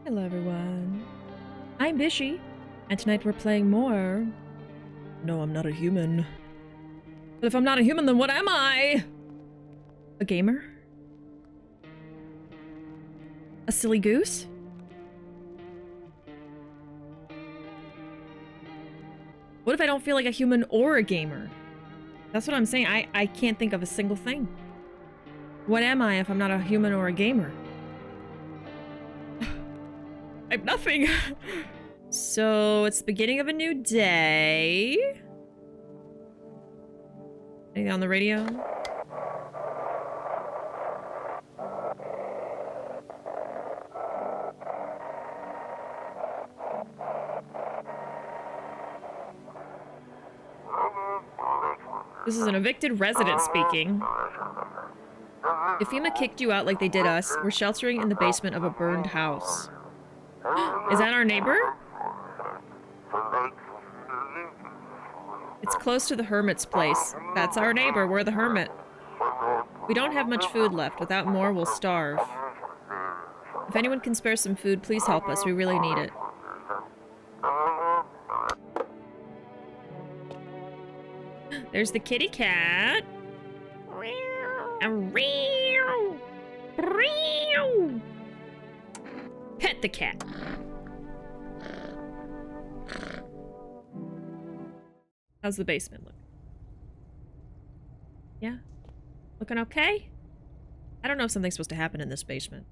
Hello everyone, I'm Bishi, and tonight we're playing more... No, I'm not a human. But if I'm not a human, then what am I? A gamer? A silly goose? What if I don't feel like a human or a gamer? That's what I'm saying. I can't think of a single thing. What am I if I'm not a human or a gamer? I'm nothing. So it's the beginning of a new day. Anything on the radio? This is an evicted resident speaking. If FEMA kicked you out like they did us, we're sheltering in the basement of a burned house. Is that our neighbor? It's close to the hermit's place. That's our neighbor. We're the hermit. We don't have much food left. Without more, we'll starve. If anyone can spare some food, please help us. We really need it. There's the kitty cat. Pet the cat. How's the basement look? Yeah? Looking okay? I don't know if something's supposed to happen in this basement.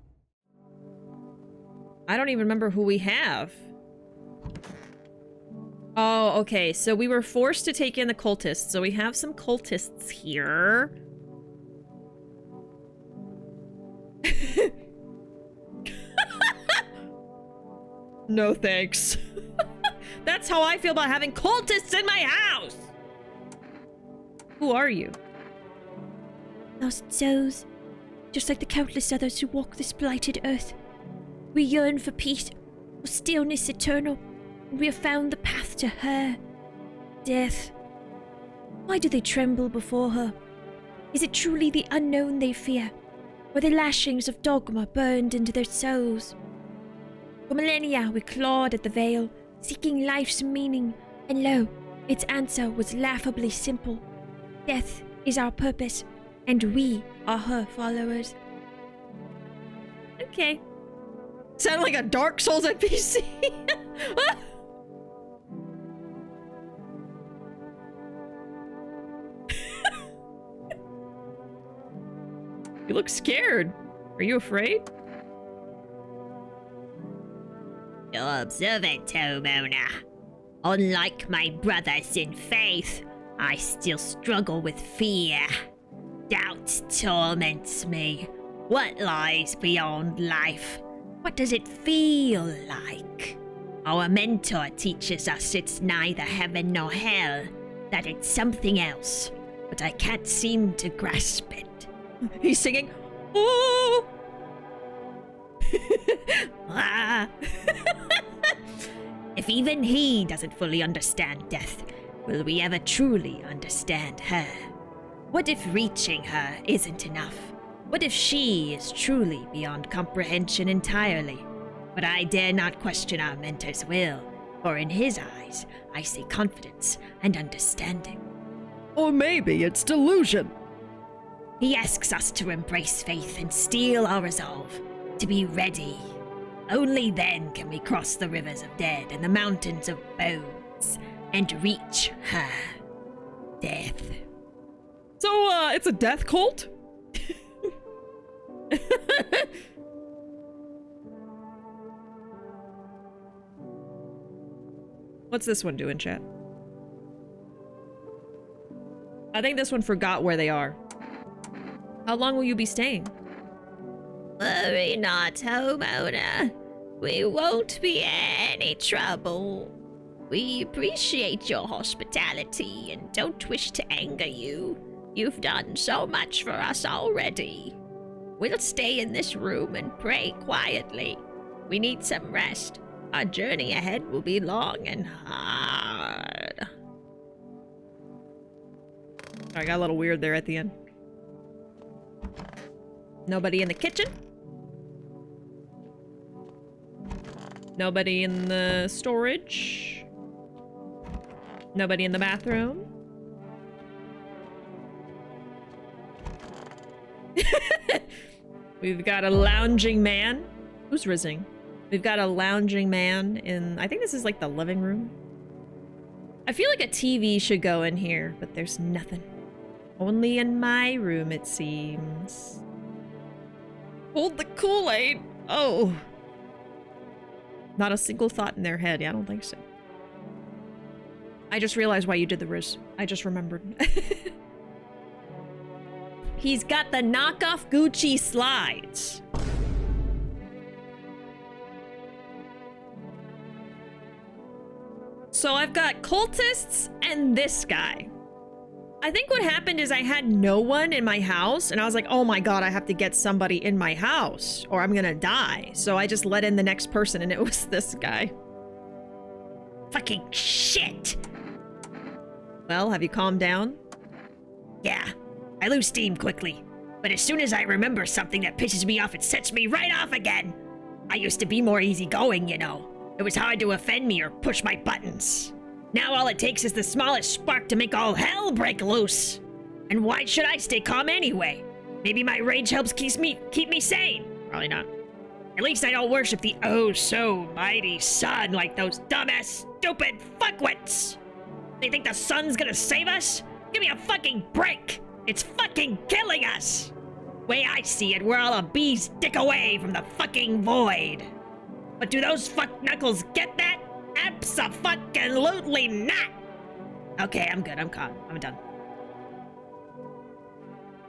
I don't even remember who we have. Oh, okay. So we were forced to take in the cultists. So we have some cultists here. No thanks. That's how I feel about having cultists in my house! Who are you? Lost souls, just like the countless others who walk this blighted earth. We yearn for peace, for stillness eternal, and we have found the path to her. Death. Why do they tremble before her? Is it truly the unknown they fear, or the lashings of dogma burned into their souls? For millennia we clawed at the veil, seeking life's meaning, and lo, its answer was laughably simple. Death is our purpose, and we are her followers. Okay. Sounded like a Dark Souls NPC. You look scared. Are you afraid? You're observant, Mona. Unlike my brothers in faith, I still struggle with fear. Doubt torments me. What lies beyond life? What does it feel like? Our mentor teaches us it's neither heaven nor hell, that it's something else, but I can't seem to grasp it. He's singing. Oh! Ah. If even he doesn't fully understand death, will we ever truly understand her? What if reaching her isn't enough? What if she is truly beyond comprehension entirely? But I dare not question our mentor's will, for in his eyes, I see confidence and understanding. Or maybe it's delusion. He asks us to embrace faith and steel our resolve, to be ready. Only then can we cross the rivers of dead and the mountains of bones and reach her. Death. So, it's a death cult? What's this one doing, chat? I think this one forgot where they are. How long will you be staying? Worry not, homeowner. We won't be any trouble. We appreciate your hospitality and don't wish to anger you. You've done so much for us already. We'll stay in this room and pray quietly. We need some rest. Our journey ahead will be long and hard. I got a little weird there at the end. Nobody in the kitchen? Nobody in the storage. Nobody in the bathroom. We've got a lounging man. Who's rizzing? We've got a lounging man in... I think this is like the living room. I feel like a TV should go in here, but there's nothing. Only in my room, it seems. Hold the Kool-Aid. Oh. Not a single thought in their head. Yeah, I don't think so. I just realized why you did the Riz. I just remembered. He's got the knockoff Gucci slides. So I've got cultists and this guy. I think what happened is I had no one in my house, and I was like, oh my god, I have to get somebody in my house, or I'm gonna die. So I just let in the next person, and it was this guy. Fucking shit! Well, have you calmed down? Yeah, I lose steam quickly. But as soon as I remember something that pisses me off, it sets me right off again. I used to be more easygoing, you know. It was hard to offend me or push my buttons. Now all it takes is the smallest spark to make all hell break loose. And why should I stay calm anyway? Maybe my rage helps keep me sane. Probably not. At least I don't worship the oh-so-mighty sun like those dumbass, stupid fuckwits. They think the sun's gonna save us? Give me a fucking break. It's fucking killing us. Way I see it, we're all a bee's dick away from the fucking void. But do those fuck knuckles get that? Abso-fucking-lutely not! Okay, I'm good. I'm caught. I'm done.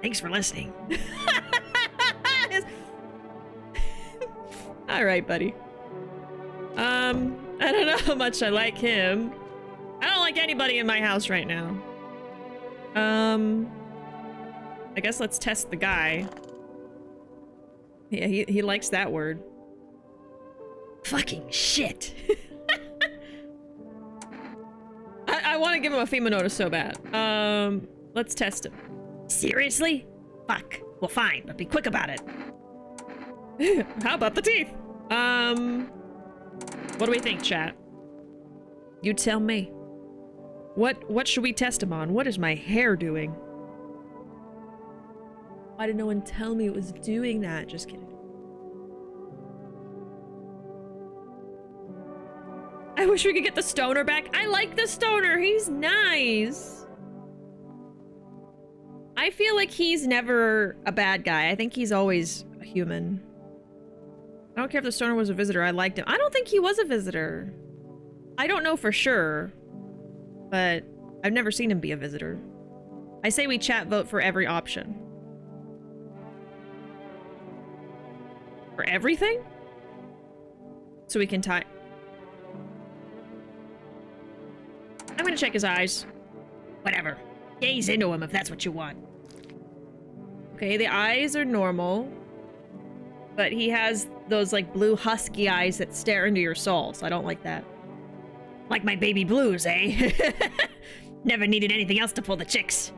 Thanks for listening. Alright, buddy. I don't know how much I like him. I don't like anybody in my house right now. I guess let's test the guy. Yeah, he likes that word. Fucking shit. I want to give him a FEMA notice so bad. Let's test him. Seriously? Fuck. Well, fine, but be quick about it. How about the teeth? What do we think, chat? You tell me. What should we test him on? What is my hair doing? Why did no one tell me it was doing that? Just kidding. I wish we could get the stoner back. I like the stoner. He's nice. I feel like he's never a bad guy. I think he's always a human. I don't care if the stoner was a visitor. I liked him. I don't think he was a visitor. I don't know for sure, but I've never seen him be a visitor. I say we chat vote for every option. For everything? So we can tie... I'm gonna check his eyes. Whatever. Gaze into him if that's what you want. Okay, the eyes are normal. But he has those, like, blue husky eyes that stare into your soul, so I don't like that. Like my baby blues, eh? Never needed anything else to pull the chicks.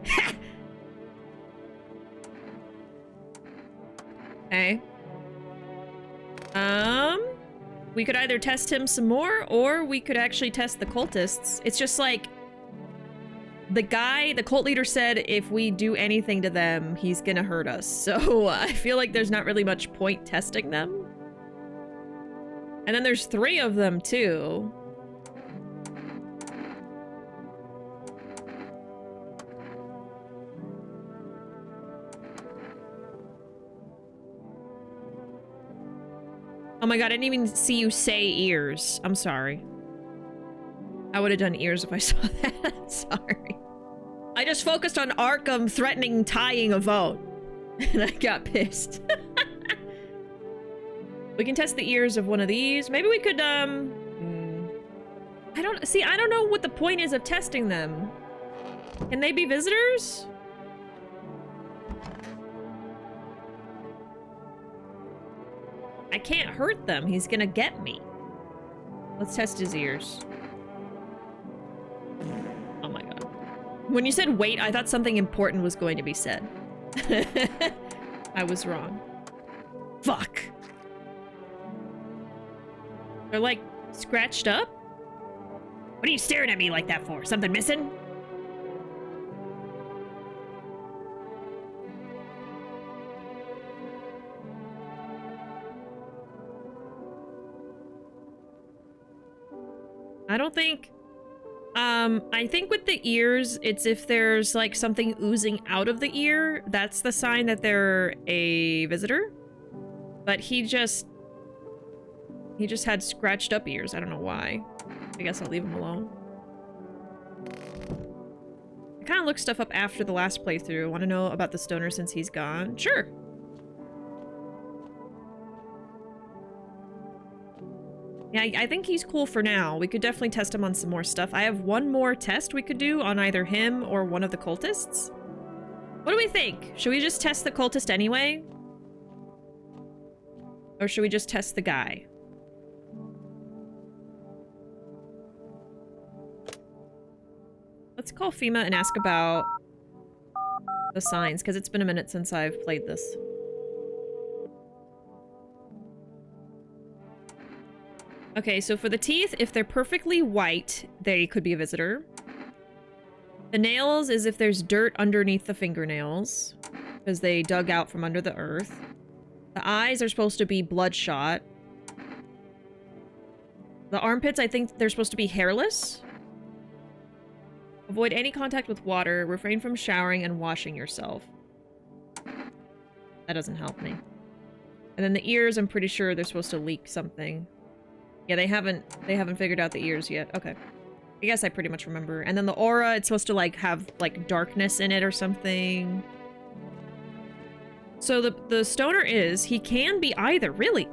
Okay. We could either test him some more, or we could actually test the cultists. It's just like... The cult leader said if we do anything to them, he's gonna hurt us. So I feel like there's not really much point testing them. And then there's 3 of them, too. Oh my god, I didn't even see you say ears. I'm sorry. I would have done ears if I saw that. Sorry. I just focused on Arkham threatening tying a vote. And I got pissed. We can test the ears of one of these. Maybe we could, I don't know what the point is of testing them. Can they be visitors? I can't hurt them. He's gonna get me. Let's test his ears. Oh my god. When you said wait, I thought something important was going to be said. I was wrong. Fuck. They're like scratched up? What are you staring at me like that for? Something missing? I don't think... I think with the ears, it's if there's like something oozing out of the ear, that's the sign that they're a visitor. But he just had scratched up ears. I don't know why. I guess I'll leave him alone. I kind of looked stuff up after the last playthrough. Want to know about the stoner since he's gone? Sure. Yeah, I think he's cool for now. We could definitely test him on some more stuff. I have one more test we could do on either him or one of the cultists. What do we think? Should we just test the cultist anyway? Or should we just test the guy? Let's call FEMA and ask about the signs, because it's been a minute since I've played this. Okay, so for the teeth, if they're perfectly white, they could be a visitor. The nails is if there's dirt underneath the fingernails, because they dug out from under the earth. The eyes are supposed to be bloodshot. The armpits, I think they're supposed to be hairless. Avoid any contact with water. Refrain from showering and washing yourself. That doesn't help me. And then the ears, I'm pretty sure they're supposed to leak something. Yeah, they haven't figured out the ears yet. Okay. I guess I pretty much remember. And then the aura, it's supposed to like have like darkness in it or something. So the stoner he can be either, really.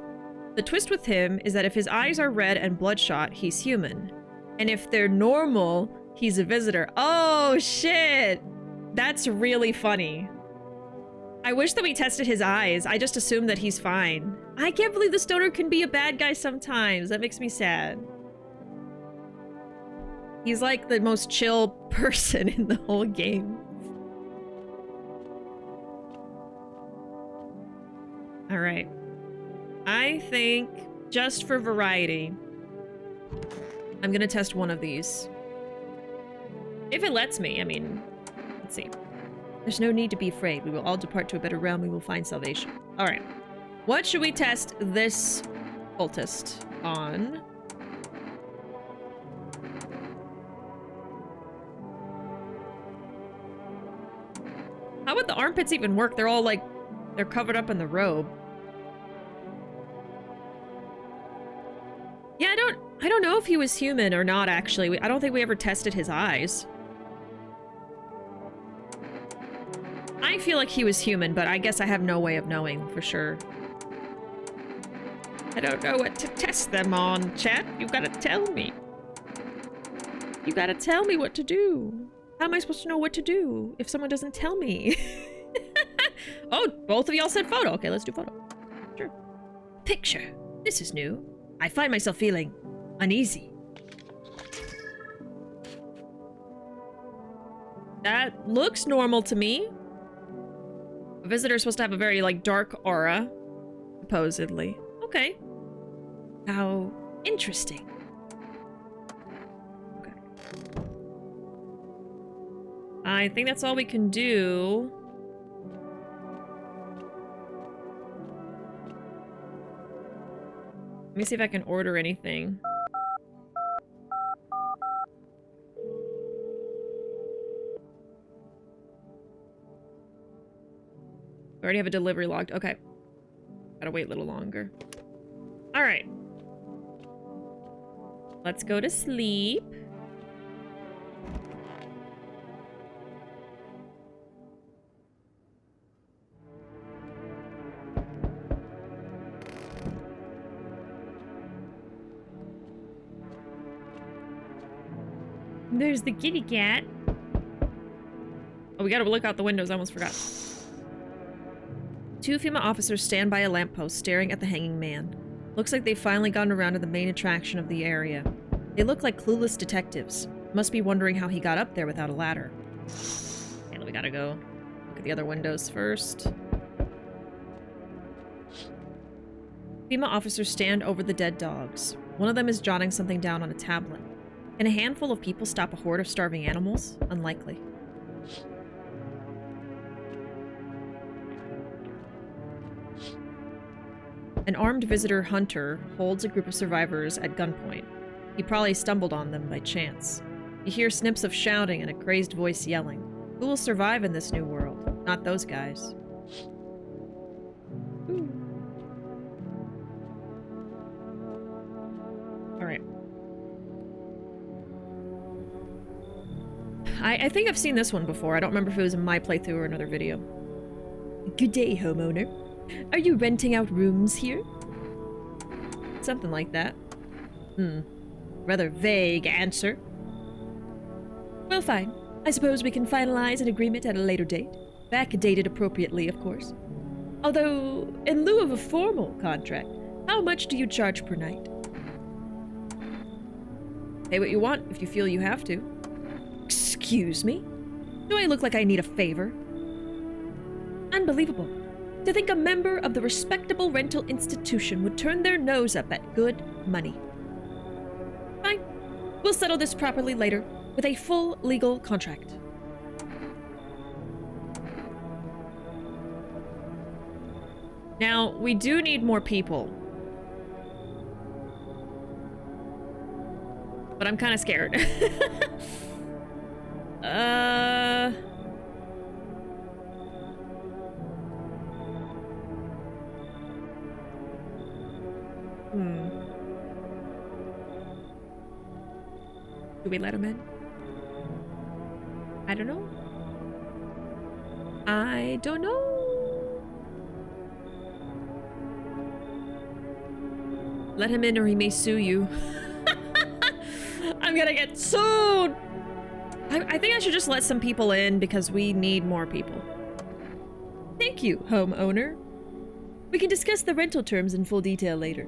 The twist with him is that if his eyes are red and bloodshot, he's human. And if they're normal, he's a visitor. Oh, shit! That's really funny. I wish that we tested his eyes. I just assumed that he's fine. I can't believe the stoner can be a bad guy sometimes. That makes me sad. He's like the most chill person in the whole game. Alright. I think, just for variety, I'm gonna test one of these. If it lets me, I mean, let's see. There's no need to be afraid. We will all depart to a better realm. We will find salvation. Alright. What should we test this cultist on? How would the armpits even work? They're all like, they're covered up in the robe. Yeah, I don't know if he was human or not, actually. I don't think we ever tested his eyes. I feel like he was human, but I guess I have no way of knowing for sure. I don't know what to test them on, chat. You gotta tell me. You gotta tell me what to do. How am I supposed to know what to do if someone doesn't tell me? Oh, both of y'all said photo. Okay, let's do photo. Sure. Picture. This is new. I find myself feeling uneasy. That looks normal to me. A visitor is supposed to have a very, like, dark aura. Supposedly. Okay. How interesting. Okay. I think that's all we can do. Let me see if I can order anything. I already have a delivery logged. Okay. Gotta wait a little longer. Alright. Let's go to sleep. There's the kitty cat. Oh, we gotta look out the windows. I almost forgot. Two FEMA officers stand by a lamppost staring at the hanging man. Looks like they've finally gotten around to the main attraction of the area. They look like clueless detectives. Must be wondering how he got up there without a ladder. Okay, we gotta go look at the other windows first. FEMA officers stand over the dead dogs. One of them is jotting something down on a tablet. Can a handful of people stop a horde of starving animals? Unlikely. An armed visitor hunter holds a group of survivors at gunpoint. He probably stumbled on them by chance. You hear snips of shouting and a crazed voice yelling. Who will survive in this new world? Not those guys. Ooh. Alright. I think I've seen this one before. I don't remember if it was in my playthrough or another video. Good day, homeowner. Are you renting out rooms here? Something like that. Rather vague answer. Well, fine. I suppose we can finalize an agreement at a later date. Backdated appropriately, of course. Although, in lieu of a formal contract, how much do you charge per night? Pay what you want if you feel you have to. Excuse me? Do I look like I need a favor? Unbelievable. To think a member of the respectable rental institution would turn their nose up at good money. Fine. We'll settle this properly later, with a full legal contract. Now, we do need more people. But I'm kind of scared. Do we let him in? I don't know. I don't know. Let him in or he may sue you. I'm gonna get sued! I think I should just let some people in because we need more people. Thank you, homeowner. We can discuss the rental terms in full detail later.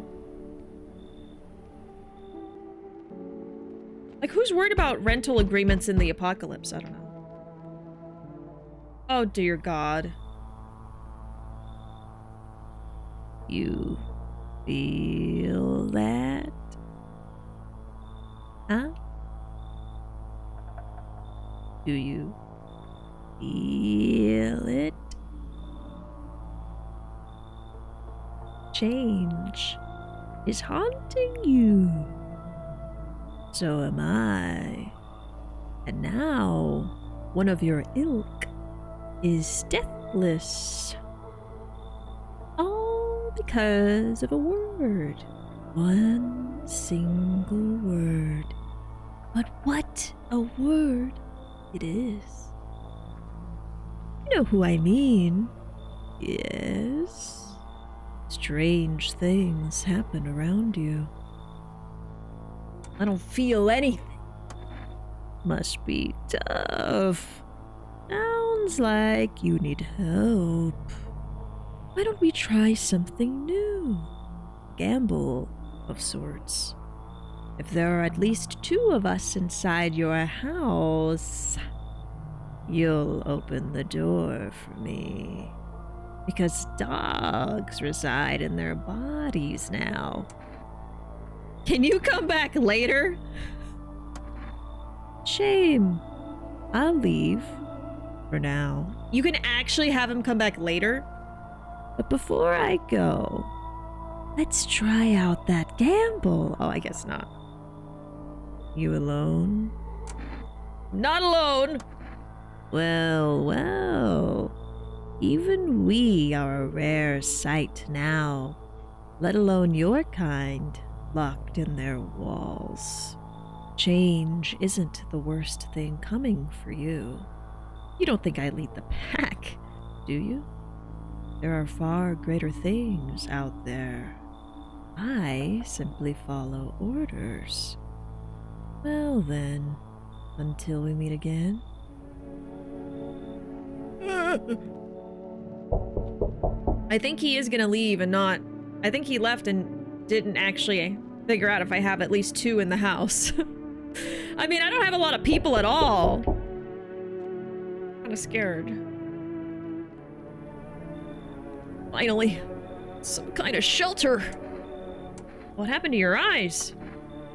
Like, who's worried about rental agreements in the apocalypse? I don't know. Oh, dear God. You feel that? Huh? Do you feel it? Change is haunting you. So am I. And now, one of your ilk is deathless. All because of a word. One single word. But what a word it is. You know who I mean. Yes. Strange things happen around you. I don't feel anything. Must be tough. Sounds like you need help. Why don't we try something new? Gamble of sorts. If there are at least 2 of us inside your house, you'll open the door for me. Because dogs reside in their bodies now. Can you come back later? Shame. I'll leave. For now. You can actually have him come back later? But before I go, let's try out that gamble. Oh, I guess not. You alone? Not alone! Well, well. Even we are a rare sight now, let alone your kind, locked in their walls. Change isn't the worst thing coming for you. You don't think I lead the pack, do you? There are far greater things out there. I simply follow orders. Well then, until we meet again. I think he is gonna leave and not... I think he left and didn't actually figure out if I have at least 2 in the house. I mean, I don't have a lot of people at all. Kinda scared. Finally, some kind of shelter. What happened to your eyes?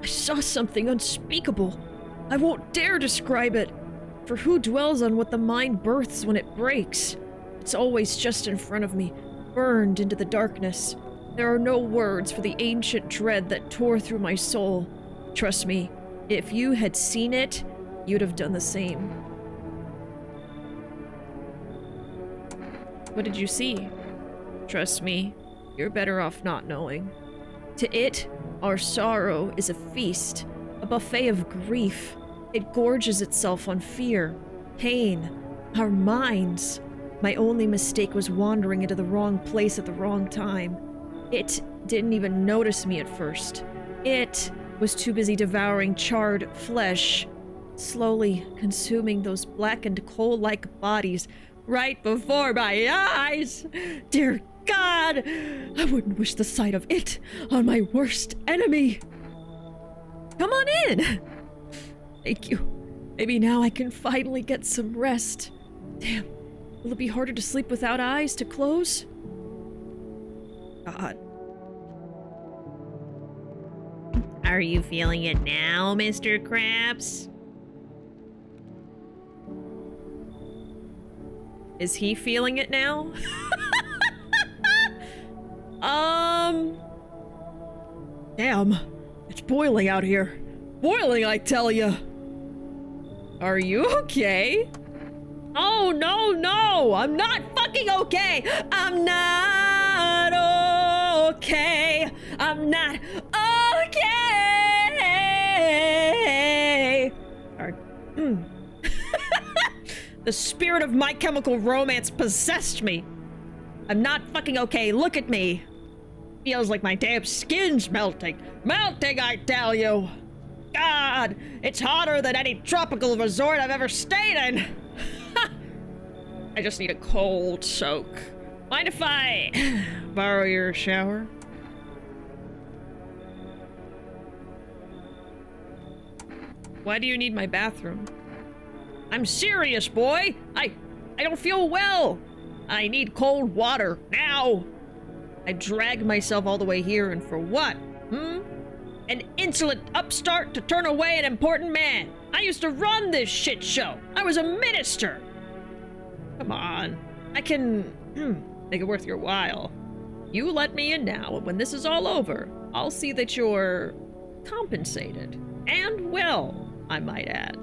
I saw something unspeakable. I won't dare describe it. For who dwells on what the mind births when it breaks? It's always just in front of me, burned into the darkness. There are no words for the ancient dread that tore through my soul. Trust me, if you had seen it, you'd have done the same. What did you see? Trust me, you're better off not knowing. To it, our sorrow is a feast, a buffet of grief. It gorges itself on fear, pain, our minds. My only mistake was wandering into the wrong place at the wrong time. It didn't even notice me at first. It was too busy devouring charred flesh, slowly consuming those blackened coal-like bodies right before my eyes. Dear God, I wouldn't wish the sight of it on my worst enemy. Come on in. Thank you. Maybe now I can finally get some rest. Damn, will it be harder to sleep without eyes to close? God. Are you feeling it now, Mr. Krabs? Is he feeling it now? Damn, it's boiling out here. Boiling, I tell you. Are you okay? Oh, no, I'm not fucking okay. I'm not okay. I'm not okay. The spirit of My Chemical Romance possessed me. I'm not fucking okay. Look at me. Feels like my damn skin's melting. Melting, I tell you. God, it's hotter than any tropical resort I've ever stayed in. I just need a cold soak. Mind if I borrow your shower? Why do you need my bathroom? I'm serious, boy. I don't feel well. I need cold water now. I dragged myself all the way here, and for what? An insolent upstart to turn away an important man. I used to run this shit show. I was a minister. Come on. I can make it worth your while. You let me in now, and when this is all over, I'll see that you're compensated. And well, I might add.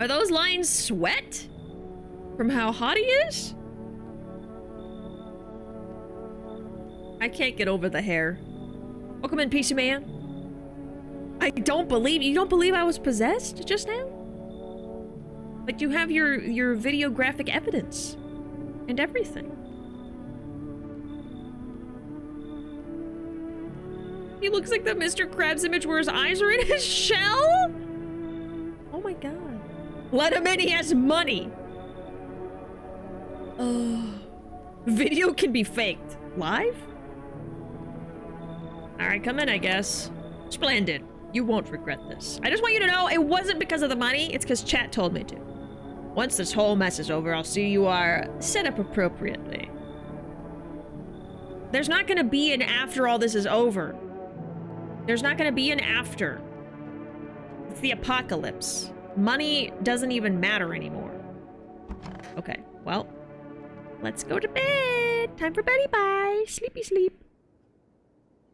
Are those lines sweat? From how hot he is? I can't get over the hair. Welcome in, PC man. You don't believe I was possessed just now? Like, you have your videographic evidence and everything. He looks like the Mr. Krabs image where his eyes are in his shell? Oh my god. Let him in, he has money. Video can be faked. Live? Alright, come in, I guess. Splendid. You won't regret this. I just want you to know it wasn't because of the money, it's because chat told me to. Once this whole mess is over, I'll see you are set up appropriately. There's not gonna be an after all this is over. There's not gonna be an after. It's the apocalypse. Money doesn't even matter anymore. Okay, well, let's go to bed. Time for beddy bye. Sleepy sleep.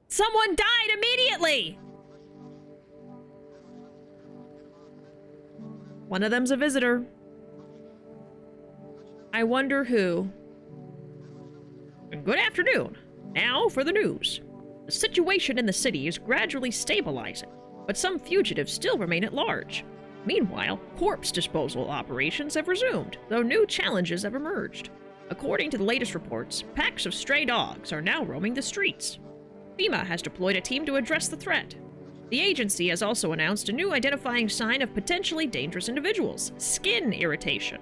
Someone died immediately! One of them's a visitor. I wonder who. Good afternoon. Now for the news. The situation in the city is gradually stabilizing, but some fugitives still remain at large. Meanwhile, corpse disposal operations have resumed, though new challenges have emerged. According to the latest reports, packs of stray dogs are now roaming the streets. FEMA has deployed a team to address the threat. The agency has also announced a new identifying sign of potentially dangerous individuals: skin irritation.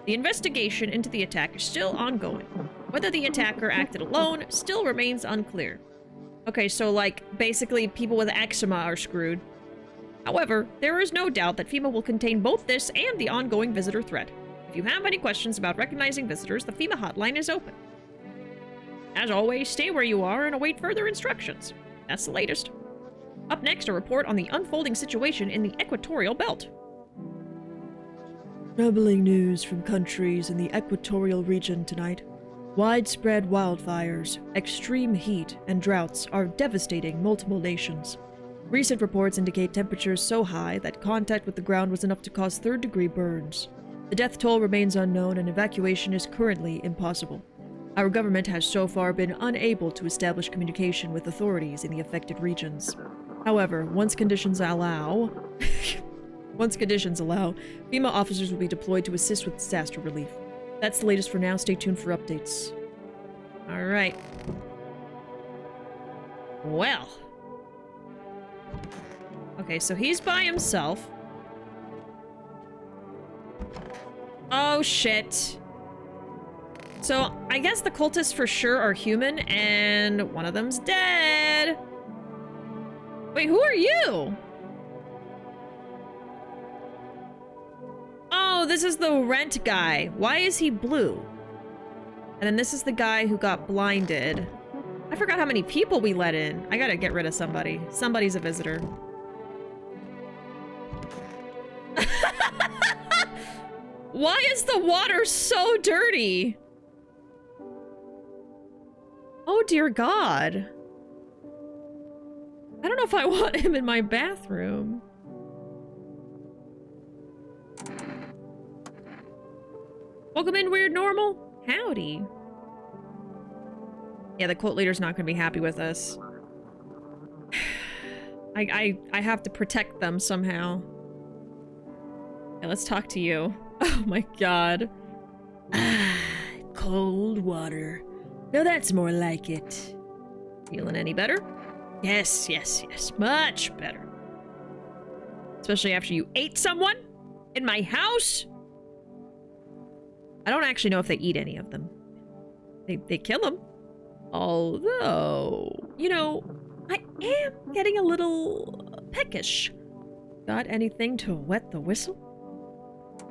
The investigation into the attack is still ongoing. Whether the attacker acted alone still remains unclear. Okay, so, like, basically people with eczema are screwed. However, there is no doubt that FEMA will contain both this and the ongoing visitor threat. If you have any questions about recognizing visitors, the FEMA hotline is open. As always, stay where you are and await further instructions. That's the latest. Up next, a report on the unfolding situation in the equatorial belt. Troubling news from countries in the equatorial region tonight. Widespread wildfires, extreme heat, and droughts are devastating multiple nations. Recent reports indicate temperatures so high that contact with the ground was enough to cause third-degree burns. The death toll remains unknown and evacuation is currently impossible. Our government has so far been unable to establish communication with authorities in the affected regions. However, once conditions allow, FEMA officers will be deployed to assist with disaster relief. That's the latest for now. Stay tuned for updates. All right. Well. Okay, so he's by himself. Oh, shit. So, I guess the cultists for sure are human, and one of them's dead. Wait, who are you? Oh, this is the rent guy. Why is he blue? And then this is the guy who got blinded. I forgot how many people we let in. I gotta get rid of somebody. Somebody's a visitor. Why is the water so dirty? Oh dear God. I don't know if I want him in my bathroom. Welcome in, Weird Normal. Howdy. Yeah, the cult leader's not gonna be happy with us. I have to protect them somehow. Yeah, let's talk to you. Oh my God. Ah, cold water. Now that's more like it. Feeling any better? Yes, much better. Especially after you ate someone in my house? I don't actually know if they eat any of them. They kill them. Although, you know, I am getting a little peckish. Got anything to wet the whistle?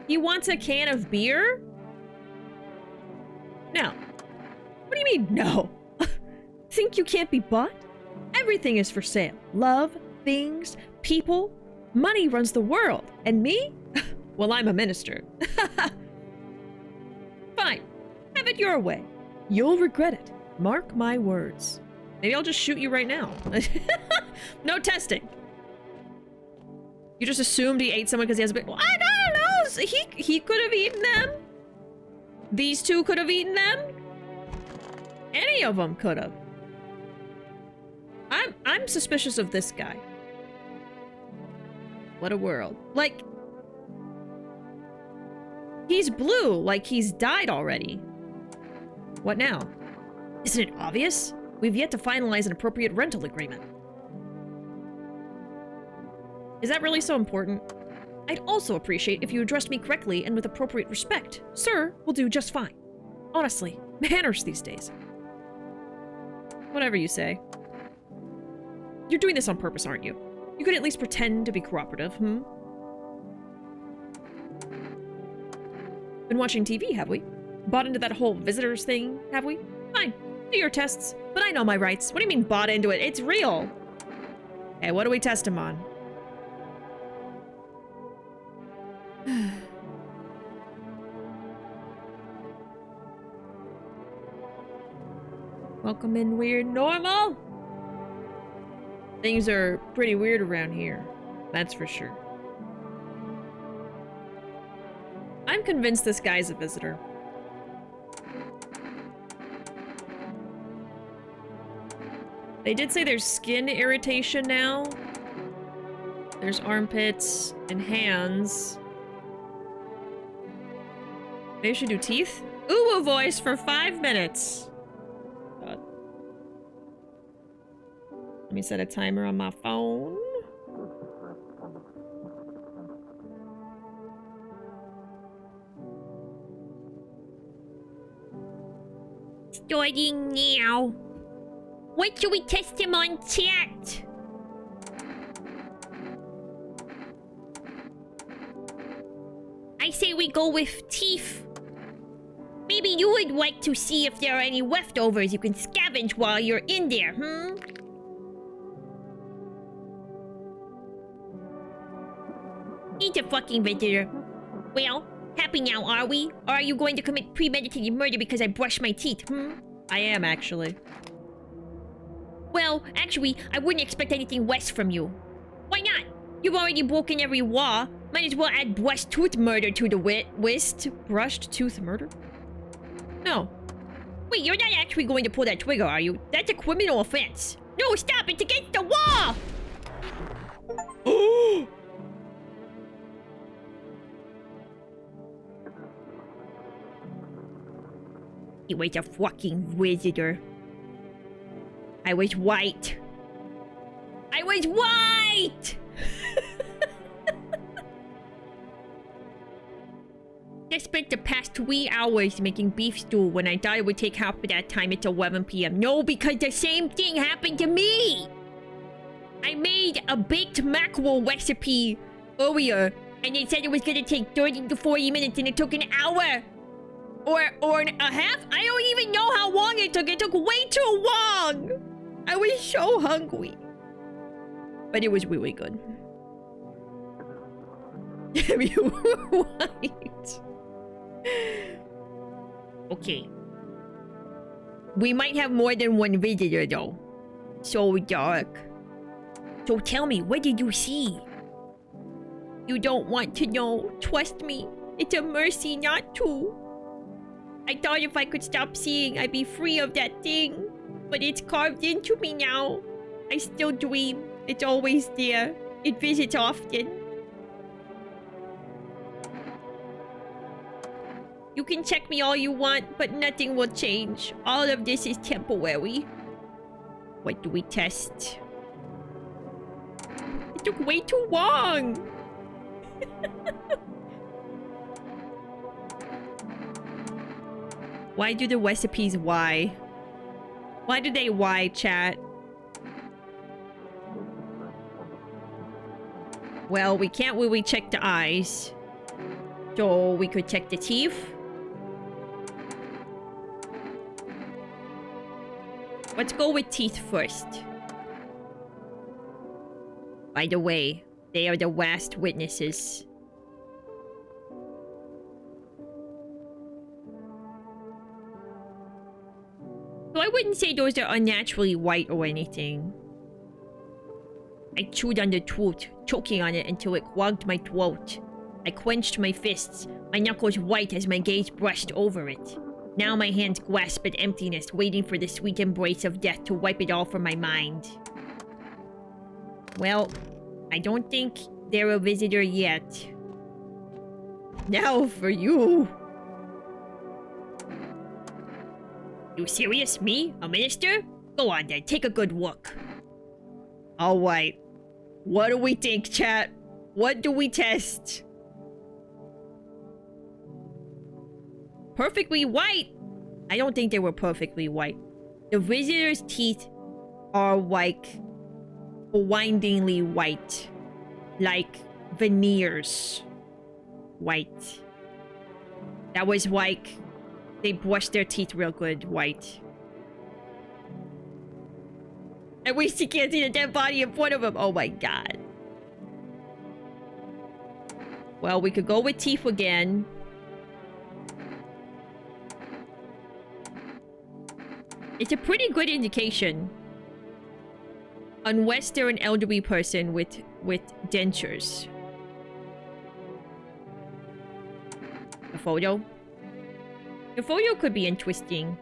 He wants a can of beer? No. What do you mean, no? Think you can't be bought? Everything is for sale. Love, things, people. Money runs the world. And me? Well, I'm a minister. Fine. Have it your way. You'll regret it. Mark my words. Maybe I'll just shoot you right now. No testing. You just assumed he ate someone because he has a big... Well, I don't know. He could have eaten them. These two could have eaten them. Any of them could have. I'm suspicious of this guy. What a world. Like... He's blue, like he's died already. What now? Isn't it obvious? We've yet to finalize an appropriate rental agreement. Is that really so important? I'd also appreciate if you addressed me correctly and with appropriate respect. Sir will do just fine. Honestly, manners these days. Whatever you say. You're doing this on purpose, aren't you? You could at least pretend to be cooperative, hmm? Been watching TV, have we? Bought into that whole visitors thing, have we? Fine. Do your tests. But I know my rights. What do you mean bought into it? It's real. Hey, what do we test him on? Welcome in, Weird Normal. Things are pretty weird around here. That's for sure. I'm convinced this guy's a visitor. They did say there's skin irritation now. There's armpits and hands. Maybe I should do teeth? Ruuuvo voice for 5 minutes. God. Let me set a timer on my phone. Starting now. What should we test him on, chat? I say we go with teeth. Maybe you would like to see if there are any leftovers you can scavenge while you're in there, hmm? He's a fucking visitor. Well, happy now, are we? Or are you going to commit premeditated murder because I brushed my teeth, hmm? I am, actually. Well, actually, I wouldn't expect anything less from you. Why not? You've already broken every law. Might as well add brushed tooth murder to the list. Brushed tooth murder? No. Wait, you're not actually going to pull that trigger, are you? That's a criminal offense. No, stop! It's against the law! He was a fucking visitor. I was white. I was white! I spent the past 3 hours making beef stew when I thought it would take half of that time. It's 11 p.m. No, because the same thing happened to me! I made a baked mackerel recipe earlier, and they said it was gonna take 30 to 40 minutes, and it took an hour! Or a half? I don't even know how long it took. It took way too long! I was so hungry. But it was really good. You were white. Okay. We might have more than one visitor, though. So dark. So tell me, what did you see? You don't want to know. Trust me. It's a mercy not to. I thought if I could stop seeing, I'd be free of that thing. But it's carved into me now. I still dream. It's always there. It visits often. You can check me all you want, but nothing will change. All of this is temporary. What do we test? It took way too long! Why do the recipes why? Why do they why, chat? Well, we can't really check the eyes. So we could check the teeth. Let's go with teeth first. By the way, they are the last witnesses. So I wouldn't say those are unnaturally white or anything. I chewed on the tooth, choking on it until it clogged my throat. I clenched my fists, my knuckles white as my gaze brushed over it. Now my hands grasp at emptiness, waiting for the sweet embrace of death to wipe it all from my mind. Well, I don't think they're a visitor yet. Now for you! You serious? Me? A minister? Go on then, take a good look. Alright. What do we think, chat? What do we test? Perfectly white? I don't think they were perfectly white. The visitor's teeth are like blindingly white. Like veneers. White. That was like they brushed their teeth real good white. At least you can't see the dead body in front of him. Oh my god. Well, we could go with teeth again. It's a pretty good indication. Unless they're an elderly person with dentures. A photo? The photo could be interesting.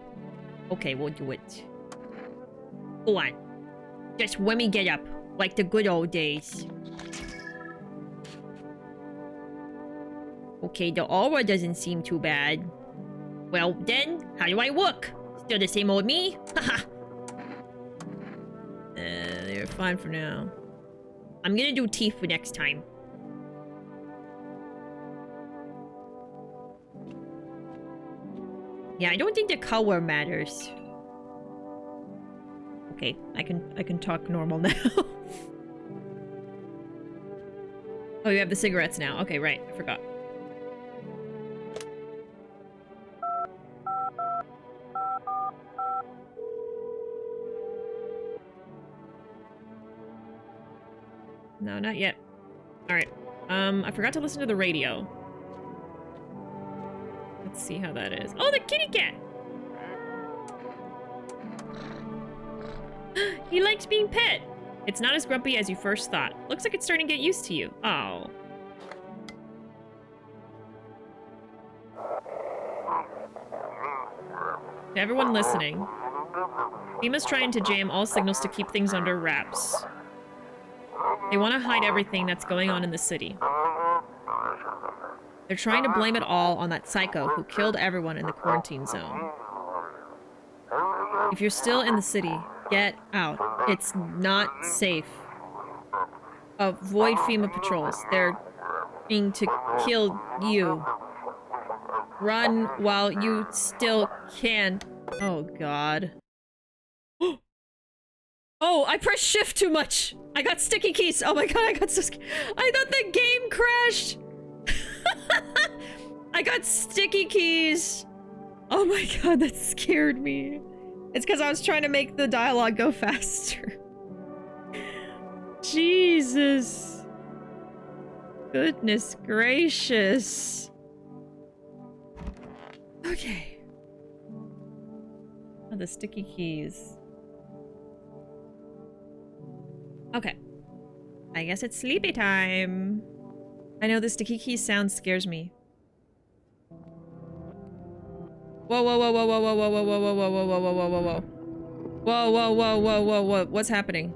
Okay, we'll do it. Go on. Just let me get up. Like the good old days. Okay, the aura doesn't seem too bad. Well, then, how do I look? Still the same old me? Haha. They're fine for now. I'm gonna do teeth for next time. Yeah, I don't think the color matters. Okay, I can talk normal now. Oh, you have the cigarettes now. Okay, right. I forgot. No, not yet. Alright. I forgot to listen to the radio. Let's see how that is. Oh, the kitty cat! He likes being pet! It's not as grumpy as you first thought. Looks like it's starting to get used to you. Oh. To everyone listening, FEMA's trying to jam all signals to keep things under wraps. They want to hide everything that's going on in the city. They're trying to blame it all on that psycho who killed everyone in the quarantine zone. If you're still in the city, get out. It's not safe. Avoid FEMA patrols. They're trying to kill you. Run while you still can. Oh, God. Oh, I pressed shift too much. I got sticky keys. Oh my God, I got so scared. I thought the game crashed. I got sticky keys. Oh my God, that scared me. It's because I was trying to make the dialogue go faster. Jesus. Goodness gracious. Okay. Oh, the sticky keys. Okay. I guess it's sleepy time. I know the sticky keys sound scares me. Whoa, whoa, whoa, whoa, whoa, whoa, whoa, whoa, whoa, whoa, whoa, whoa, whoa, whoa, whoa, whoa. Whoa, whoa, whoa, whoa, whoa, whoa. What's happening?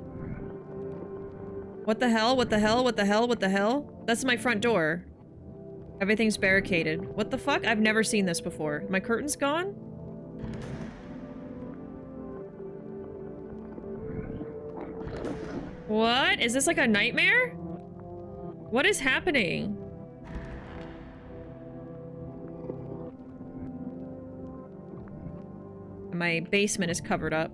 What the hell? What the hell? What the hell? What the hell? That's my front door. Everything's barricaded. What the fuck? I've never seen this before. My curtain's gone? What? Is this like a nightmare? What is happening? My basement is covered up.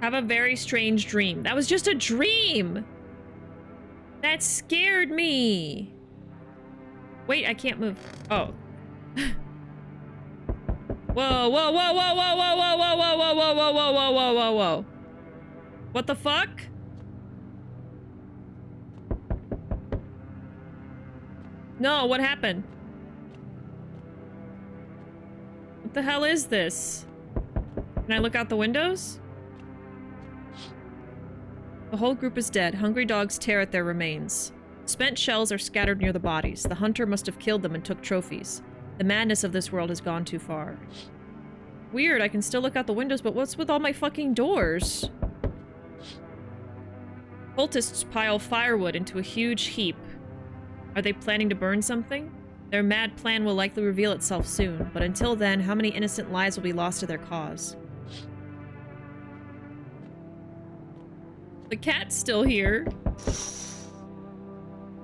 Have a very strange dream. That was just a dream! That scared me! Wait, I can't move. Oh. Whoa, whoa, whoa, whoa, whoa, whoa, whoa, whoa, whoa, whoa, whoa, whoa, whoa, whoa, whoa, whoa, whoa. What the fuck? No, what happened? What the hell is this? Can I look out the windows? The whole group is dead. Hungry dogs tear at their remains. Spent shells are scattered near the bodies. The hunter must have killed them and took trophies. The madness of this world has gone too far. Weird, I can still look out the windows, but what's with all my fucking doors? Cultists pile firewood into a huge heap. Are they planning to burn something? Their mad plan will likely reveal itself soon, but until then, how many innocent lives will be lost to their cause? The cat's still here.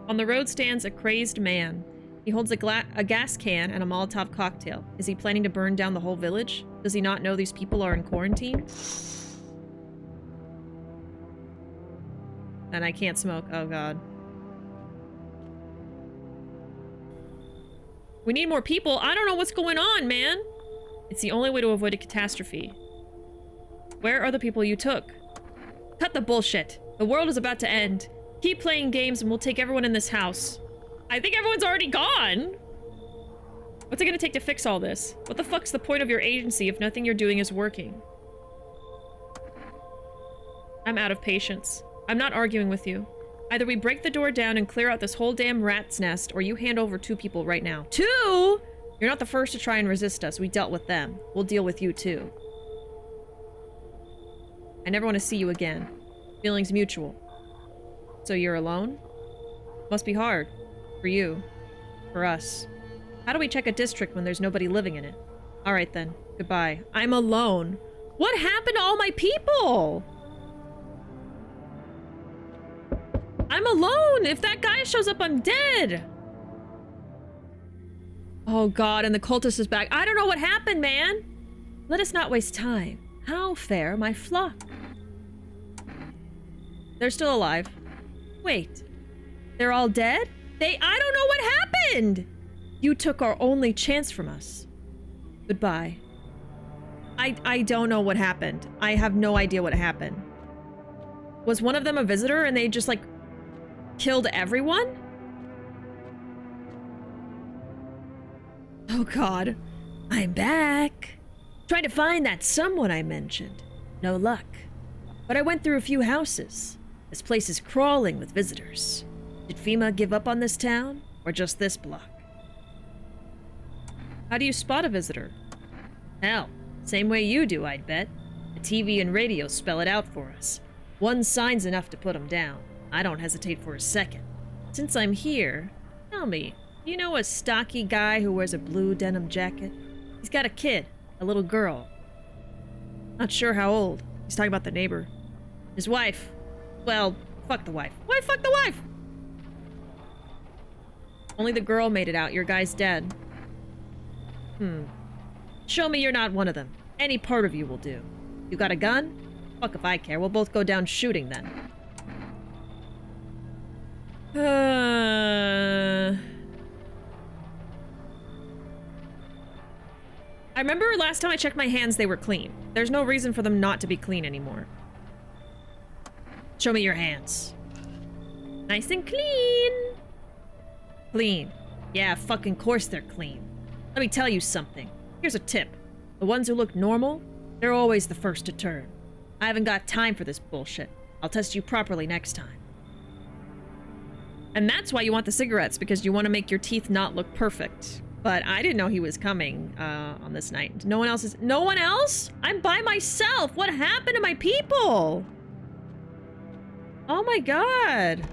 On the road stands a crazed man. He holds a gas can and a Molotov cocktail. Is he planning to burn down the whole village? Does he not know these people are in quarantine? And I can't smoke. Oh god. We need more people. I don't know what's going on, man. It's the only way to avoid a catastrophe. Where are the people you took? Cut the bullshit. The world is about to end. Keep playing games and we'll take everyone in this house. I think everyone's already gone. What's it gonna take to fix all this? What the fuck's the point of your agency if nothing you're doing is working? I'm out of patience. I'm not arguing with you. Either we break the door down and clear out this whole damn rat's nest, or you hand over 2 people right now. 2?! You're not the first to try and resist us. We dealt with them. We'll deal with you too. I never want to see you again. Feelings mutual. So you're alone? Must be hard. For you. For us. How do we check a district when there's nobody living in it? Alright then. Goodbye. I'm alone. What happened to all my people? I'm alone! If that guy shows up, I'm dead! Oh god, and the cultist is back. I don't know what happened, man! Let us not waste time. How fare my flock? They're still alive. Wait. They're all dead? I don't know what happened! You took our only chance from us. Goodbye. I don't know what happened. I have no idea what happened. Was one of them a visitor and they just, like, killed everyone? Oh god. I'm back. Trying to find that someone I mentioned. No luck. But I went through a few houses. This place is crawling with visitors. Did FEMA give up on this town? Or just this block? How do you spot a visitor? Hell, same way you do, I'd bet. The TV and radio spell it out for us. One sign's enough to put them down. I don't hesitate for a second. Since I'm here, tell me, do you know a stocky guy who wears a blue denim jacket? He's got a kid, a little girl. Not sure how old. He's talking about the neighbor. His wife. Well, fuck the wife. Why fuck the wife? Only the girl made it out. Your guy's dead. Show me you're not one of them. Any part of you will do. You got a gun? Fuck if I care. We'll both go down shooting then. I remember last time I checked my hands, they were clean. There's no reason for them not to be clean anymore. Show me your hands. Nice and clean. Clean. Yeah, fucking course they're clean. Let me tell you something. Here's a tip. The ones who look normal, they're always the first to turn. I haven't got time for this bullshit. I'll test you properly next time. And that's why you want the cigarettes, because you want to make your teeth not look perfect. But I didn't know he was coming on this night. No one else is... No one else? I'm by myself. What happened to my people? Oh my god.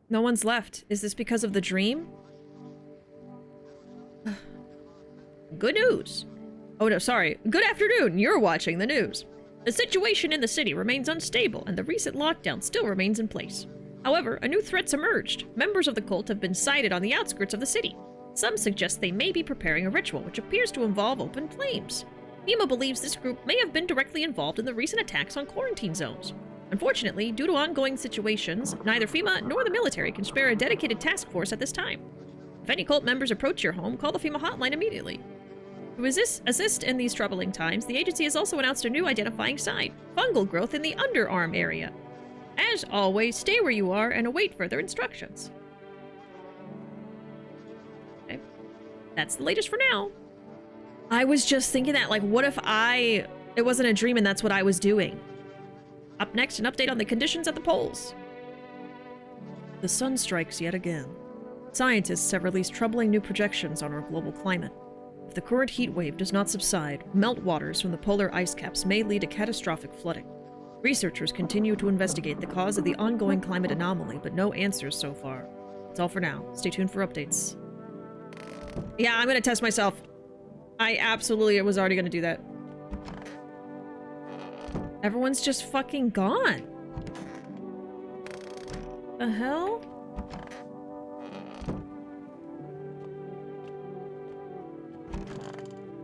No one's left. Is this because of the dream? Good news. Oh no, sorry. Good afternoon. You're watching the news. The situation in the city remains unstable, and the recent lockdown still remains in place. However, a new threat's emerged. Members of the cult have been sighted on the outskirts of the city. Some suggest they may be preparing a ritual which appears to involve open flames. FEMA believes this group may have been directly involved in the recent attacks on quarantine zones. Unfortunately, due to ongoing situations, neither FEMA nor the military can spare a dedicated task force at this time. If any cult members approach your home, call the FEMA hotline immediately. To assist in these troubling times, the agency has also announced a new identifying sign: fungal growth in the underarm area. As always, stay where you are and await further instructions. Okay. That's the latest for now. I was just thinking that, like, what if it wasn't a dream and that's what I was doing? Up next, an update on the conditions at the poles. The sun strikes yet again. Scientists have released troubling new projections on our global climate. If the current heat wave does not subside, meltwaters from the polar ice caps may lead to catastrophic flooding. Researchers continue to investigate the cause of the ongoing climate anomaly, but no answers so far. That's all for now. Stay tuned for updates. Yeah, I'm gonna test myself. I absolutely was already gonna do that. Everyone's just fucking gone. The hell?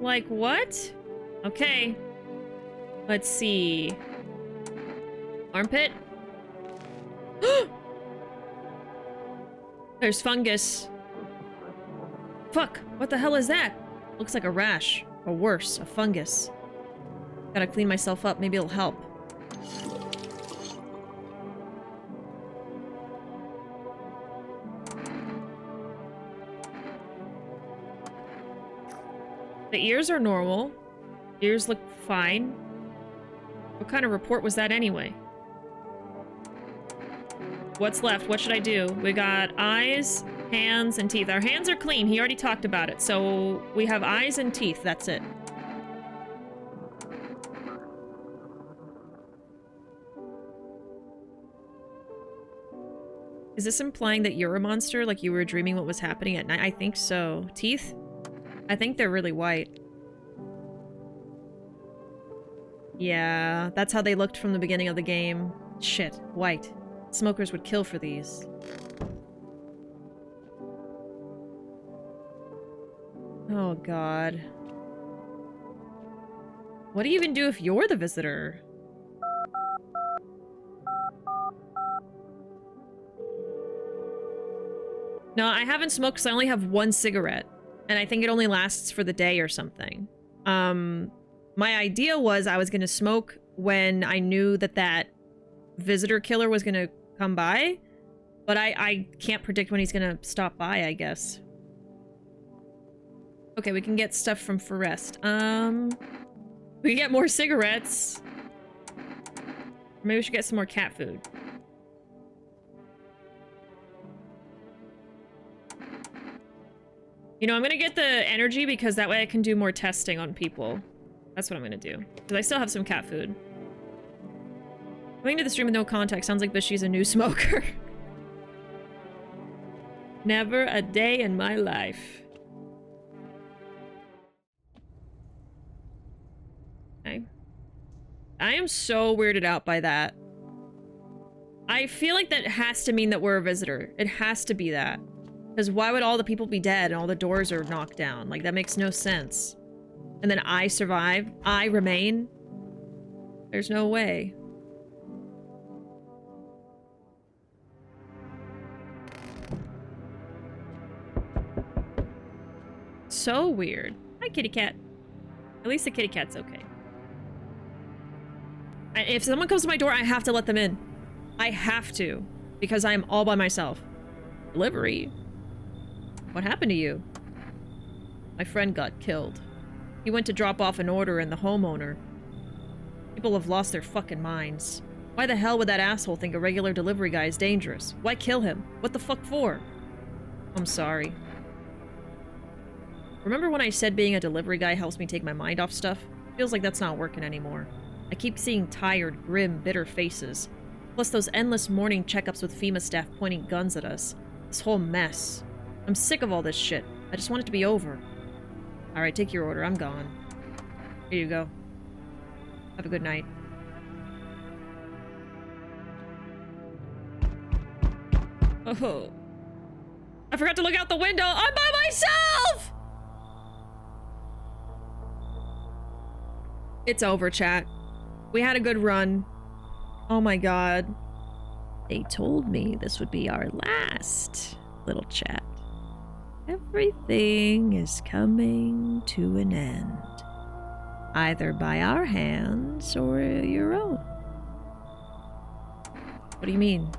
Like, what? Okay. Let's see. Armpit? There's fungus. Fuck, what the hell is that? Looks like a rash, or worse, a fungus. Gotta clean myself up, maybe it'll help. The ears are normal. Ears look fine. What kind of report was that anyway? What's left? What should I do? We got eyes, hands, and teeth. Our hands are clean. He already talked about it. So we have eyes and teeth. That's it. Is this implying that you're a monster? Like you were dreaming what was happening at night? I think so. Teeth? I think they're really white. Yeah, that's how they looked from the beginning of the game. Shit, white. Smokers would kill for these. Oh god. What do you even do if you're the visitor? No, I haven't smoked because I only have one cigarette. And I think it only lasts for the day or something. My idea was I was going to smoke when I knew that that visitor killer was going to come by. But I can't predict when he's going to stop by, I guess. Okay, we can get stuff from Forest. We can get more cigarettes. Maybe we should get some more cat food. You know, I'm gonna get the energy because that way I can do more testing on people. That's what I'm gonna do. Because I still have some cat food. Going to the stream with no context sounds like Bishi's a new smoker. Never a day in my life. Okay. I am so weirded out by that. I feel like that has to mean that we're a visitor. It has to be that. Because why would all the people be dead and all the doors are knocked down? Like, that makes no sense. And then I survive? I remain? There's no way. So weird. Hi, kitty cat. At least the kitty cat's okay. And if someone comes to my door, I have to let them in. I have to. Because I am all by myself. Delivery? What happened to you? My friend got killed. He went to drop off an order and the homeowner. People have lost their fucking minds. Why the hell would that asshole think a regular delivery guy is dangerous? Why kill him? What the fuck for? I'm sorry. Remember when I said being a delivery guy helps me take my mind off stuff? Feels like that's not working anymore. I keep seeing tired, grim, bitter faces. Plus those endless morning checkups with FEMA staff pointing guns at us. This whole mess. I'm sick of all this shit. I just want it to be over. Alright, take your order. I'm gone. Here you go. Have a good night. Oh. I forgot to look out the window! I'm by myself! It's over, chat. We had a good run. Oh my god. They told me this would be our last little chat. Everything is coming to an end. Either by our hands or your own. What do you mean?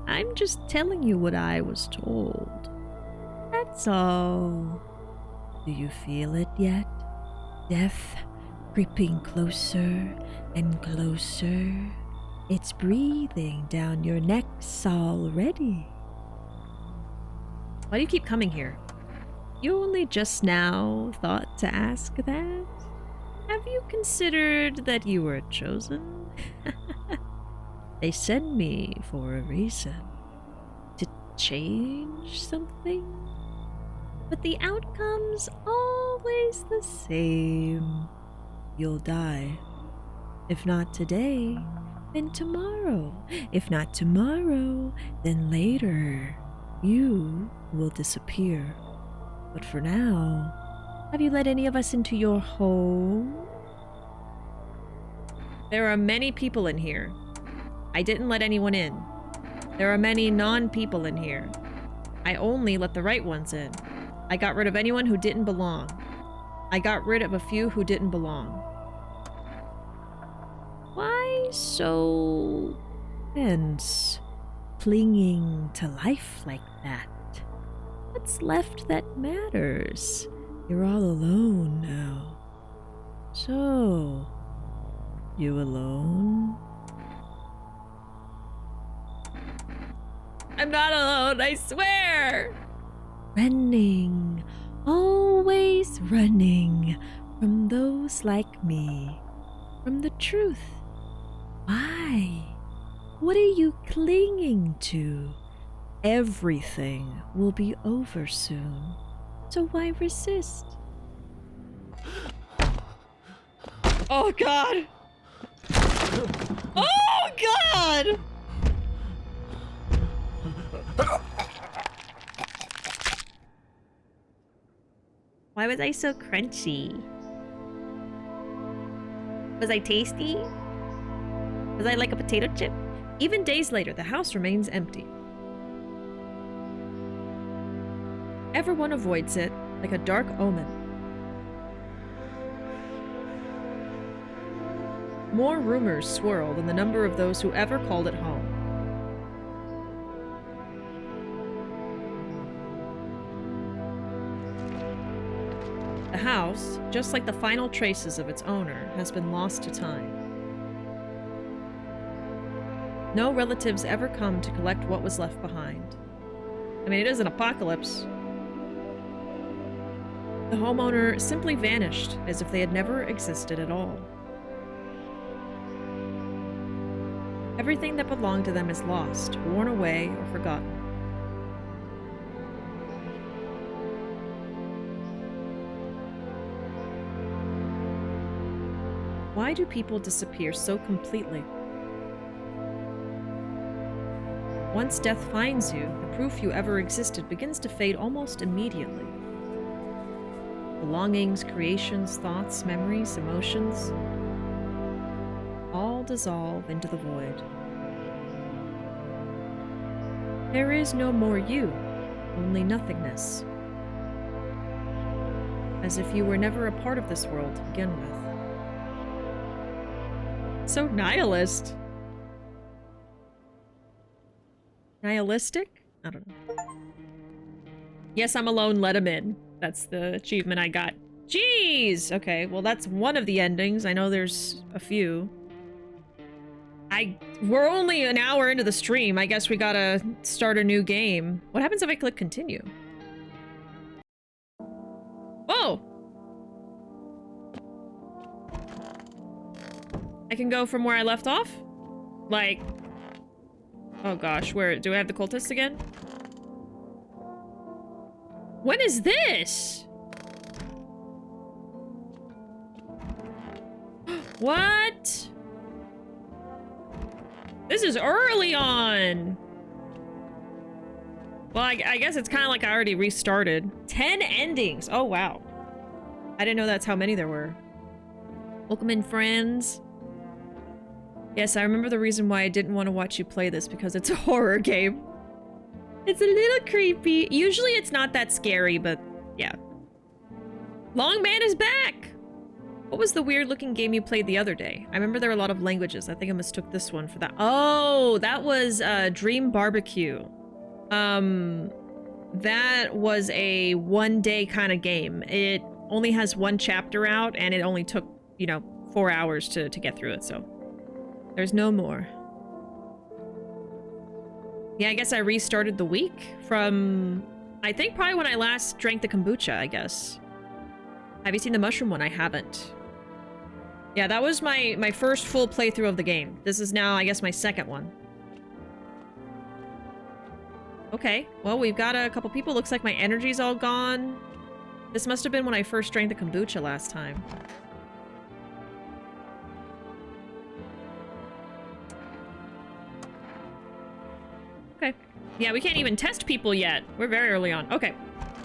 I'm just telling you what I was told. That's all. Do you feel it yet? Death creeping closer and closer. It's breathing down your necks already. Why do you keep coming here? You only just now thought to ask that? Have you considered that you were chosen? They sent me for a reason. To change something? But the outcome's always the same. You'll die. If not today, then tomorrow. If not tomorrow, then later. You will disappear. But for now, have you let any of us into your home? There are many people in here. I didn't let anyone in. There are many non-people in here. I only let the right ones in. I got rid of anyone who didn't belong. I got rid of a few who didn't belong. Why so tense, clinging to life like that? What's left that matters? You're all alone now. So, you alone? I'm not alone, I swear! Running, always running from those like me, from the truth. Why? What are you clinging to? Everything will be over soon, so why resist? Oh god! Oh, God! Why was I so crunchy? Was I tasty? Was I like a potato chip? Even days later, the house remains empty. Everyone avoids it like a dark omen. More rumors swirl than the number of those who ever called it home. The house, just like the final traces of its owner, has been lost to time. No relatives ever come to collect what was left behind. I mean, it is an apocalypse. The homeowner simply vanished as if they had never existed at all. Everything that belonged to them is lost, worn away, or forgotten. Why do people disappear so completely? Once death finds you, the proof you ever existed begins to fade almost immediately. Belongings, creations, thoughts, memories, emotions, all dissolve into the void. There is no more you, only nothingness. As if you were never a part of this world to begin with. So nihilist. Nihilistic? I don't know. Yes, I'm alone, let him in. That's the achievement I got. Jeez! Okay, well that's one of the endings. I know there's a few. We're only an hour into the stream. I guess we gotta start a new game. What happens if I click continue? Whoa! I can go from where I left off? Like... Oh gosh, where... Do I have the cultists again? When is this? What? This is early on! Well, I guess it's kind of like I already restarted. 10 endings! Oh, wow. I didn't know that's how many there were. Welcome in, friends. Yes, I remember the reason why I didn't want to watch you play this, because it's a horror game. It's a little creepy. Usually it's not that scary, but yeah. Longman is back! What was the weird-looking game you played the other day? I remember there were a lot of languages. I think I mistook this one for that. Oh, that was Dream Barbecue. That was a one-day kind of game. It only has one chapter out, and it only took, you know, 4 hours to get through it, so... There's no more. Yeah, I guess I restarted the week from... I think probably when I last drank the kombucha, I guess. Have you seen the mushroom one? I haven't. Yeah, that was my first full playthrough of the game. This is now, I guess, my second one. Okay, well, we've got a couple people. Looks like my energy's all gone. This must have been when I first drank the kombucha last time. Okay. Yeah, we can't even test people yet. We're very early on. Okay.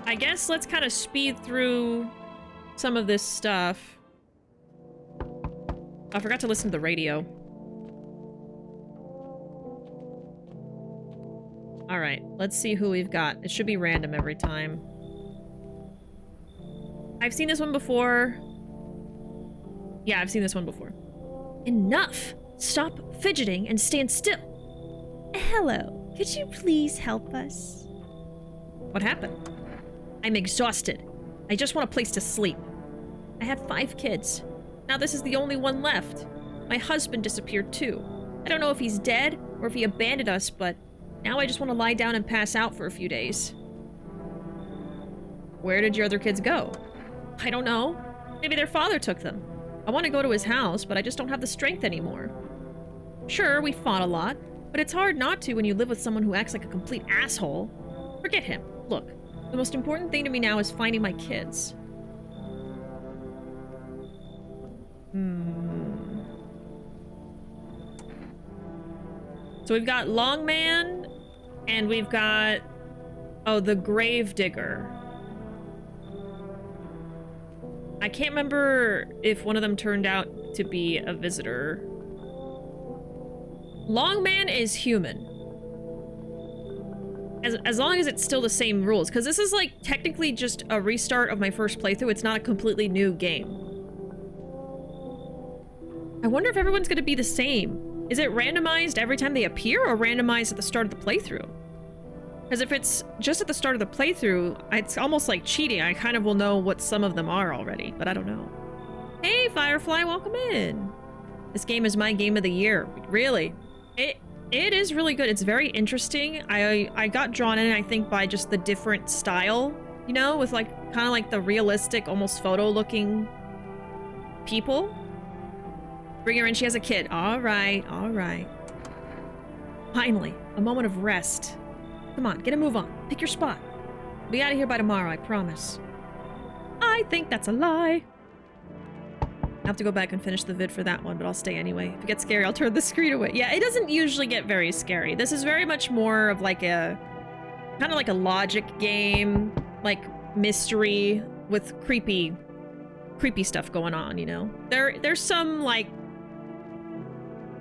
I guess let's kind of speed through some of this stuff. I forgot to listen to the radio. Alright, let's see who we've got. It should be random every time. I've seen this one before. Yeah, I've seen this one before. Enough! Stop fidgeting and stand still. Hello, could you please help us? What happened? I'm exhausted. I just want a place to sleep. I had 5 kids. Now this is the only one left. My husband disappeared too. I don't know if he's dead or if he abandoned us, but now I just want to lie down and pass out for a few days. Where did your other kids go? I don't know. Maybe their father took them. I want to go to his house, but I just don't have the strength anymore. Sure, we fought a lot, but it's hard not to when you live with someone who acts like a complete asshole. Forget him. Look, the most important thing to me now is finding my kids. So we've got Longman, and we've got... Oh, the Grave Digger. I can't remember if one of them turned out to be a visitor. Longman is human. As long as it's still the same rules, because this is like technically just a restart of my first playthrough. It's not a completely new game. I wonder if everyone's gonna be the same. Is it randomized every time they appear or randomized at the start of the playthrough? Because if it's just at the start of the playthrough, it's almost like cheating. I kind of will know what some of them are already, but I don't know. Hey, Firefly, welcome in. This game is my game of the year. Really? It is really good. It's very interesting. I got drawn in, I think, by just the different style, you know, with like kind of like the realistic, almost photo-looking people. Bring her in. She has a kid. All right, all right. Finally, a moment of rest. Come on, get a move on. Pick your spot. Be out of here by tomorrow, I promise. I think that's a lie. I have to go back and finish the vid for that one, but I'll stay anyway. If it gets scary, I'll turn the screen away. Yeah, it doesn't usually get very scary. This is very much more of like a... kind of like a logic game, like mystery with creepy stuff going on, you know? There's some like...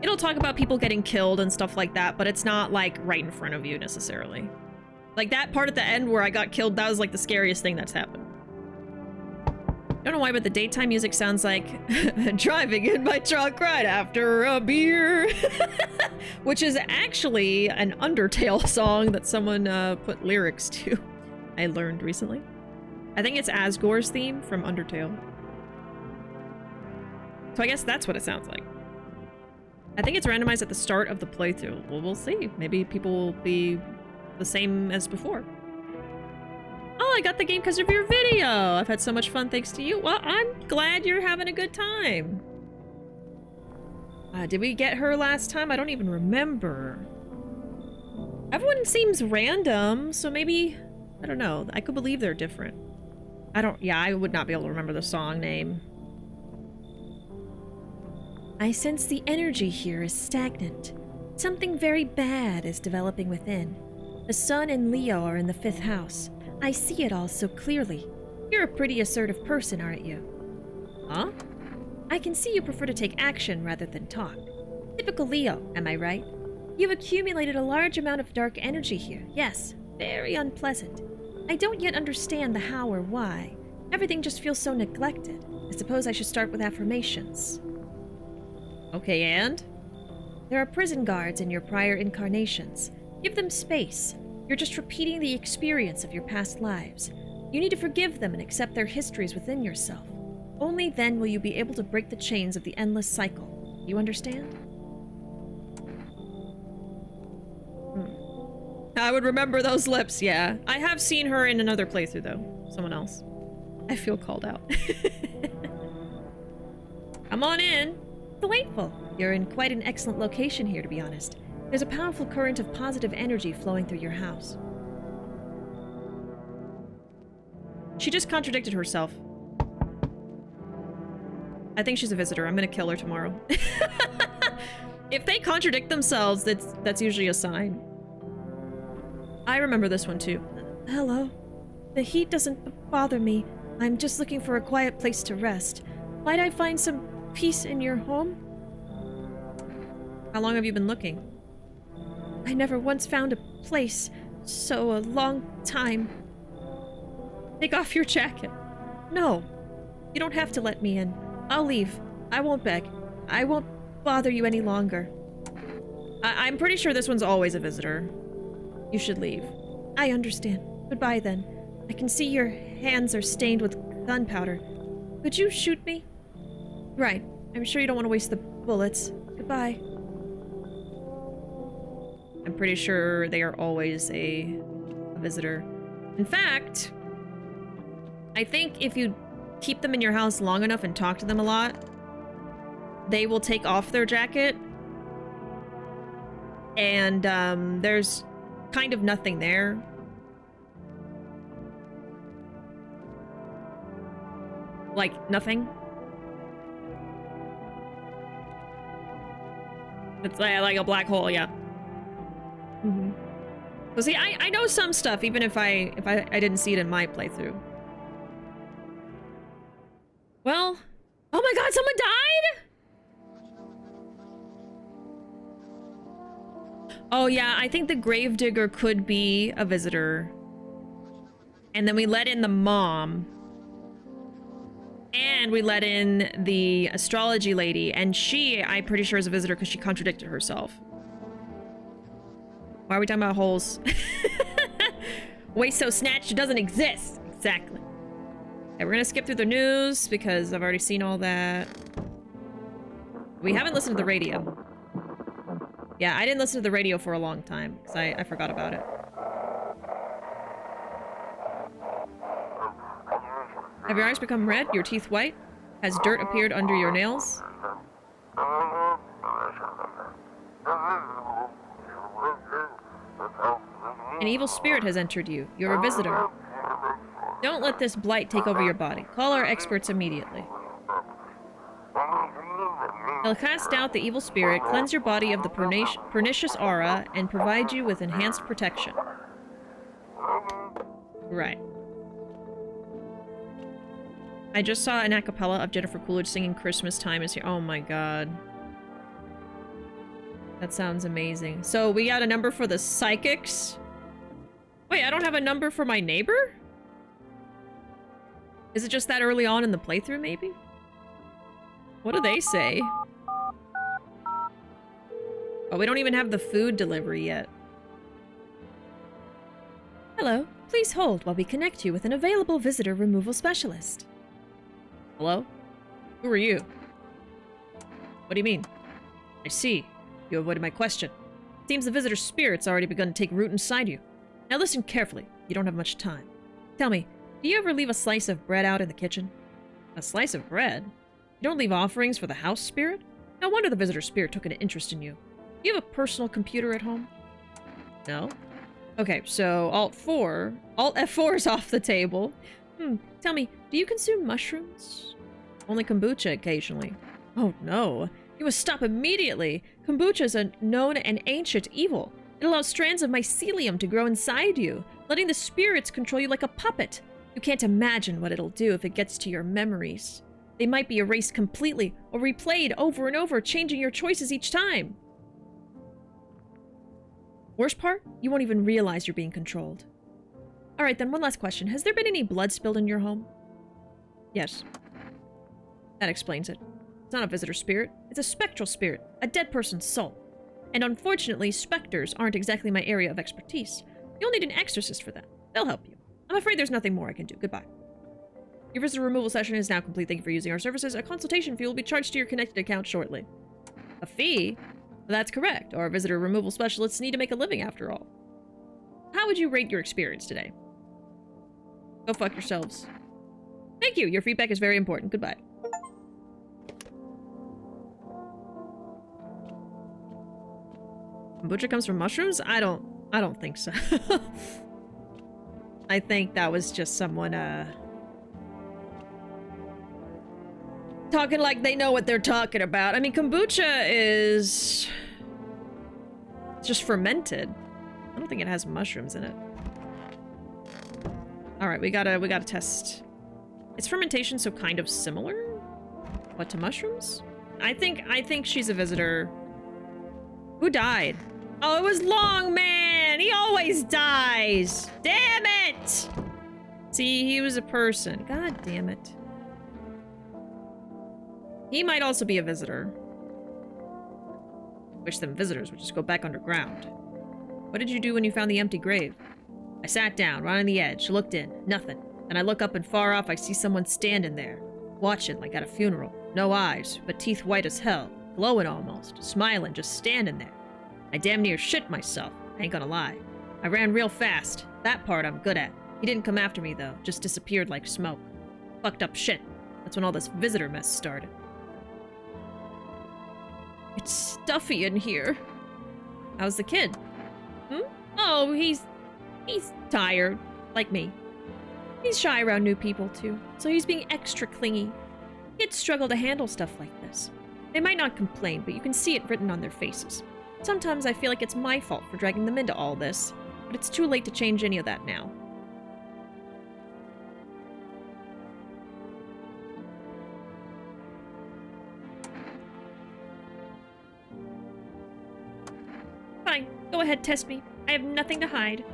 It'll talk about people getting killed and stuff like that, but it's not like right in front of you necessarily. Like that part at the end where I got killed, that was like the scariest thing that's happened. I don't know why, but the daytime music sounds like driving in my truck right after a beer. Which is actually an Undertale song that someone put lyrics to. I learned recently. I think it's Asgore's theme from Undertale. So I guess that's what it sounds like. I think it's randomized at the start of the playthrough. Well, we'll see. Maybe people will be the same as before. Oh, I got the game because of your video. I've had so much fun thanks to you. Well, I'm glad you're having a good time. Did we get her last time? I don't even remember. Everyone seems random, so maybe... I don't know. I could believe they're different. Yeah, I would not be able to remember the song name. I sense the energy here is stagnant. Something very bad is developing within. The sun and Leo are in the 5th house. I see it all so clearly. You're a pretty assertive person, aren't you? Huh? I can see you prefer to take action rather than talk. Typical Leo, am I right? You've accumulated a large amount of dark energy here. Yes, very unpleasant. I don't yet understand the how or why. Everything just feels so neglected. I suppose I should start with affirmations. Okay, and? There are prison guards in your prior incarnations. Give them space. You're just repeating the experience of your past lives. You need to forgive them and accept their histories within yourself. Only then will you be able to break the chains of the endless cycle. You understand? I would remember those lips, yeah. I have seen her in another playthrough, though. Someone else. I feel called out. Come on in. Delightful. You're in quite an excellent location here, to be honest. There's a powerful current of positive energy flowing through your house. She just contradicted herself. I think she's a visitor. I'm gonna kill her tomorrow. If they contradict themselves, that's usually a sign. I remember this one too. Hello. The heat doesn't bother me. I'm just looking for a quiet place to rest. Might I find some peace in your home? How long have you been looking? I never once found a place, so a long time. Take off your jacket. No, you don't have to let me in. I'll leave. I won't beg. I won't bother you any longer. I'm pretty sure this one's always a visitor. You should leave. I understand. Goodbye then. I can see your hands are stained with gunpowder. Could you shoot me? Right. I'm sure you don't want to waste the bullets. Goodbye. I'm pretty sure they are always a visitor. In fact, I think if you keep them in your house long enough and talk to them a lot, they will take off their jacket. And there's kind of nothing there. Like, nothing. It's like a black hole, yeah. So see, I know some stuff, even if I didn't see it in my playthrough. Well, oh my god, someone died? Oh yeah, I think the gravedigger could be a visitor. And then we let in the mom. And we let in the astrology lady, and she, I'm pretty sure, is a visitor because she contradicted herself. Why are we talking about holes? Waste so snatched doesn't exist. Exactly. Okay, we're gonna skip through the news because I've already seen all that. We haven't listened to the radio. Yeah, I didn't listen to the radio for a long time because I forgot about it. Have your eyes become red? Your teeth white? Has dirt appeared under your nails? An evil spirit has entered you. You're a visitor. Don't let this blight take over your body. Call our experts immediately. They'll cast out the evil spirit, cleanse your body of the pernicious aura, and provide you with enhanced protection. Right. I just saw an a cappella of Jennifer Coolidge singing Christmas Time is Here. Oh my god. That sounds amazing. So we got a number for the psychics. Wait, I don't have a number for my neighbor? Is it just that early on in the playthrough, maybe? What do they say? Oh, we don't even have the food delivery yet. Hello. Please hold while we connect you with an available visitor removal specialist. Hello? Who are you? What do you mean? I see. You avoided my question. Seems the visitor's spirit's already begun to take root inside you. Now listen carefully. You don't have much time. Tell me, do you ever leave a slice of bread out in the kitchen? A slice of bread? You don't leave offerings for the house spirit? No wonder the visitor's spirit took an interest in you. Do you have a personal computer at home? No? Okay, so Alt F4 is off the table. Tell me, do you consume mushrooms? Only kombucha occasionally. Oh no. You must stop immediately. Kombucha is a known and ancient evil. It allows strands of mycelium to grow inside you, letting the spirits control you like a puppet. You can't imagine what it'll do if it gets to your memories. They might be erased completely or replayed over and over, changing your choices each time. Worst part? You won't even realize you're being controlled. Alright then, one last question. Has there been any blood spilled in your home? Yes. That explains it. It's not a visitor spirit. It's a spectral spirit, a dead person's soul. And unfortunately, specters aren't exactly my area of expertise. You'll need an exorcist for that. They'll help you. I'm afraid there's nothing more I can do. Goodbye. Your visitor removal session is now complete. Thank you for using our services. A consultation fee will be charged to your connected account shortly. A fee? That's correct. Our visitor removal specialists need to make a living after all. How would you rate your experience today? Go fuck yourselves. Thank you. Your feedback is very important. Goodbye. Kombucha comes from mushrooms? I don't think so. I think that was just someone, talking like they know what they're talking about. I mean, kombucha is just fermented. I don't think it has mushrooms in it. All right, we gotta test. It's fermentation, so kind of similar. What, to mushrooms? I think she's a visitor. Who died? Oh, it was Long Man. He always dies. Damn it! See, he was a person. God damn it. He might also be a visitor. Wish them visitors would just go back underground. What did you do when you found the empty grave? I sat down, right on the edge, looked in, nothing. Then I look up and far off I see someone standing there, watching like at a funeral. No eyes, but teeth white as hell, glowing almost, smiling, just standing there. I damn near shit myself, I ain't gonna lie. I ran real fast. That part I'm good at. He didn't come after me though, just disappeared like smoke. Fucked up shit. That's when all this visitor mess started. It's stuffy in here. How's the kid? Oh, he's tired, like me. He's shy around new people too, so he's being extra clingy. Kids struggle to handle stuff like this. They might not complain, but you can see it written on their faces. Sometimes I feel like it's my fault for dragging them into all this, but it's too late to change any of that now. Fine, go ahead, test me. I have nothing to hide.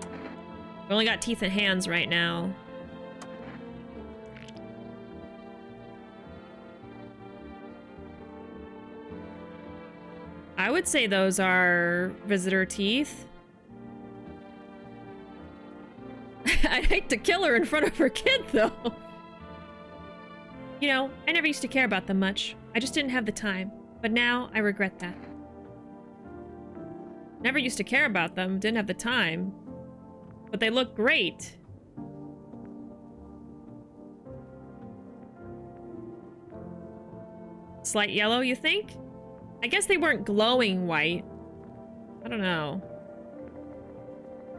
We only got teeth and hands right now. I would say those are visitor teeth. I'd hate to kill her in front of her kid, though. You know, I never used to care about them much. I just didn't have the time. But now, I regret that. Never used to care about them, didn't have the time. But they look great. Slight yellow, you think? I guess they weren't glowing white. I don't know.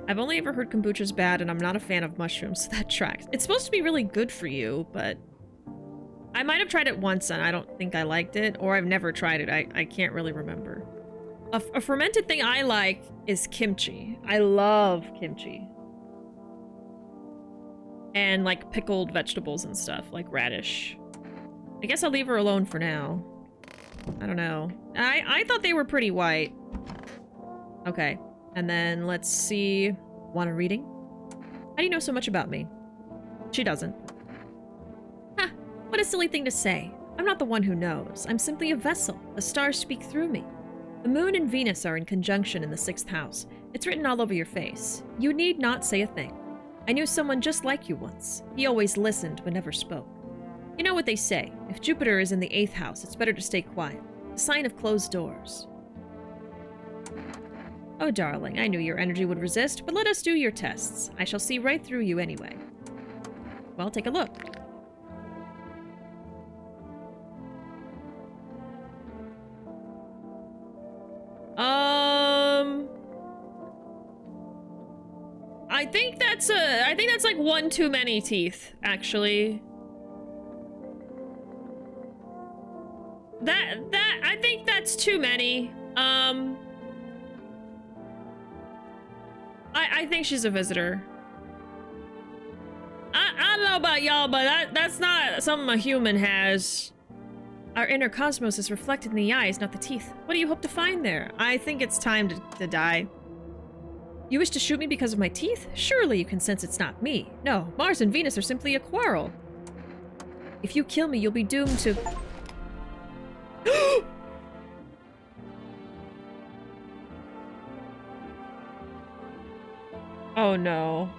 I've only ever heard kombucha's bad, and I'm not a fan of mushrooms, so that tracks. It's supposed to be really good for you, but... I might have tried it once, and I don't think I liked it, or I've never tried it. I can't really remember. A fermented thing I like is kimchi. I love kimchi. And, like, pickled vegetables and stuff, like radish. I guess I'll leave her alone for now. I don't know. I thought they were pretty white. Okay. And then let's see. Want a reading? How do you know so much about me? She doesn't. Ha! What a silly thing to say. I'm not the one who knows. I'm simply a vessel. The stars speak through me. The moon and Venus are in conjunction in the 6th house. It's written all over your face. You need not say a thing. I knew someone just like you once. He always listened but never spoke. You know what they say. If Jupiter is in the 8th house, it's better to stay quiet. A sign of closed doors. Oh, darling, I knew your energy would resist, but let us do your tests. I shall see right through you anyway. Well, take a look. I think that's like one too many teeth, actually. I think that's too many. I think she's a visitor. I don't know about y'all, but that's not something a human has. Our inner cosmos is reflected in the eyes, not the teeth. What do you hope to find there? I think it's time to die. You wish to shoot me because of my teeth? Surely you can sense it's not me. No, Mars and Venus are simply a quarrel. If you kill me, you'll be doomed to... Oh no.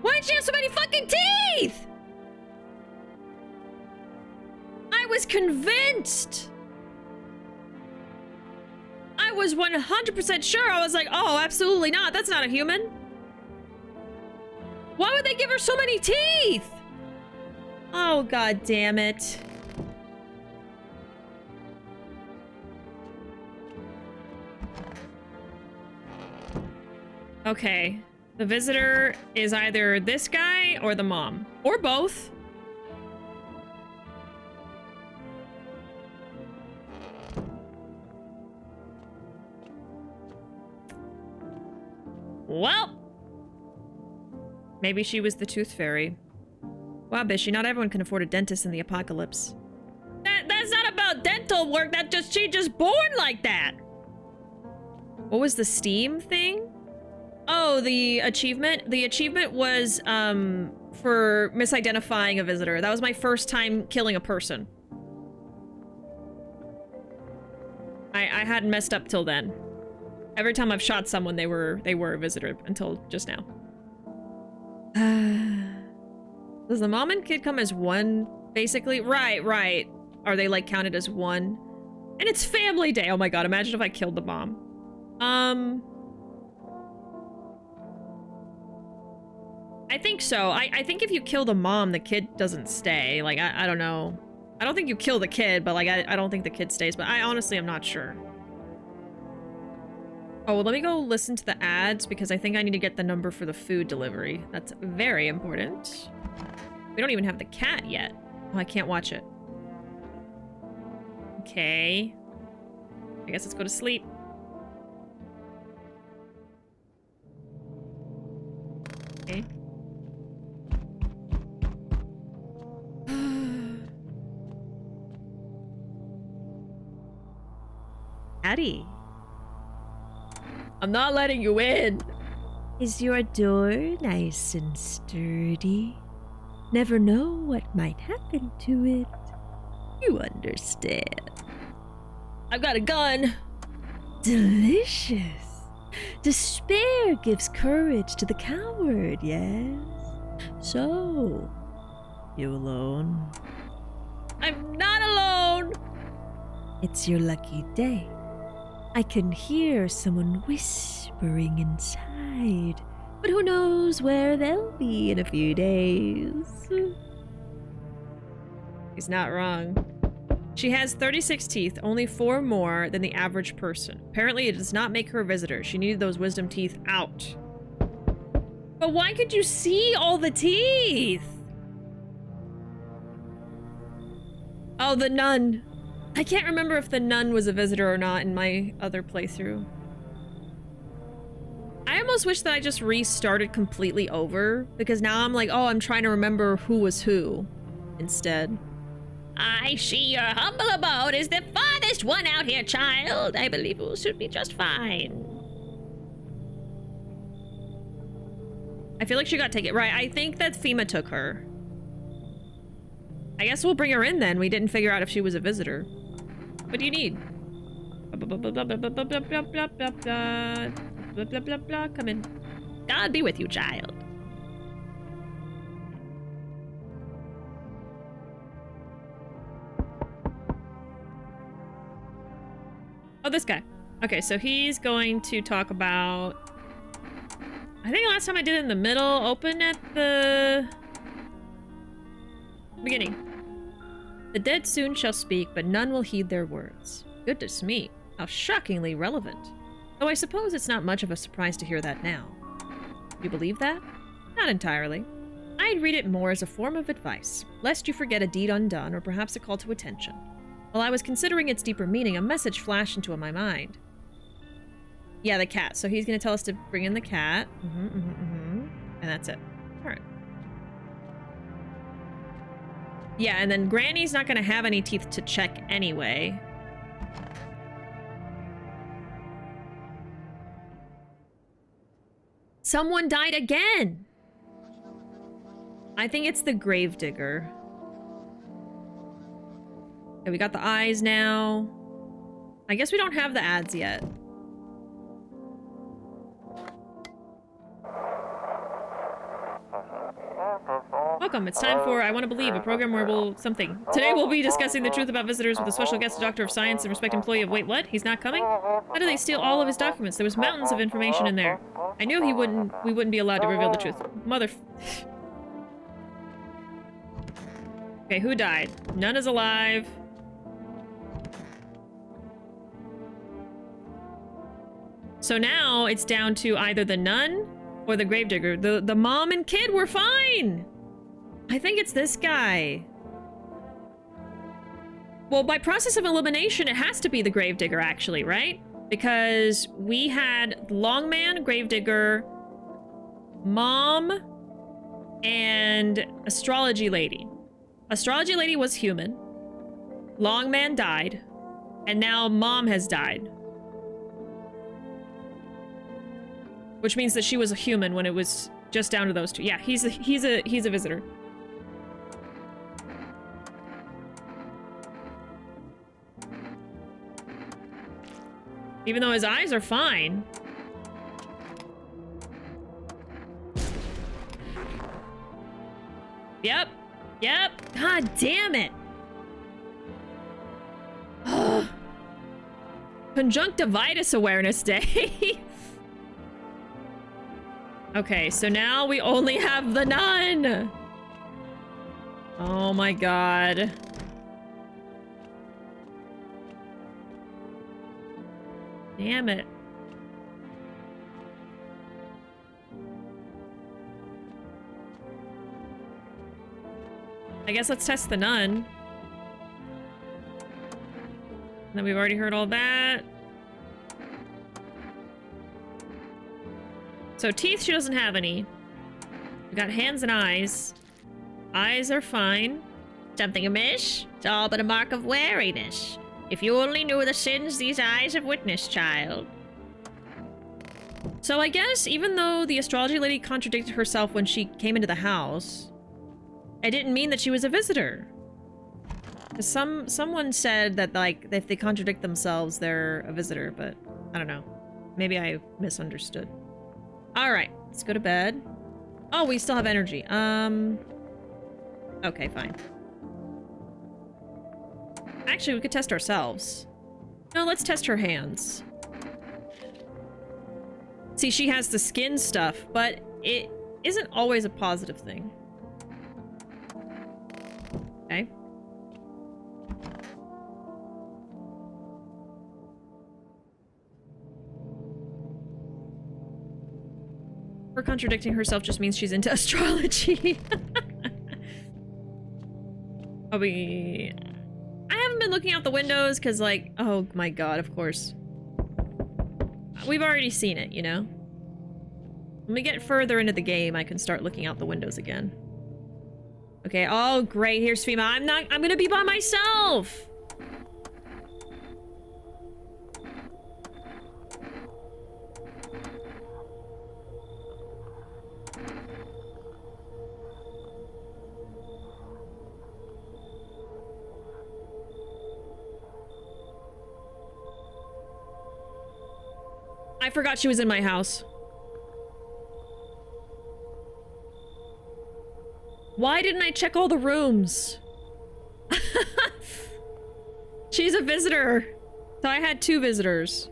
Why'd she have so many fucking teeth? I was convinced. I was 100% sure. I was like, oh, absolutely not. That's not a human. Why would they give her so many teeth? Oh, god damn it. Okay. The visitor is either this guy or the mom. Or both. Well. Maybe she was the tooth fairy. Wow, Bishi, not everyone can afford a dentist in the apocalypse. That's not about dental work. She just born like that. What was the Steam thing? Oh, the achievement? The achievement was, for misidentifying a visitor. That was my first time killing a person. I hadn't messed up till then. Every time I've shot someone, they were a visitor until just now. Does the mom and kid come as one, basically? Right. Are they, like, counted as one? And it's family day. Oh my god, imagine if I killed the mom. I think so. I think if you kill the mom, the kid doesn't stay. Like, I don't know. I don't think you kill the kid, but, like, I don't think the kid stays. But I honestly am not sure. Oh, well, let me go listen to the ads, because I think I need to get the number for the food delivery. That's very important. We don't even have the cat yet. Oh, I can't watch it. Okay. I guess let's go to sleep. Addie. I'm not letting you in. Is your door nice and sturdy? Never know what might happen to it. You understand. I've got a gun. Delicious. Despair gives courage to the coward, yes? So, you alone? I'm not alone. It's your lucky day. I can hear someone whispering inside, but who knows where they'll be in a few days. He's not wrong. She has 36 teeth, only 4 more than the average person. Apparently, it does not make her a visitor. She needed those wisdom teeth out. But why could you see all the teeth? Oh, the nun. I can't remember if the nun was a visitor or not in my other playthrough. I almost wish that I just restarted completely over, because now I'm like, oh, I'm trying to remember who was who instead. I see your humble abode is the farthest one out here, child. I believe it will suit me just fine. I feel like she got taken. Right, I think that FEMA took her. I guess we'll bring her in then. We didn't figure out if she was a visitor. What do you need? Come in. God be with you, child. Oh, this guy. Okay, so he's going to talk about... I think last time I did it in the middle, open at the... beginning. The dead soon shall speak, but none will heed their words. Goodness me, how shockingly relevant. Though I suppose it's not much of a surprise to hear that now. You believe that? Not entirely. I'd read it more as a form of advice, lest you forget a deed undone or perhaps a call to attention. While I was considering its deeper meaning, a message flashed into my mind. Yeah, the cat. So he's going to tell us to bring in the cat. And that's it. All right. Yeah, and then Granny's not going to have any teeth to check anyway. Someone died again! I think it's the gravedigger. Okay, we got the eyes now. I guess we don't have the ads yet. Welcome, it's time for I Want to Believe, a program where we'll something. Today we'll be discussing the truth about visitors with a special guest, a doctor of science and respected employee of... Wait, what? He's not coming? How did they steal all of his documents? There was mountains of information in there. I knew we wouldn't be allowed to reveal the truth. Mother... Okay, who died? None is alive. So now it's down to either the nun or the gravedigger. The mom and kid were fine. I think it's this guy. Well, by process of elimination, it has to be the gravedigger, actually, right? Because we had Longman, gravedigger, mom, and astrology lady. Astrology lady was human. Longman died, and now mom has died. Which means that she was a human when it was just down to those two. Yeah, he's a visitor. Even though his eyes are fine. Yep. Yep. God damn it. Conjunctivitis Awareness Day. Okay, so now we only have the nun. Oh my god. Damn it. I guess let's test the nun. And then we've already heard all that. So teeth, she doesn't have any. We got hands and eyes. Eyes are fine. Something amiss? It's all but a mark of wariness. If you only knew the sins these eyes have witnessed, child. So I guess even though the astrology lady contradicted herself when she came into the house, it didn't mean that she was a visitor. Someone said that, like, if they contradict themselves, they're a visitor, but I don't know. Maybe I misunderstood. All right, let's go to bed. Oh, we still have energy. Okay, fine. Actually, we could test ourselves. No, let's test her hands. See, she has the skin stuff, but it isn't always a positive thing. Okay. Her contradicting herself just means she's into astrology. I haven't been looking out the windows because, like, oh my god, of course. We've already seen it, you know? When we get further into the game, I can start looking out the windows again. Okay, oh great, here's Fima. I'm gonna be by myself! I forgot she was in my house. Why didn't I check all the rooms? She's a visitor. So I had 2 visitors.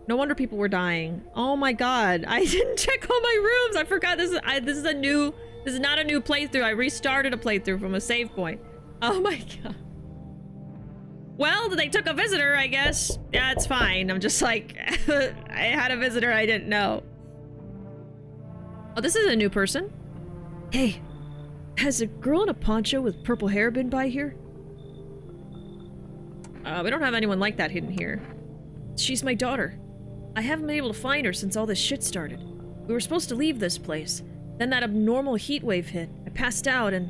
No wonder people were dying. Oh my god, I didn't check all my rooms. I forgot this is not a new playthrough. I restarted a playthrough from a save point. Oh my god. Well, they took a visitor, I guess. Yeah, it's fine. I'm just like, I had a visitor I didn't know. Oh, this is a new person. Hey, has a girl in a poncho with purple hair been by here? We don't have anyone like that hidden here. She's my daughter. I haven't been able to find her since all this shit started. We were supposed to leave this place. Then that abnormal heat wave hit. I passed out, and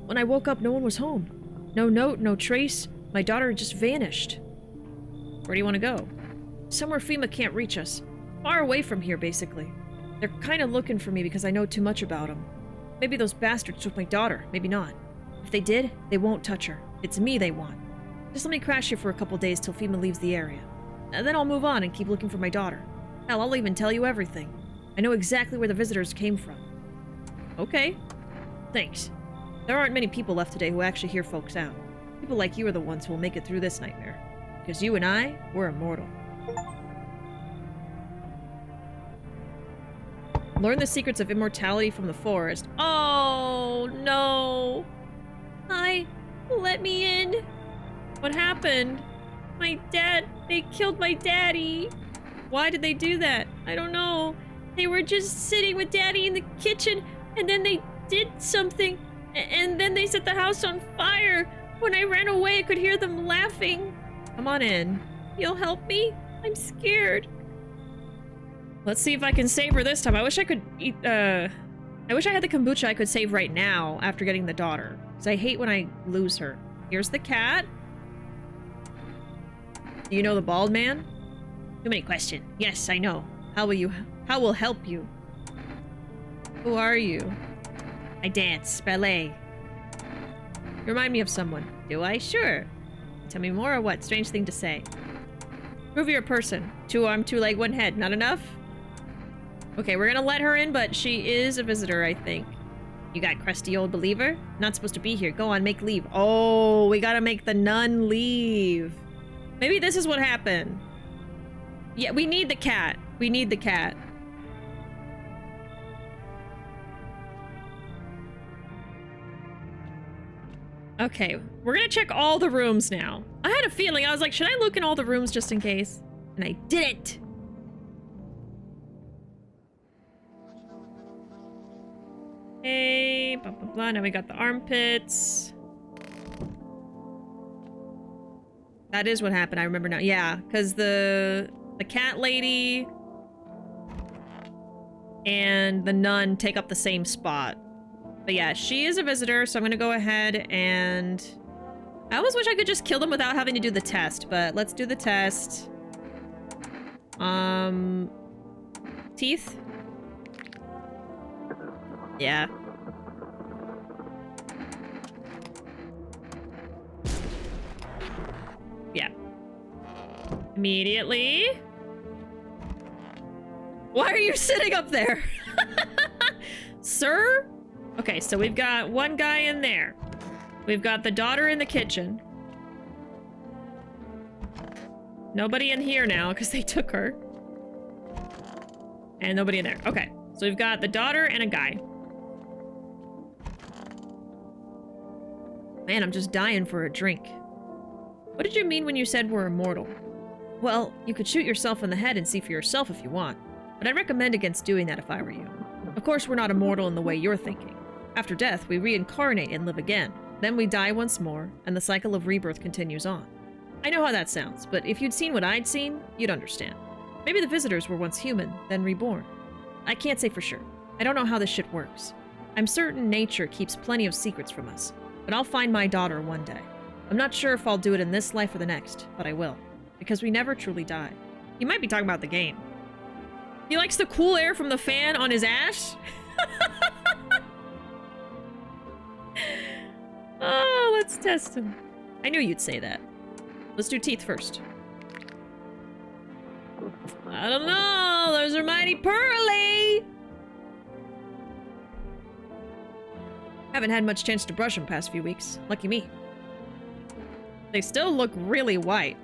when I woke up, no one was home. No note, no trace. My daughter just vanished. Where do you want to go? Somewhere FEMA can't reach us. Far away from here, basically. They're kind of looking for me because I know too much about them. Maybe those bastards took my daughter, maybe not. If they did, they won't touch her. It's me they want. Just let me crash here for a couple days till FEMA leaves the area. And then I'll move on and keep looking for my daughter. Hell, I'll even tell you everything. I know exactly where the visitors came from. Okay. Thanks. There aren't many people left today who actually hear folks out. People like you are the ones who will make it through this nightmare. Because you and I, we're immortal. Learn the secrets of immortality from the forest. Oh, no. Hi, let me in. What happened? They killed my daddy. Why did they do that? I don't know. They were just sitting with Daddy in the kitchen, and then they did something, and then they set the house on fire. When I ran away, I could hear them laughing. Come on in. You'll help me? I'm scared. Let's see if I can save her this time. I wish I could eat, I wish I had the kombucha I could save right now after getting the daughter. Because I hate when I lose her. Here's the cat. Do you know the bald man? Too many questions. Yes, I know. How will help you? Who are you? I dance ballet. You remind me of someone. Do I? Sure. Tell me more or what? Strange thing to say. Prove you're a person. 2 arm, 2 leg, 1 head. Not enough? Okay, we're gonna let her in, but she is a visitor, I think. You got crusty old believer? Not supposed to be here. Go on, make leave. Oh, we gotta make the nun leave. Maybe this is what happened. Yeah, we need the cat. We need the cat. Okay, we're gonna check all the rooms now. I had a feeling. I was like, should I look in all the rooms just in case? And I didn't. Okay, blah, blah, blah. Now we got the armpits. That is what happened. I remember now. Yeah, because the cat lady and the nun take up the same spot. But yeah, she is a visitor, so I'm gonna go ahead and I always wish I could just kill them without having to do the test, but let's do the test. Teeth? Yeah. Yeah. Immediately. Why are you sitting up there? Sir? Okay, so we've got one guy in there. We've got the daughter in the kitchen. Nobody in here now because they took her. And nobody in there. Okay, so we've got the daughter and a guy. Man, I'm just dying for a drink. What did you mean when you said we're immortal? Well, you could shoot yourself in the head and see for yourself if you want, but I'd recommend against doing that if I were you. Of course, we're not immortal in the way you're thinking. After death, we reincarnate and live again. Then we die once more, and the cycle of rebirth continues on. I know how that sounds, but if you'd seen what I'd seen, you'd understand. Maybe the visitors were once human, then reborn. I can't say for sure. I don't know how this shit works. I'm certain nature keeps plenty of secrets from us, but I'll find my daughter one day. I'm not sure if I'll do it in this life or the next, but I will. Because we never truly die. You might be talking about the game. He likes the cool air from the fan on his ash? Oh, let's test him. I knew you'd say that. Let's do teeth first. I don't know. Those are mighty pearly. Haven't had much chance to brush them past few weeks. Lucky me. They still look really white.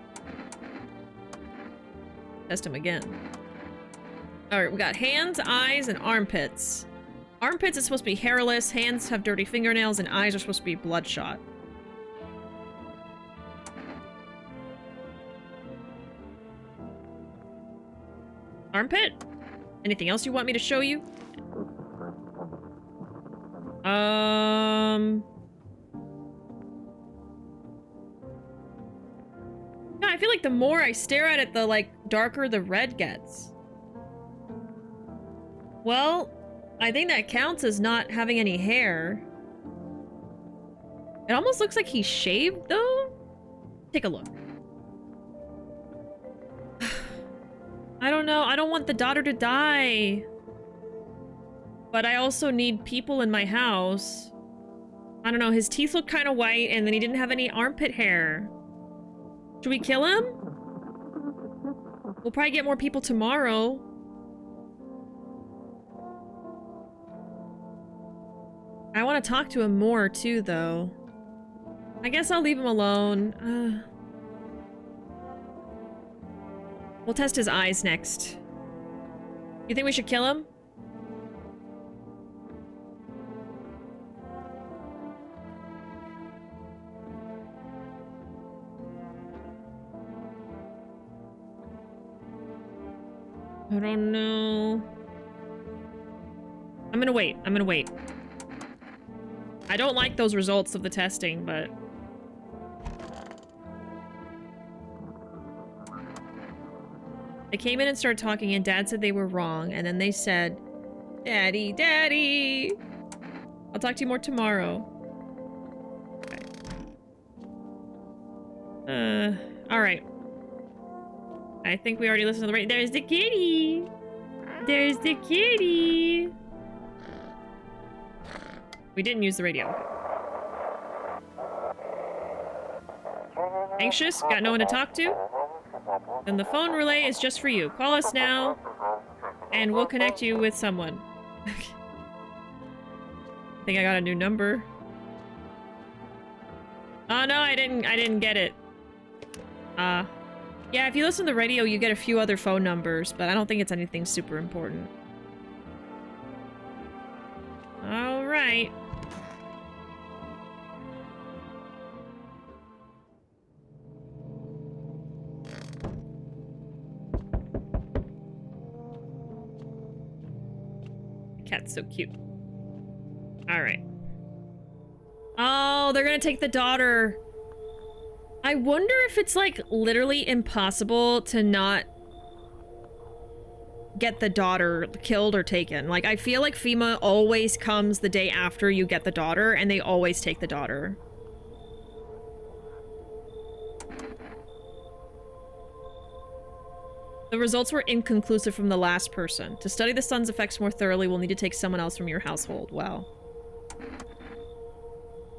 Test them again. Alright, we got hands, eyes, and armpits. Armpits is supposed to be hairless, hands have dirty fingernails, and eyes are supposed to be bloodshot. Armpit? Anything else you want me to show you? Yeah, I feel like the more I stare at it, the, like, darker the red gets. Well, I think that counts as not having any hair. It almost looks like he's shaved, though. Take a look. I don't know. I don't want the daughter to die. But I also need people in my house. I don't know. His teeth look kind of white, and then he didn't have any armpit hair. Should we kill him? We'll probably get more people tomorrow. I want to talk to him more, too, though. I guess I'll leave him alone. We'll test his eyes next. You think we should kill him? I don't know. I'm gonna wait. I'm gonna wait. I don't like those results of the testing, but... They came in and started talking, and Dad said they were wrong, and then they said, Daddy, Daddy! I'll talk to you more tomorrow. Okay. Alright. I think we already listened to the radio. There's the kitty! There's the kitty! We didn't use the radio. Anxious? Got no one to talk to? Then the phone relay is just for you. Call us now, and we'll connect you with someone. I think I got a new number. Oh no, I didn't get it. Yeah, if you listen to the radio, you get a few other phone numbers, but I don't think it's anything super important. Alright. The cat's so cute. Alright. Oh, they're gonna take the daughter. I wonder if it's, like, literally impossible to not get the daughter killed or taken. Like, I feel like FEMA always comes the day after you get the daughter, and they always take the daughter. The results were inconclusive from the last person. To study the sun's effects more thoroughly, we'll need to take someone else from your household. Wow.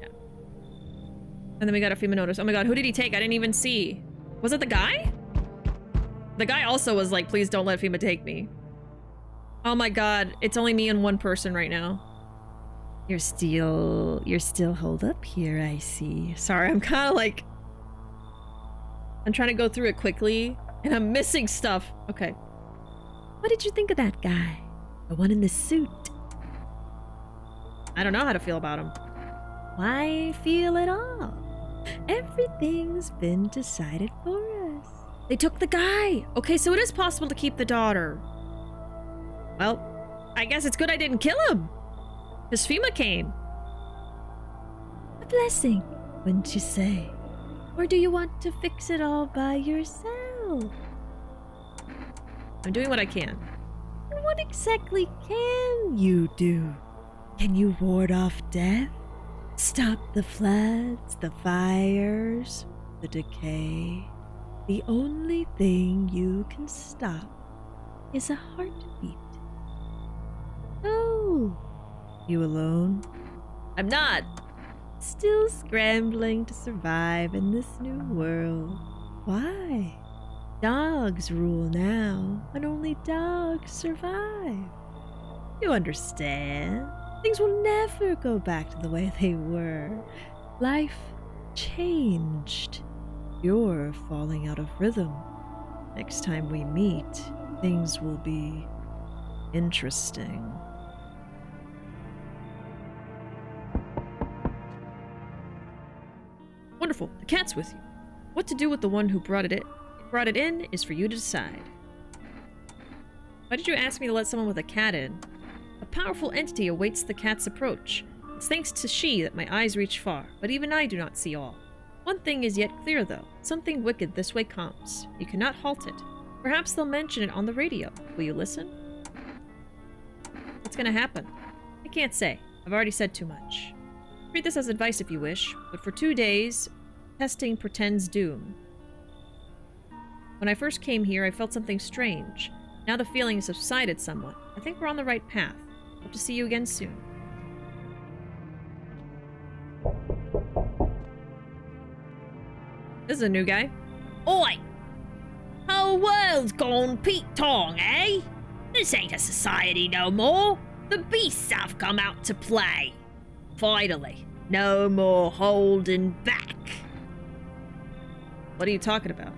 Yeah. And then we got a FEMA notice. Oh my god, who did he take? I didn't even see. Was it the guy? The guy also was like, please don't let FEMA take me. Oh my god, it's only me and one person right now. You're still holed up here, I see. Sorry, I'm kind of like... I'm trying to go through it quickly, and I'm missing stuff. Okay. What did you think of that guy? The one in the suit? I don't know how to feel about him. Why feel at all? Everything's been decided for us. They took the guy! Okay, so it is possible to keep the daughter. Well, I guess it's good I didn't kill him. Because FEMA came. A blessing, wouldn't you say? Or do you want to fix it all by yourself? I'm doing what I can. What exactly can you do? Can you ward off death? Stop the floods, the fires, the decay? The only thing you can stop is a heartbeat. Oh, you alone? I'm not. Still scrambling to survive in this new world. Why? Dogs rule now, and only dogs survive. You understand? Things will never go back to the way they were. Life changed. You're falling out of rhythm. Next time we meet, things will be interesting. Wonderful. The cat's with you. What to do with the one who brought it in is for you to decide. Why did you ask me to let someone with a cat in? A powerful entity awaits the cat's approach. It's thanks to she that my eyes reach far, but even I do not see all. One thing is yet clear, though. Something wicked this way comes. You cannot halt it. Perhaps they'll mention it on the radio. Will you listen? What's gonna happen? I can't say. I've already said too much. Treat this as advice if you wish, but for 2 days, testing pretends doom. When I first came here, I felt something strange. Now the feeling has subsided somewhat. I think we're on the right path. Hope to see you again soon. This is a new guy. Oi! Whole world's gone Pete Tong, eh? This ain't a society no more. The beasts have come out to play. Finally, no more holding back. What are you talking about?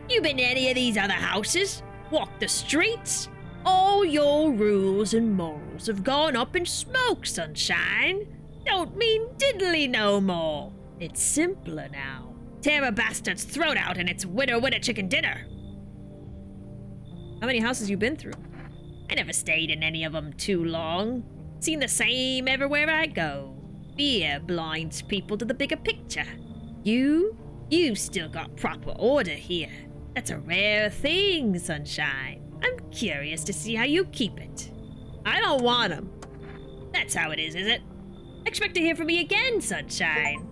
You been to any of these other houses? Walked the streets? All your rules and morals have gone up in smoke, sunshine. Don't mean diddly no more. It's simpler now. Tear a bastard's throat out and it's winner chicken dinner. How many houses you been through? I never stayed in any of them too long. Seen the same everywhere I go. Fear blinds people to the bigger picture. You've still got proper order here. That's a rare thing, sunshine. I'm curious to see how you keep it. I don't want him. That's how it is it? Expect to hear from me again, sunshine.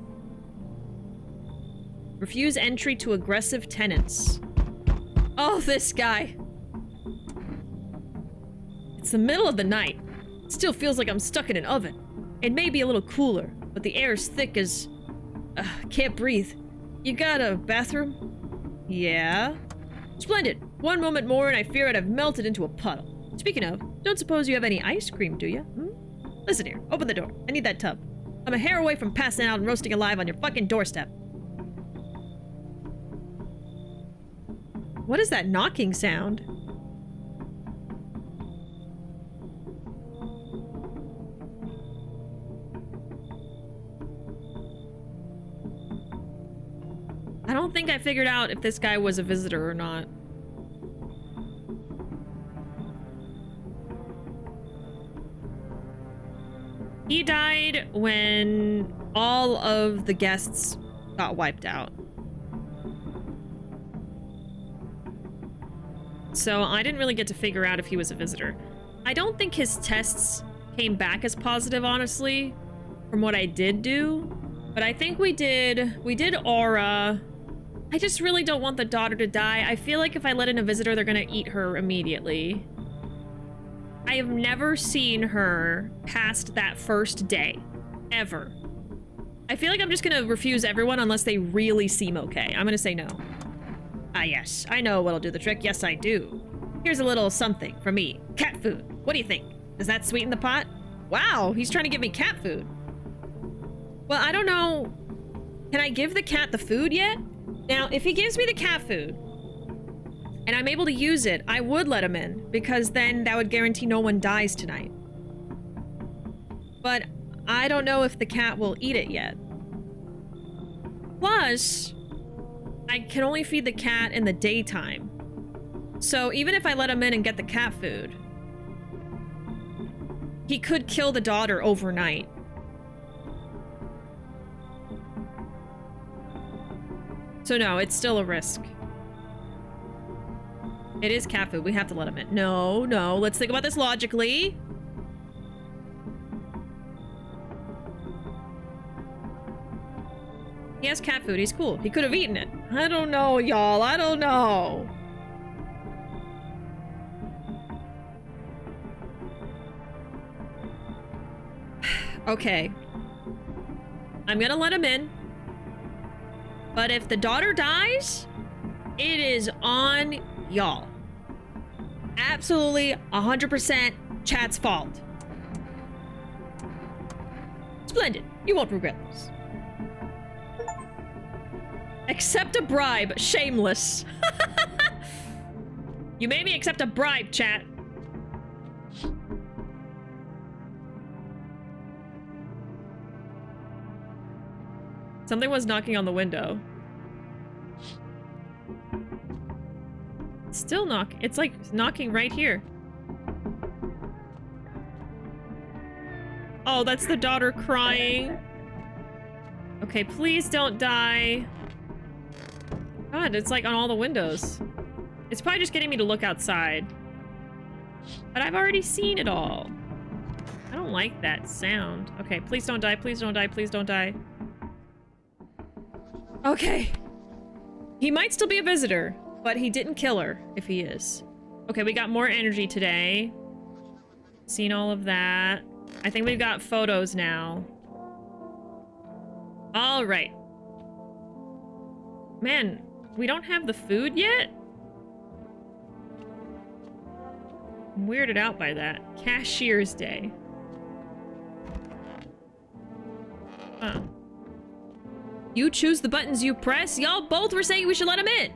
Refuse entry to aggressive tenants. Oh, this guy. It's the middle of the night. It still feels like I'm stuck in an oven. It may be a little cooler, but the air is thick as... can't breathe. You got a bathroom? Yeah. Splendid. One moment more and I fear I'd have melted into a puddle. Speaking of, don't suppose you have any ice cream, do you? Listen here, open the door. I need that tub. I'm a hair away from passing out and roasting alive on your fucking doorstep. What is that knocking sound? I don't think I figured out if this guy was a visitor or not. He died when all of the guests got wiped out. So I didn't really get to figure out if he was a visitor. I don't think his tests came back as positive, honestly, from what I did do. But I think we did aura, I just really don't want the daughter to die. I feel like if I let in a visitor, they're gonna eat her immediately. I have never seen her past that first day. Ever. I feel like I'm just gonna refuse everyone unless they really seem okay. I'm gonna say no. Ah, yes. I know what'll do the trick. Yes, I do. Here's a little something for me. Cat food. What do you think? Does that sweeten the pot? Wow, he's trying to give me cat food. Well, I don't know. Can I give the cat the food yet? Now, if he gives me the cat food and I'm able to use it, I would let him in because then that would guarantee no one dies tonight. But I don't know if the cat will eat it yet. Plus, I can only feed the cat in the daytime. So even if I let him in and get the cat food, he could kill the daughter overnight. So no, it's still a risk. It is cat food. We have to let him in. No, no. Let's think about this logically. He has cat food. He's cool. He could have eaten it. I don't know, y'all. I don't know. Okay. I'm gonna let him in. But if the daughter dies, it is on y'all. Absolutely 100% chat's fault. Splendid. You won't regret this. Accept a bribe. Shameless. You made me accept a bribe, chat. Something was knocking on the window. Still knock. It's like knocking right here. Oh, that's the daughter crying. Okay, please don't die. God, it's like on all the windows. It's probably just getting me to look outside. But I've already seen it all. I don't like that sound. Okay, please don't die, please don't die, please don't die. Okay. He might still be a visitor, but he didn't kill her if he is. Okay, we got more energy today. Seen all of that. I think we've got photos now. All right. Man, we don't have the food yet? I'm weirded out by that. Cashier's Day. Huh. You choose the buttons you press? Y'all both were saying we should let him in.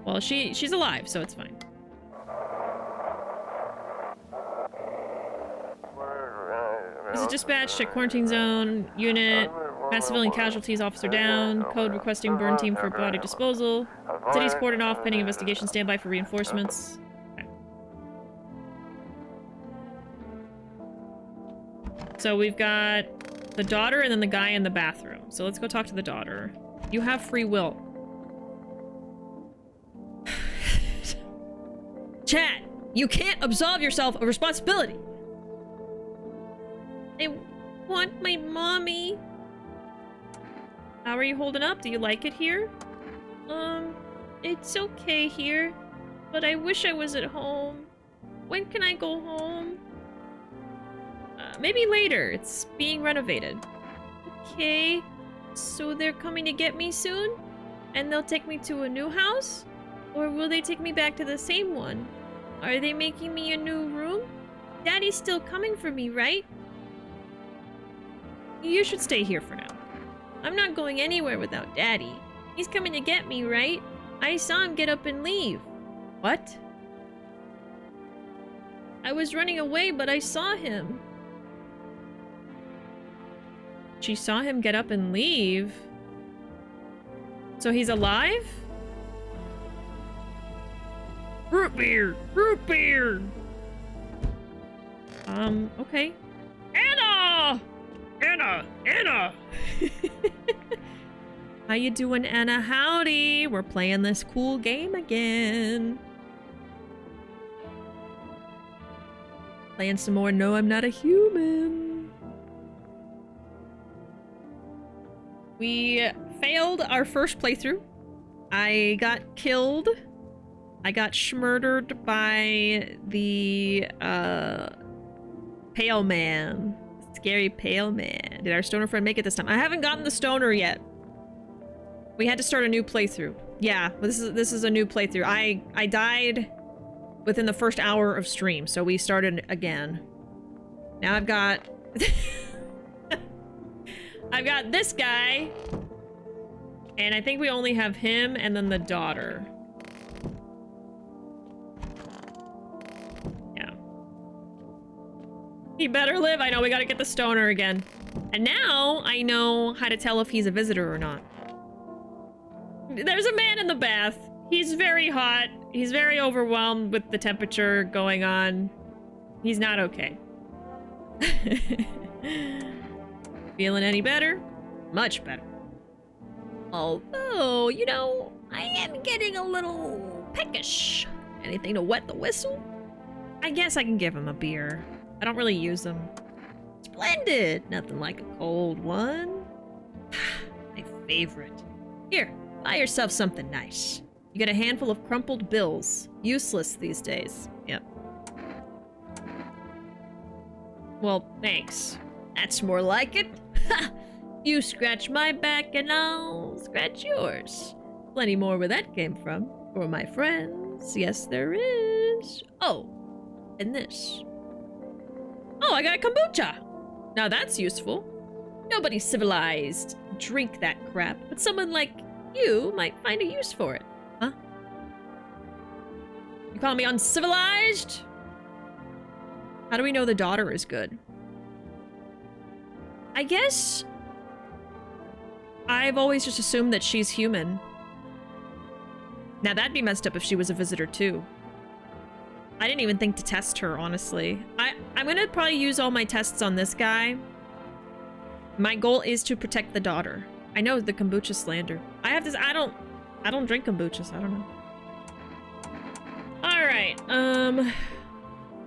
Well, she's alive, so it's fine. This is dispatched to quarantine zone, unit, mass civilian casualties, officer down, code requesting burn team for body disposal. City's cordoned off, pending investigation, standby for reinforcements. Okay. So we've got the daughter and then the guy in the bathroom. So let's go talk to the daughter. You have free will. Chat, you can't absolve yourself of responsibility. I want my mommy. How are you holding up? Do you like it here? It's okay here, but I wish I was at home. When can I go home? Maybe later. It's being renovated. Okay, so they're coming to get me soon? And they'll take me to a new house? Or will they take me back to the same one? Are they making me a new room? Daddy's still coming for me, right? You should stay here for now. I'm not going anywhere without Daddy. He's coming to get me, right? I saw him get up and leave. What? I was running away, but I saw him. She saw him get up and leave? So he's alive? Root beer! Root beer! Okay. Anna! Anna! How you doing, Anna? Howdy! We're playing this cool game again. Playing some more No, I'm Not a Human. We failed our first playthrough. I got killed. I got schmurdered by the pale man. Scary pale man. Did our stoner friend make it this time? I haven't gotten the stoner yet. We had to start a new playthrough. Yeah, this is a new playthrough. I died within the first hour of stream, so we started again. Now I've got I've got this guy, and I think we only have him and then the daughter. Yeah. He better live. I know, we gotta get the stoner again. And now I know how to tell if he's a visitor or not. There's a man in the bath. He's very hot. He's very overwhelmed with the temperature going on. He's not okay. Feeling any better? Much better. Although, you know, I am getting a little peckish. Anything to wet the whistle? I guess I can give him a beer. I don't really use them. Splendid! Nothing like a cold one. My favorite. Here, buy yourself something nice. You get a handful of crumpled bills. Useless these days. Yep. Well, thanks. That's more like it. Ha! You scratch my back and I'll scratch yours. Plenty more where that came from. For my friends. Yes, there is. Oh, and this. Oh, I got kombucha. Now that's useful. Nobody civilized drink that crap, but someone like you might find a use for it. Huh? You call me uncivilized? How do we know the daughter is good? I guess I've always just assumed that she's human. Now that'd be messed up if she was a visitor too. I didn't even think to test her, honestly. I'm gonna probably use all my tests on this guy. My goal is to protect the daughter. I know the kombucha slander. I have this. I don't drink kombucha, so I don't know. All right.